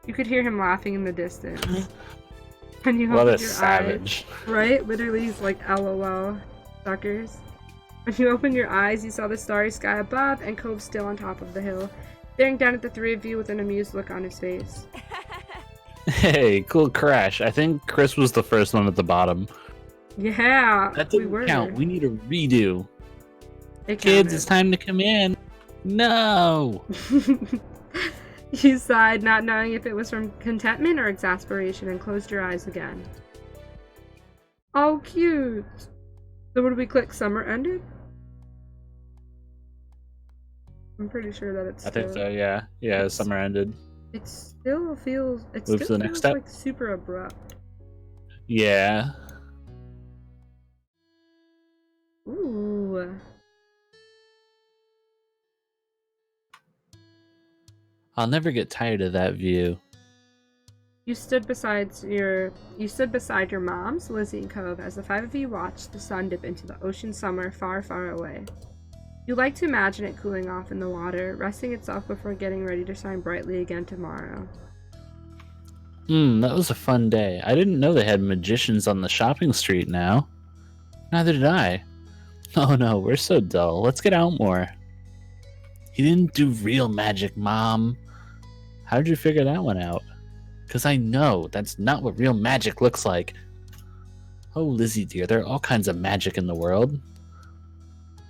You could hear him laughing in the distance. And you opened your savage. eyes. Right? Literally, he's like, LOL, suckers. When you opened your eyes, you saw the starry sky above and Cove still on top of the hill, staring down at the three of you with an amused look on his face. Hey, cool crash. I think Chris was the first one at the bottom. Yeah, That didn't count. We need a redo. Kids, it's time to come in. No! You sighed, not knowing if it was from contentment or exasperation, and closed your eyes again. Oh, cute! So when we click summer ended? I'm pretty sure that it's I think so, yeah. Yeah, summer ended. It still feels... It Move to still the next feels step. like super abrupt. Yeah. Ooh. I'll never get tired of that view. You stood beside your moms, Lizzie and Cove, as the five of you watched the sun dip into the ocean summer far, far away. You like to imagine it cooling off in the water, resting itself before getting ready to shine brightly again tomorrow. That was a fun day. I didn't know they had magicians on the shopping street now. Neither did I. Oh no, we're so dull. Let's get out more. He didn't do real magic, Mom. How did you figure that one out? Because I know that's not what real magic looks like. Oh, Lizzie dear, there are all kinds of magic in the world.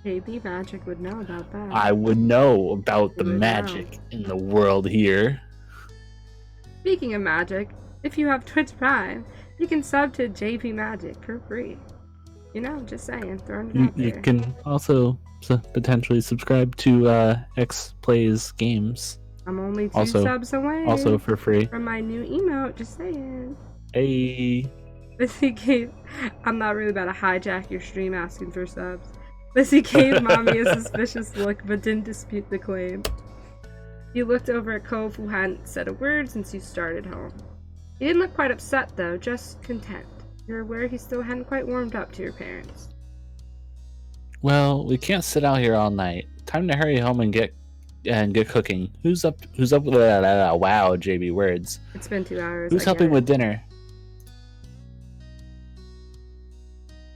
JBMagic would know about that. I would know about the magic in the world here. Speaking of magic, if you have Twitch Prime, you can sub to JBMagic for free. You know, just saying, throwing it out there. You can also potentially subscribe to X Plays Games. I'm only two subs away. Also for free. From my new emote, just saying. Hey. Lizzie gave... I'm not really about to hijack your stream asking for subs. Lizzie gave Mommy a suspicious look, but didn't dispute the claim. You looked over at Cove, who hadn't said a word since you started home. He didn't look quite upset, though, just content. You're aware he still hadn't quite warmed up to your parents. Well, we can't sit out here all night. Time to hurry home and get cooking. Who's up with that? Wow, JB words. It's been 2 hours. Who's helping with dinner?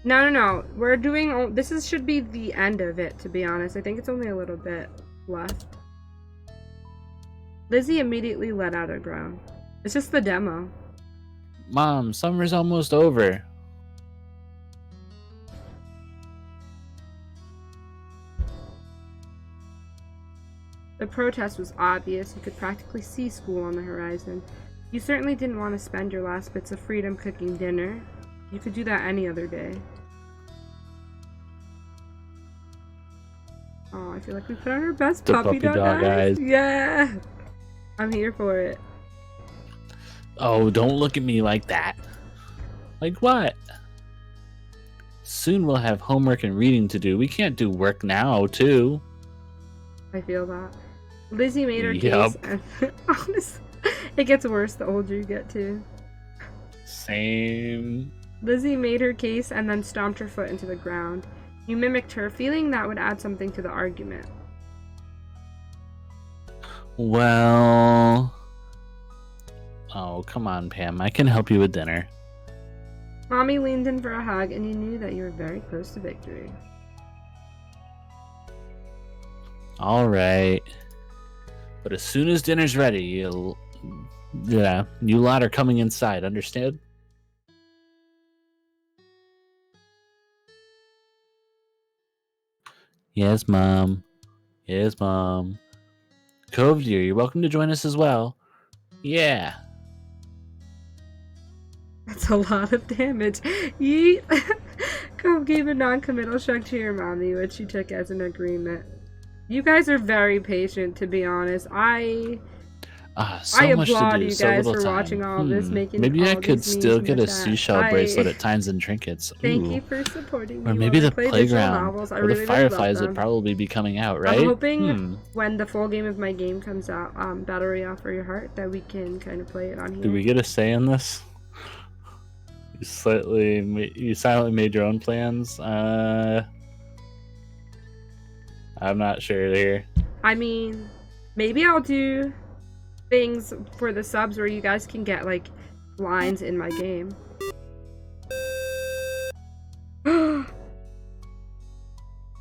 No. We're doing... This should be the end of it, to be honest. I think it's only a little bit left. Lizzie immediately let out a groan. It's just the demo. Mom, summer's almost over. The protest was obvious. You could practically see school on the horizon. You certainly didn't want to spend your last bits of freedom cooking dinner. You could do that any other day. Oh, I feel like we put on our best The puppy dog eyes. eyes. Yeah. I'm here for it. Oh, don't look at me like that. Like what? Soon we'll have homework and reading to do. We can't do work now, too. I feel that. Lizzie made her Yup. case, and honestly, it gets worse the older you get too. Same. Lizzie made her case and then stomped her foot into the ground. You mimicked her, feeling that would add something to the argument. Well... Oh, come on, Pam. I can help you with dinner. Mommy leaned in for a hug, and you knew that you were very close to victory. Alright. But as soon as dinner's ready, you lot are coming inside, understand? Yes, Mom. Yes, Mom. Cove dear, you're welcome to join us as well. Yeah. That's a lot of damage. Yeet! Cove gave a non-committal shrug to your mommy, which she took as an agreement. You guys are very patient, to be honest. I Much to applaud do, you so guys little for time. watching all this, making Maybe all I could these memes still in get the a chat. seashell bracelet at Times and Trinkets. Thank Ooh. you for supporting me. Or maybe while I the play digital playground. novels. I Or really, the really love fireflies would them. probably be coming out, right? I'm hoping when the full game of my game comes out, Battle Royale for Your Heart, that we can kind of play it on here. Do we get a say in this? You silently made your own plans. I'm not sure here. I mean, maybe I'll do things for the subs where you guys can get like lines in my game.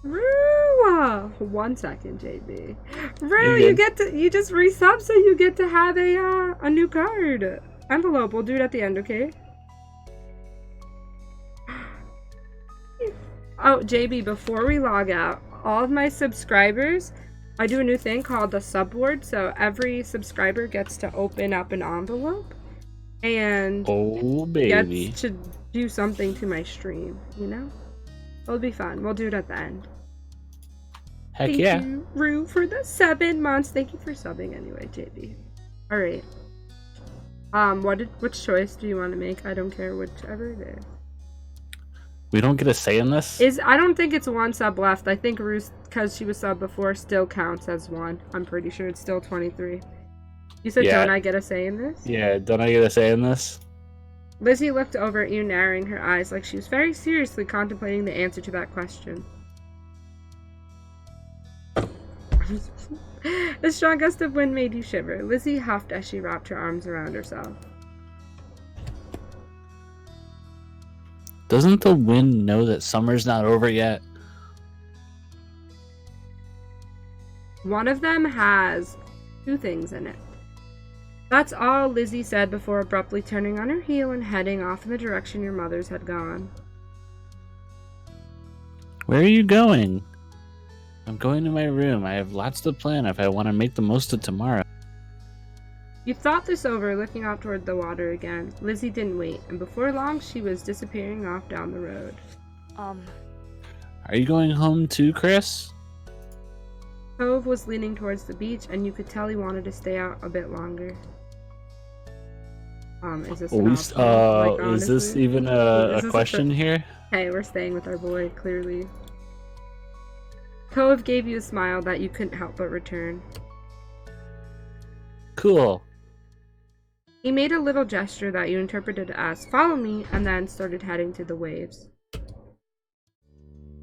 Rue! 1 second, JB. Rue, you just resub, so you get to have a new card. Envelope, we'll do it at the end, okay? Oh, JB, before we log out, all of my subscribers, I do a new thing called the subboard, so every subscriber gets to open up an envelope and baby, gets to do something to my stream, you know? It'll be fun. We'll do it at the end. Heck Thank yeah. you, Rue, for the 7 months. Thank you for subbing anyway, JB. Alright. Which choice do you want to make? I don't care whichever it is. We don't get a say in this? I don't think it's 1 sub left. I think Ruth, because she was sub before, still counts as 1. I'm pretty sure it's still 23. You said, Yeah. don't I get a say in this? Yeah, don't I get a say in this? Lizzie looked over at you, narrowing her eyes like she was very seriously contemplating the answer to that question. A strong gust of wind made you shiver. Lizzie huffed as she wrapped her arms around herself. Doesn't the wind know that summer's not over yet? One of them has 2 things in it. That's all, Lizzie said before abruptly turning on her heel and heading off in the direction your mothers had gone. Where are you going? I'm going to my room. I have lots to plan if I want to make the most of tomorrow. You thought this over, looking off toward the water again. Lizzie didn't wait, and before long she was disappearing off down the road. Are you going home too, Chris? Cove was leaning towards the beach, and you could tell he wanted to stay out a bit longer. Is this an option? Like, is this honestly? even Is a this question here? Hey, we're staying with our boy, clearly. Cove gave you a smile that you couldn't help but return. Cool. He made a little gesture that you interpreted as, follow me, and then started heading to the waves.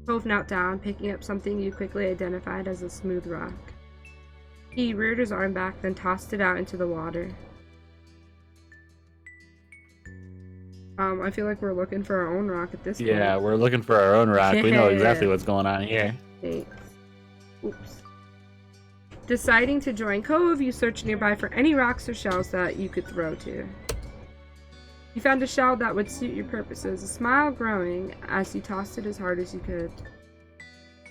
Cove knelt down, picking up something you quickly identified as a smooth rock. He reared his arm back, then tossed it out into the water. I feel like we're looking for our own rock at this point. Yeah, we're looking for our own rock. We know exactly what's going on here. Thanks. Oops. Deciding to join Cove, you searched nearby for any rocks or shells that you could throw to. You found a shell that would suit your purposes, a smile growing as you tossed it as hard as you could.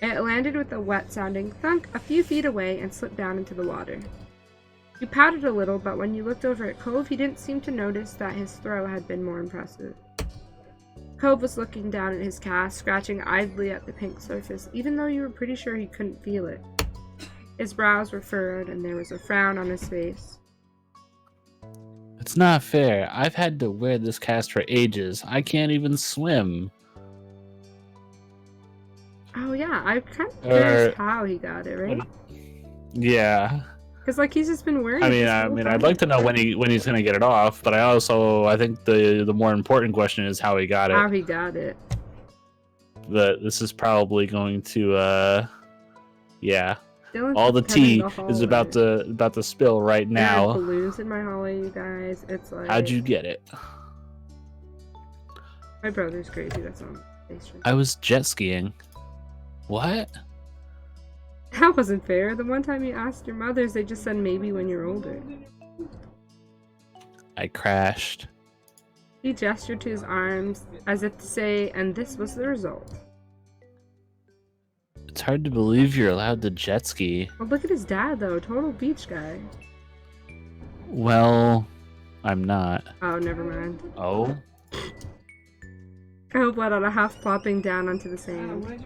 It landed with a wet-sounding thunk a few feet away and slipped down into the water. You pouted a little, but when you looked over at Cove, he didn't seem to notice that his throw had been more impressive. Cove was looking down at his cast, scratching idly at the pink surface, even though you were pretty sure he couldn't feel it. His brows were furrowed, and there was a frown on his face. It's not fair. I've had to wear this cast for ages. I can't even swim. Oh yeah, I'm kind of curious how he got it, right? Yeah. Because like he's just been wearing it this whole I'd time. like to know when he's gonna get it off, but I think the more important question is how he got it. How he got it. This is probably going to yeah. Dylan's All the pretending tea to haul is it. about to spill right There are now. balloons in my hallway, you guys. It's like How'd you get it? my brother's crazy. That's on Facebook. I was jet skiing. What? That wasn't fair. The one time you asked your mothers, they just said maybe when you're older. I crashed. He gestured to his arms as if to say, and this was the result. It's hard to believe you're allowed to jet ski. Oh, look at his dad, though. Total beach guy. Well, I'm not. Oh, never mind. Oh? Cove let out a huff, plopping down onto the sand.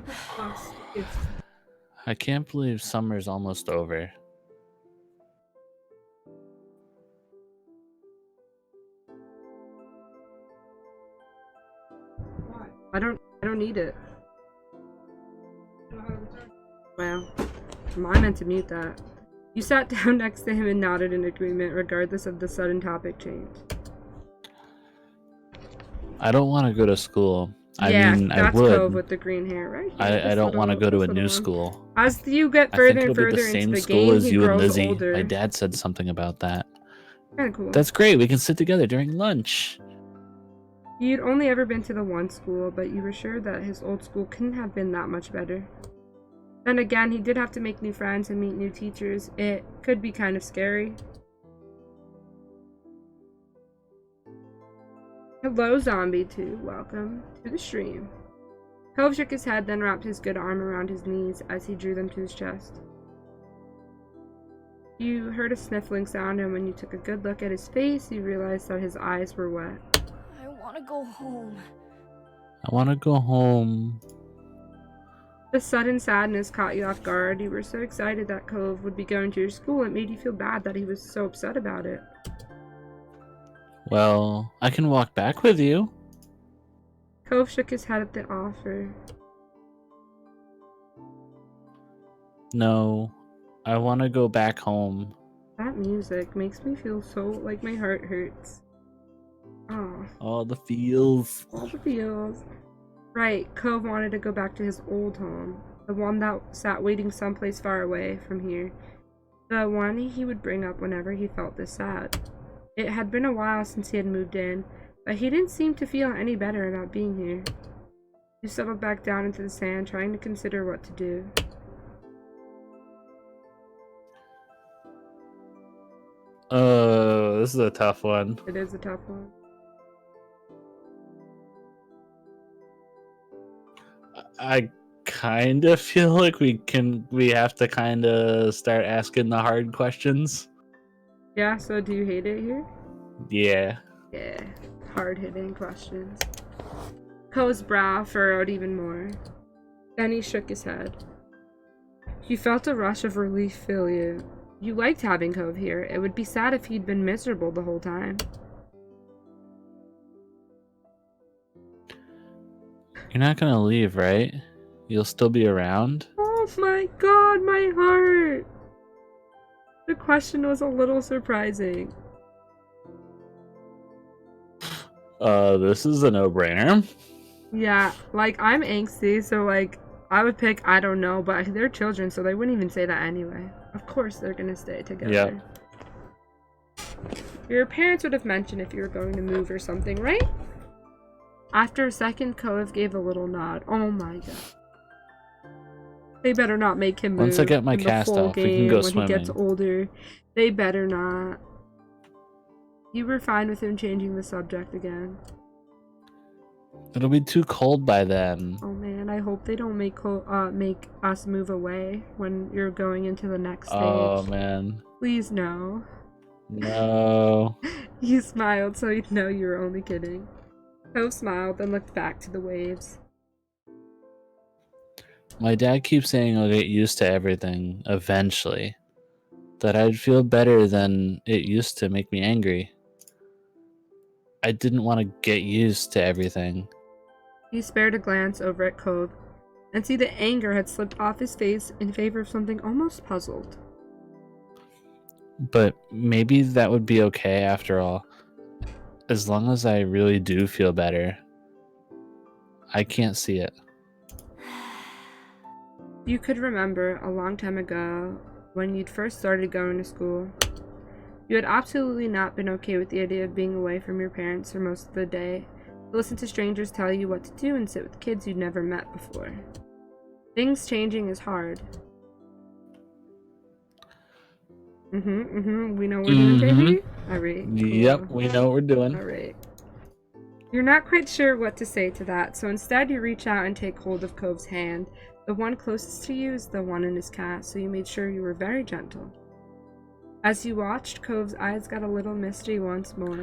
I can't believe summer's almost over. I don't need it. Well, I meant to mute that. You sat down next to him and nodded in agreement, regardless of the sudden topic change. I don't want to go to school. Yeah, I that's would. Cove with the green hair, right? I don't want to go to a new school. As you get I further think and it'll be further the into same the school game, as he you and grows Lizzie. older. My dad said something about that. Kinda cool. That's great. We can sit together during lunch. You'd only ever been to the one school, but you were sure that his old school couldn't have been that much better. Then again, he did have to make new friends and meet new teachers. It could be kind of scary. Hello, Zombie 2. Welcome to the stream. Cove shook his head, then wrapped his good arm around his knees as he drew them to his chest. You heard a sniffling sound, and when you took a good look at his face, you realized that his eyes were wet. I want to go home. I want to go home. The sudden sadness caught you off guard. You were so excited that Cove would be going to your school, it made you feel bad that he was so upset about it. Well, I can walk back with you. Cove shook his head at the offer. No, I want to go back home. That music makes me feel so like my heart hurts. Oh, All the feels. all the feels. Right, Cove wanted to go back to his old home. The one that sat waiting someplace far away from here. The one he would bring up whenever he felt this sad. It had been a while since he had moved in, but he didn't seem to feel any better about being here. He settled back down into the sand, trying to consider what to do. Oh, this is a tough one. It is a tough one. I kind of feel like we have to kind of start asking the hard questions. Yeah, so do you hate it here? Yeah. Yeah, hard-hitting questions. Cove's brow furrowed even more. Then he shook his head. You felt a rush of relief fill you. You liked having Cove here. It would be sad if he'd been miserable the whole time. You're not gonna leave, right? You'll still be around? Oh my god, my heart! The question was a little surprising. This is a no-brainer. Yeah, like, I'm angsty, so, like, I would pick I don't know, but they're children, so they wouldn't even say that anyway. Of course they're gonna stay together. Yep. Your parents would have mentioned if you were going to move or something, right? After a second, Cove gave a little nod. Oh my god. They better not make him move. Once I get my in the cast full off, we game can go when swimming. he gets older. They better not. You were fine with him changing the subject again. It'll be too cold by then. Oh man, I hope they don't make us move away when you're going into the next stage. Oh man. Please no. No. You smiled so you'd know you were only kidding. Cove smiled, then looked back to the waves. My dad keeps saying I'll get used to everything eventually. That I'd feel better than it used to make me angry. I didn't want to get used to everything. He spared a glance over at Cove, and see the anger had slipped off his face in favor of something almost puzzled. But maybe that would be okay after all. As long as I really do feel better. I can't see it. You could remember a long time ago when you'd first started going to school. You had absolutely not been okay with the idea of being away from your parents for most of the day, to listen to strangers tell you what to do and sit with kids you'd never met before. Things changing is hard. We know what we're doing, JB? Alright, cool. Yep, we know what we're doing. Alright. You're not quite sure what to say to that, so instead you reach out and take hold of Cove's hand. The one closest to you is the one in his cast, so you made sure you were very gentle. As you watched, Cove's eyes got a little misty once more.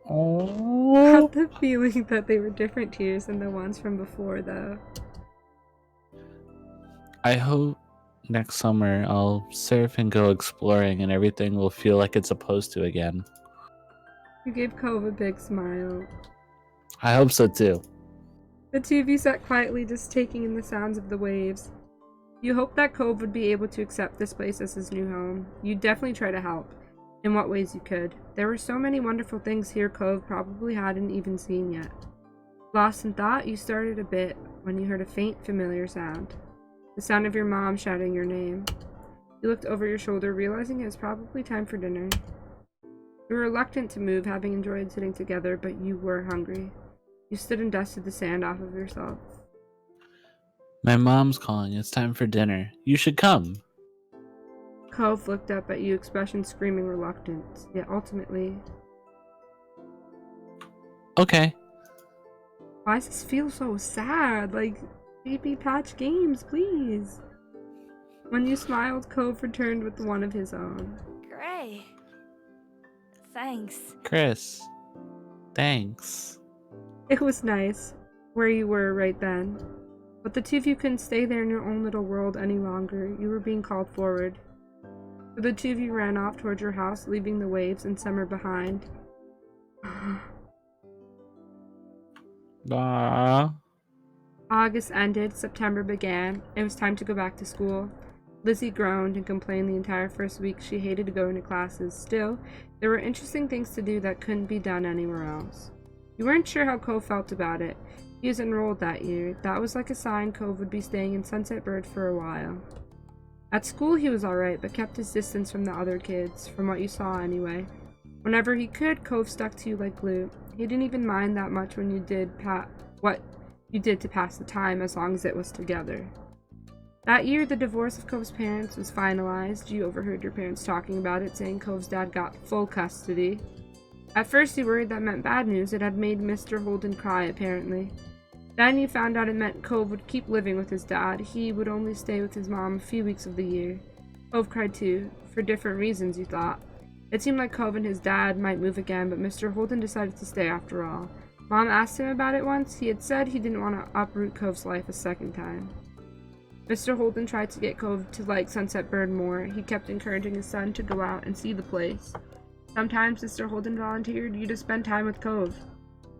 Oh. Got the feeling that they were different tears than the ones from before, though. I hope next summer I'll surf and go exploring and everything will feel like it's supposed to again. You gave Cove a big smile. I hope so too. The two of you sat quietly, just taking in the sounds of the waves. You hoped that Cove would be able to accept this place as his new home. You'd definitely try to help, in what ways you could. There were so many wonderful things here Cove probably hadn't even seen yet. Lost in thought, you started a bit when you heard a faint, familiar sound. The sound of your mom shouting your name. You looked over your shoulder, realizing it was probably time for dinner. You were reluctant to move, having enjoyed sitting together, but you were hungry. You stood and dusted the sand off of yourself. My mom's calling. It's time for dinner. You should come. Cove looked up at you, expression screaming reluctance, yet ultimately... Okay. Why does this feel so sad? Like, baby patch games, please. When you smiled, Cove returned with one of his own. Great. Thanks. Chris. Thanks. It was nice, where you were right then. But the two of you couldn't stay there in your own little world any longer. You were being called forward. So the two of you ran off towards your house, leaving the waves and summer behind. August ended, September began. It was time to go back to school. Lizzie groaned and complained the entire first week she hated going to classes. Still, there were interesting things to do that couldn't be done anywhere else. You weren't sure how Cove felt about it. He was enrolled that year. That was like a sign Cove would be staying in Sunset Bird for a while. At school he was alright, but kept his distance from the other kids, from what you saw anyway. Whenever he could, Cove stuck to you like glue. He didn't even mind that much when you did what you did to pass the time, as long as it was together. That year, the divorce of Cove's parents was finalized. You overheard your parents talking about it, saying Cove's dad got full custody. At first you worried that meant bad news. It had made Mr. Holden cry, apparently. Then you found out it meant Cove would keep living with his dad. He would only stay with his mom a few weeks of the year. Cove cried too, for different reasons, you thought. It seemed like Cove and his dad might move again, but Mr. Holden decided to stay after all. Mom asked him about it once. He had said he didn't want to uproot Cove's life a second time. Mr. Holden tried to get Cove to like Sunset Bird more. He kept encouraging his son to go out and see the place. Sometimes Mr. Holden volunteered you to spend time with Cove.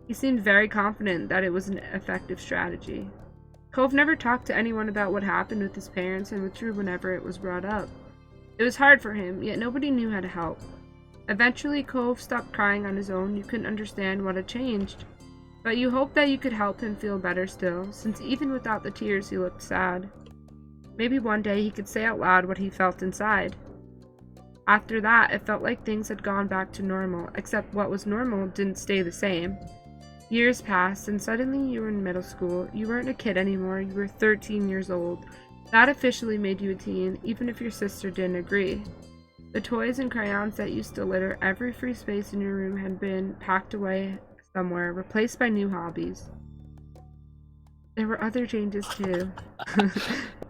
He seemed very confident that it was an effective strategy. Cove never talked to anyone about what happened with his parents and withdrew whenever it was brought up. It was hard for him, yet nobody knew how to help. Eventually, Cove stopped crying on his own. You couldn't understand what had changed. But you hoped that you could help him feel better still, since even without the tears he looked sad. Maybe one day he could say out loud what he felt inside. After that, it felt like things had gone back to normal, except what was normal didn't stay the same. Years passed, and suddenly you were in middle school. You weren't a kid anymore, you were 13 years old. That officially made you a teen, even if your sister didn't agree. The toys and crayons that used to litter every free space in your room had been packed away somewhere, replaced by new hobbies. There were other changes too.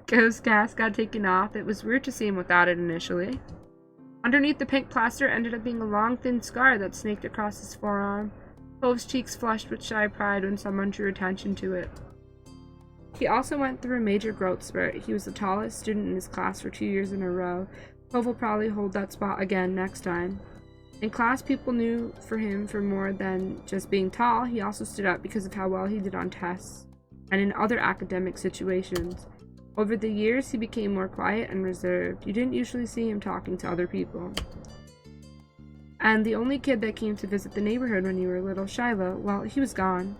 Cove's cast got taken off. It was weird to see him without it initially. Underneath the pink plaster ended up being a long, thin scar that snaked across his forearm. Cove's cheeks flushed with shy pride when someone drew attention to it. He also went through a major growth spurt. He was the tallest student in his class for 2 years in a row. Cove will probably hold that spot again next time. In class, people knew him for more than just being tall. He also stood out because of how well he did on tests and in other academic situations. Over the years, he became more quiet and reserved. You didn't usually see him talking to other people. And the only kid that came to visit the neighborhood when you were little, Shiloh, well, he was gone.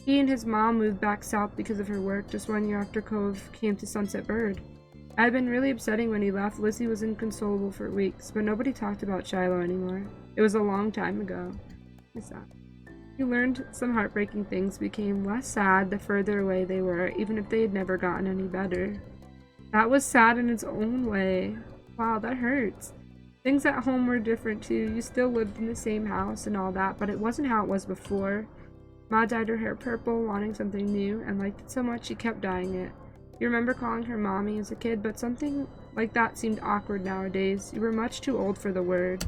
He and his mom moved back south because of her work just 1 year after Cove came to Sunset Bird. It had been really upsetting when he left. Lizzie was inconsolable for weeks, but nobody talked about Shiloh anymore. It was a long time ago. It's sad. He learned some heartbreaking things, became less sad the further away they were, even if they had never gotten any better. That was sad in its own way. Wow, that hurts. Things at home were different too. You still lived in the same house and all that, but it wasn't how it was before. Ma dyed her hair purple, wanting something new, and liked it so much she kept dyeing it. You remember calling her mommy as a kid, but something like that seemed awkward nowadays. You were much too old for the word.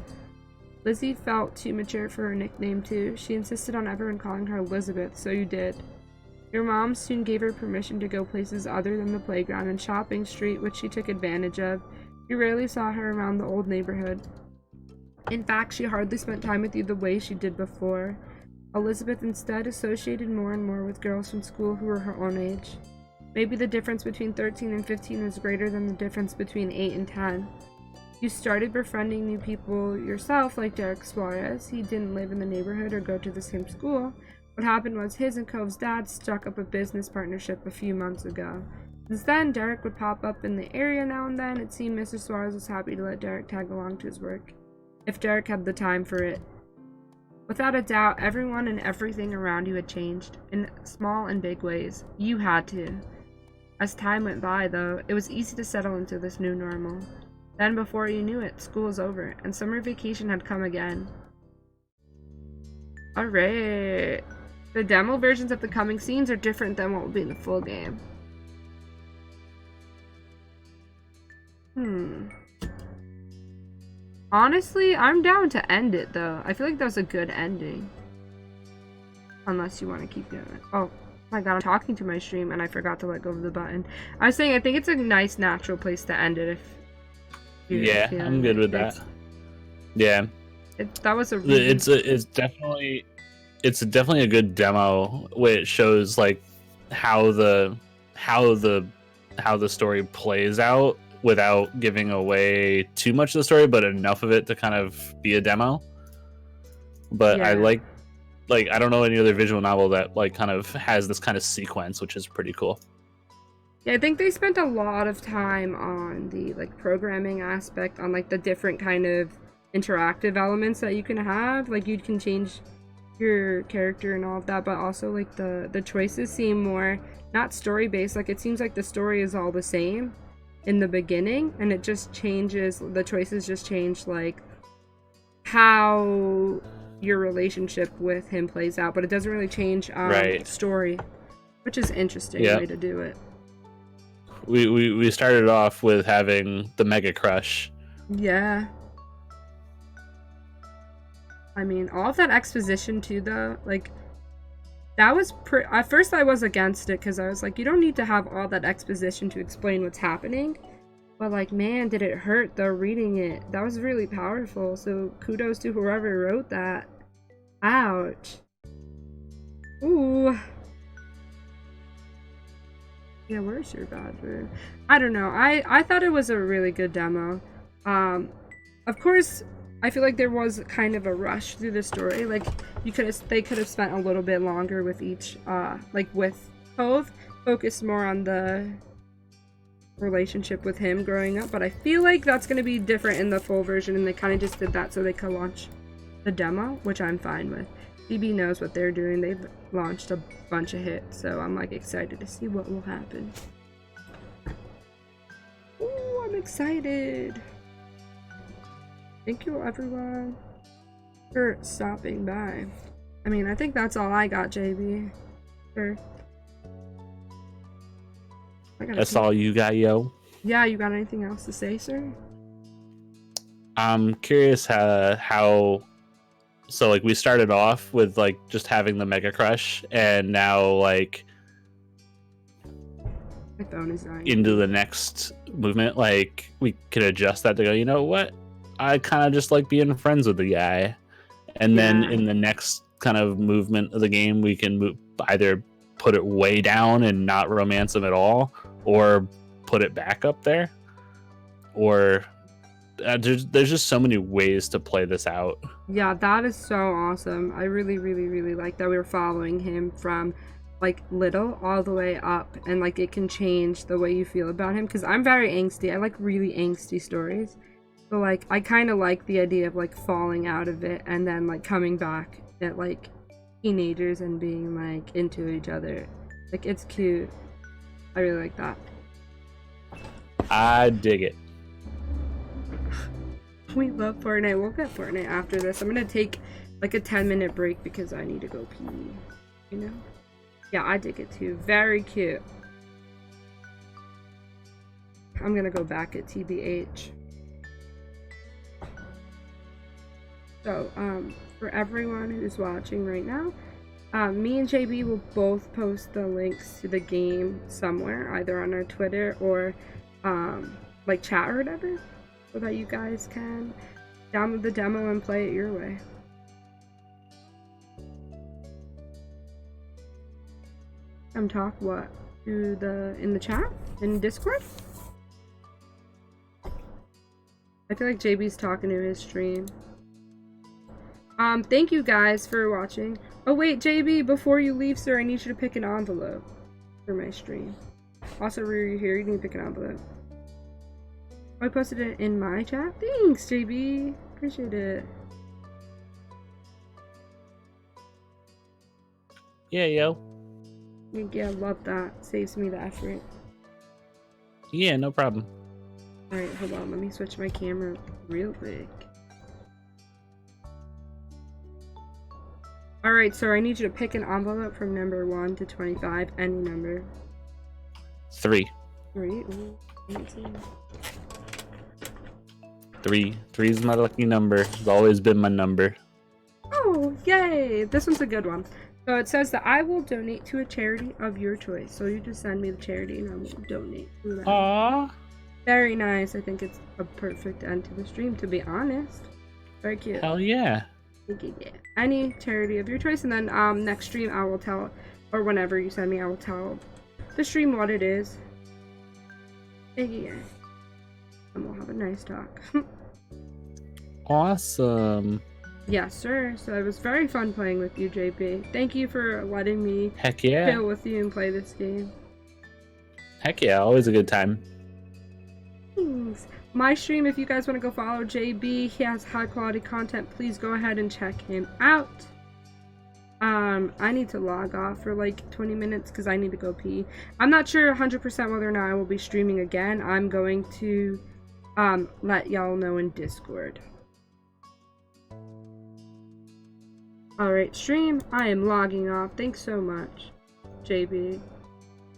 Lizzie felt too mature for her nickname too. She insisted on everyone calling her Elizabeth, so you did. Your mom soon gave her permission to go places other than the playground and shopping street, which she took advantage of. You rarely saw her around the old neighborhood. In fact, she hardly spent time with you the way she did before. Elizabeth instead associated more and more with girls from school who were her own age. Maybe the difference between 13 and 15 was greater than the difference between 8 and 10. You started befriending new people yourself, like Derek Suarez. He didn't live in the neighborhood or go to the same school. What happened was his and Cove's dad struck up a business partnership a few months ago. Since then, Derek would pop up in the area now and then. It seemed Mr. Suarez was happy to let Derek tag along to his work, if Derek had the time for it. Without a doubt, everyone and everything around you had changed, in small and big ways. You had to. As time went by, though, it was easy to settle into this new normal. Then, before you knew it, school was over, and summer vacation had come again. Alright. The demo versions of the coming scenes are different than what will be in the full game. Honestly, I'm down to end it, though. I feel like that was a good ending. Unless you want to keep doing it. Oh my god, I'm talking to my stream and I forgot to let go of the button. I was saying, I think it's a nice, natural place to end it if yeah, I'm good with that. Yeah, that was a really... it's definitely a good demo, which shows like how the story plays out without giving away too much of the story, but enough of it to kind of be a demo. But yeah. I like I don't know any other visual novel that like kind of has this kind of sequence, which is pretty cool. Yeah, I think they spent a lot of time on the like programming aspect, on like the different kind of interactive elements that you can have. Like you can change your character and all of that, but also like the choices seem more not story based. Like it seems like the story is all the same in the beginning, and it just changes. The choices just change like how your relationship with him plays out, but it doesn't really change story, which is interesting way to do it. We started off with having the mega crush. Yeah. I mean, all of that exposition too, though, like, that was at first I was against it, because I was like, you don't need to have all that exposition to explain what's happening. But, like, man, did it hurt, though, reading it. That was really powerful, so kudos to whoever wrote that. Ouch. Ooh. Yeah, where's your badger? I don't know. I thought it was a really good demo. Of course, I feel like there was kind of a rush through the story. Like, they could have spent a little bit longer with each, like with Cove, focused more on the relationship with him growing up. But I feel like that's going to be different in the full version, and they kind of just did that so they could launch the demo, which I'm fine with. CB knows what they're doing. They've launched a bunch of hits, so I'm like excited to see what will happen. Ooh, I'm excited. Thank you everyone for stopping by. I mean, I think that's all I got, JB. Sure. That's all you got, yo? Yeah, you got anything else to say, sir? I'm curious how so like we started off with like just having the mega crush, and now like My phone is dying. into the next movement, like we could adjust that to go, you know what? I kind of just like being friends with the guy. And then Yeah. in the next kind of movement of the game, we can either put it way down and not romance him at all, or put it back up there. Or there's just so many ways to play this out. Yeah, that is so awesome. I really, really, really like that we were following him from like little all the way up, and like it can change the way you feel about him, because I'm very angsty. I like really angsty stories. So like I kind of like the idea of like falling out of it and then like coming back at like teenagers and being like into each other. Like it's cute. I really like that. I dig it. We love Fortnite. We'll get Fortnite after this. I'm gonna take like a 10-minute break because I need to go pee. You know? Yeah, I dig it too. Very cute. I'm gonna go back at TBH. So, for everyone who's watching right now, me and JB will both post the links to the game somewhere, either on our Twitter or like chat or whatever, so that you guys can download the demo and play it your way. Talk what? In the chat? In Discord? I feel like JB's talking to his stream. Thank you guys for watching. Oh wait, JB, before you leave, sir, I need you to pick an envelope for my stream. Also, Rue, you're here, you need to pick an envelope. I posted it in my chat. Thanks, JB. Appreciate it. Yeah, yo. Yeah, love that. Saves me the effort. Yeah, no problem. Alright, hold on. Let me switch my camera real quick. Alright, so I need you to pick an envelope from number 1 to 25. Any number. 3. 3? Ooh, 18. 3. 3 is my lucky number. It's always been my number. Oh, yay! This one's a good one. So it says that I will donate to a charity of your choice. So you just send me the charity and I will donate to that. Aww. Very nice. I think it's a perfect end to the stream, to be honest. Very cute. Hell yeah. Yeah. Any charity of your choice, and then next stream I will tell, or whenever you send me, I will tell the stream what it is. Yeah. And we'll have a nice talk. Awesome. Yes, sir. So it was very fun playing with you, JP. Thank you for letting me Heck yeah. chill with you and play this game. Heck yeah. Always a good time. Thanks. My stream, if you guys want to go follow JB, he has high quality content. Please go ahead and check him out. I need to log off for like 20 minutes because I need to go pee. I'm not sure 100% whether or not I will be streaming again. I'm going to let y'all know in Discord. Alright, stream, I am logging off. Thanks so much, JB.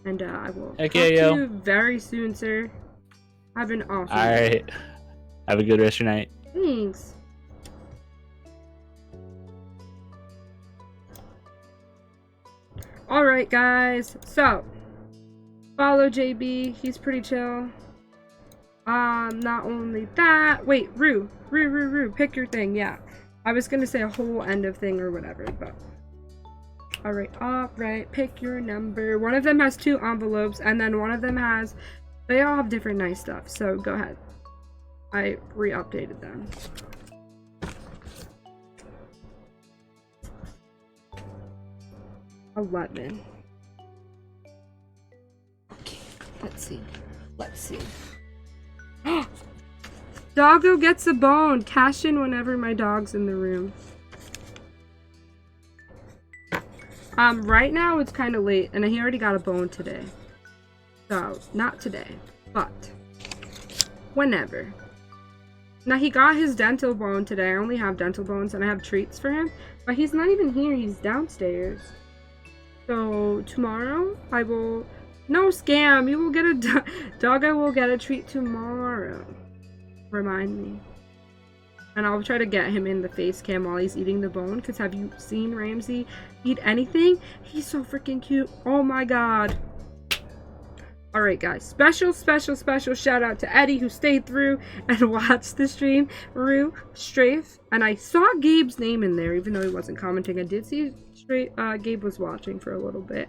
And I will talk to you very soon, sir. Have an awesome day. Alright. Have a good rest of your night. Thanks. Alright, guys. So, follow JB. He's pretty chill. Not only that. Wait, Rue. Pick your thing. Yeah. I was gonna say a whole end of thing or whatever, but. Alright. Pick your number. One of them has 2 envelopes, and then one of them has. They all have different nice stuff, so go ahead. I re-updated them. $11. Okay, let's see. Doggo gets a bone. Cash in whenever my dog's in the room. Right now it's kind of late, and he already got a bone today. So, not today, but whenever. Now, he got his dental bone today. I only have dental bones, and I have treats for him. But he's not even here. He's downstairs. So, tomorrow, I will... No, scam! You will get a... Doggo will get a treat tomorrow. Remind me. And I'll try to get him in the face cam while he's eating the bone. Because have you seen Ramsey eat anything? He's so freaking cute. Oh my god. Alright guys, special shout out to Eddie who stayed through and watched the stream. Rue, Strafe, and I saw Gabe's name in there even though he wasn't commenting. I did see Gabe was watching for a little bit.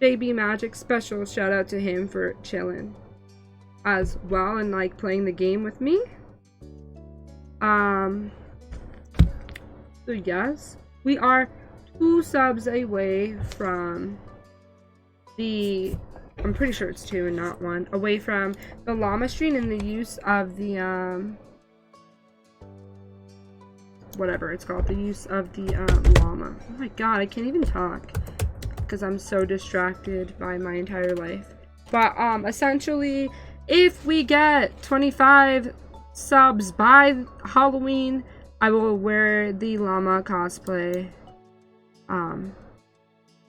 JBMagic, special shout out to him for chilling as well and like playing the game with me. So yes, we are 2 subs away from the, I'm pretty sure it's 2 and not 1, away from the llama stream and the use of the, whatever it's called, the use of the, llama. Oh my god, I can't even talk because I'm so distracted by my entire life. But, essentially, if we get 25 subs by Halloween, I will wear the llama cosplay,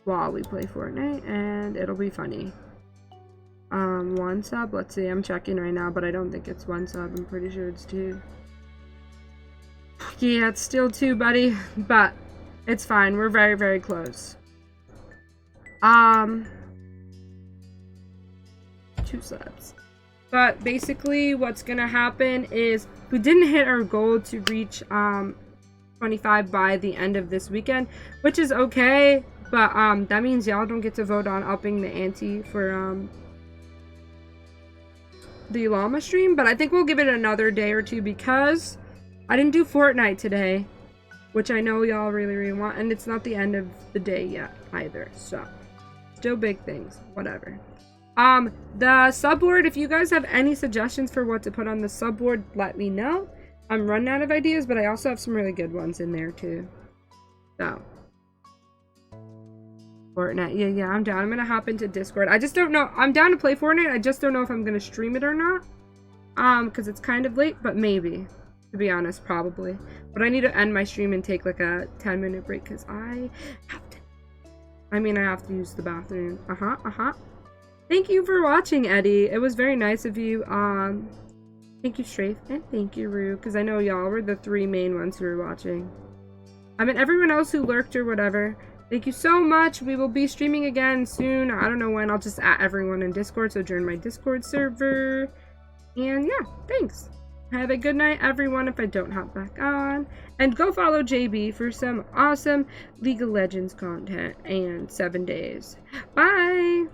while we play Fortnite, and it'll be funny. 1 sub, let's see, I'm checking right now, but I don't think it's 1 sub, I'm pretty sure it's 2. Yeah, it's still 2, buddy, but it's fine, we're very close. 2 subs. But basically what's gonna happen is we didn't hit our goal to reach 25 by the end of this weekend, which is okay, but that means y'all don't get to vote on upping the ante for the llama stream. But I think we'll give it another day or 2 because I didn't do Fortnite today, which I know y'all really want, and it's not the end of the day yet either, so still big things, whatever. The subboard, if you guys have any suggestions for what to put on the subboard, let me know. I'm running out of ideas, but I also have some really good ones in there too. So Fortnite, yeah, I'm down. I'm gonna hop into Discord. I just don't know. I'm down to play Fortnite. I just don't know if I'm gonna stream it or not. Because it's kind of late, but maybe. To be honest, probably. But I need to end my stream and take like a 10-minute break because I have to. I have to use the bathroom. Thank you for watching, Eddie. It was very nice of you. Thank you, Strafe, and thank you, Rue, because I know y'all were the 3 main ones who were watching. Everyone else who lurked or whatever. Thank you so much. We will be streaming again soon. I don't know when. I'll just add everyone in Discord, so join my Discord server. And yeah, thanks. Have a good night, everyone, if I don't hop back on. And go follow JB for some awesome League of Legends content and 7 days. Bye!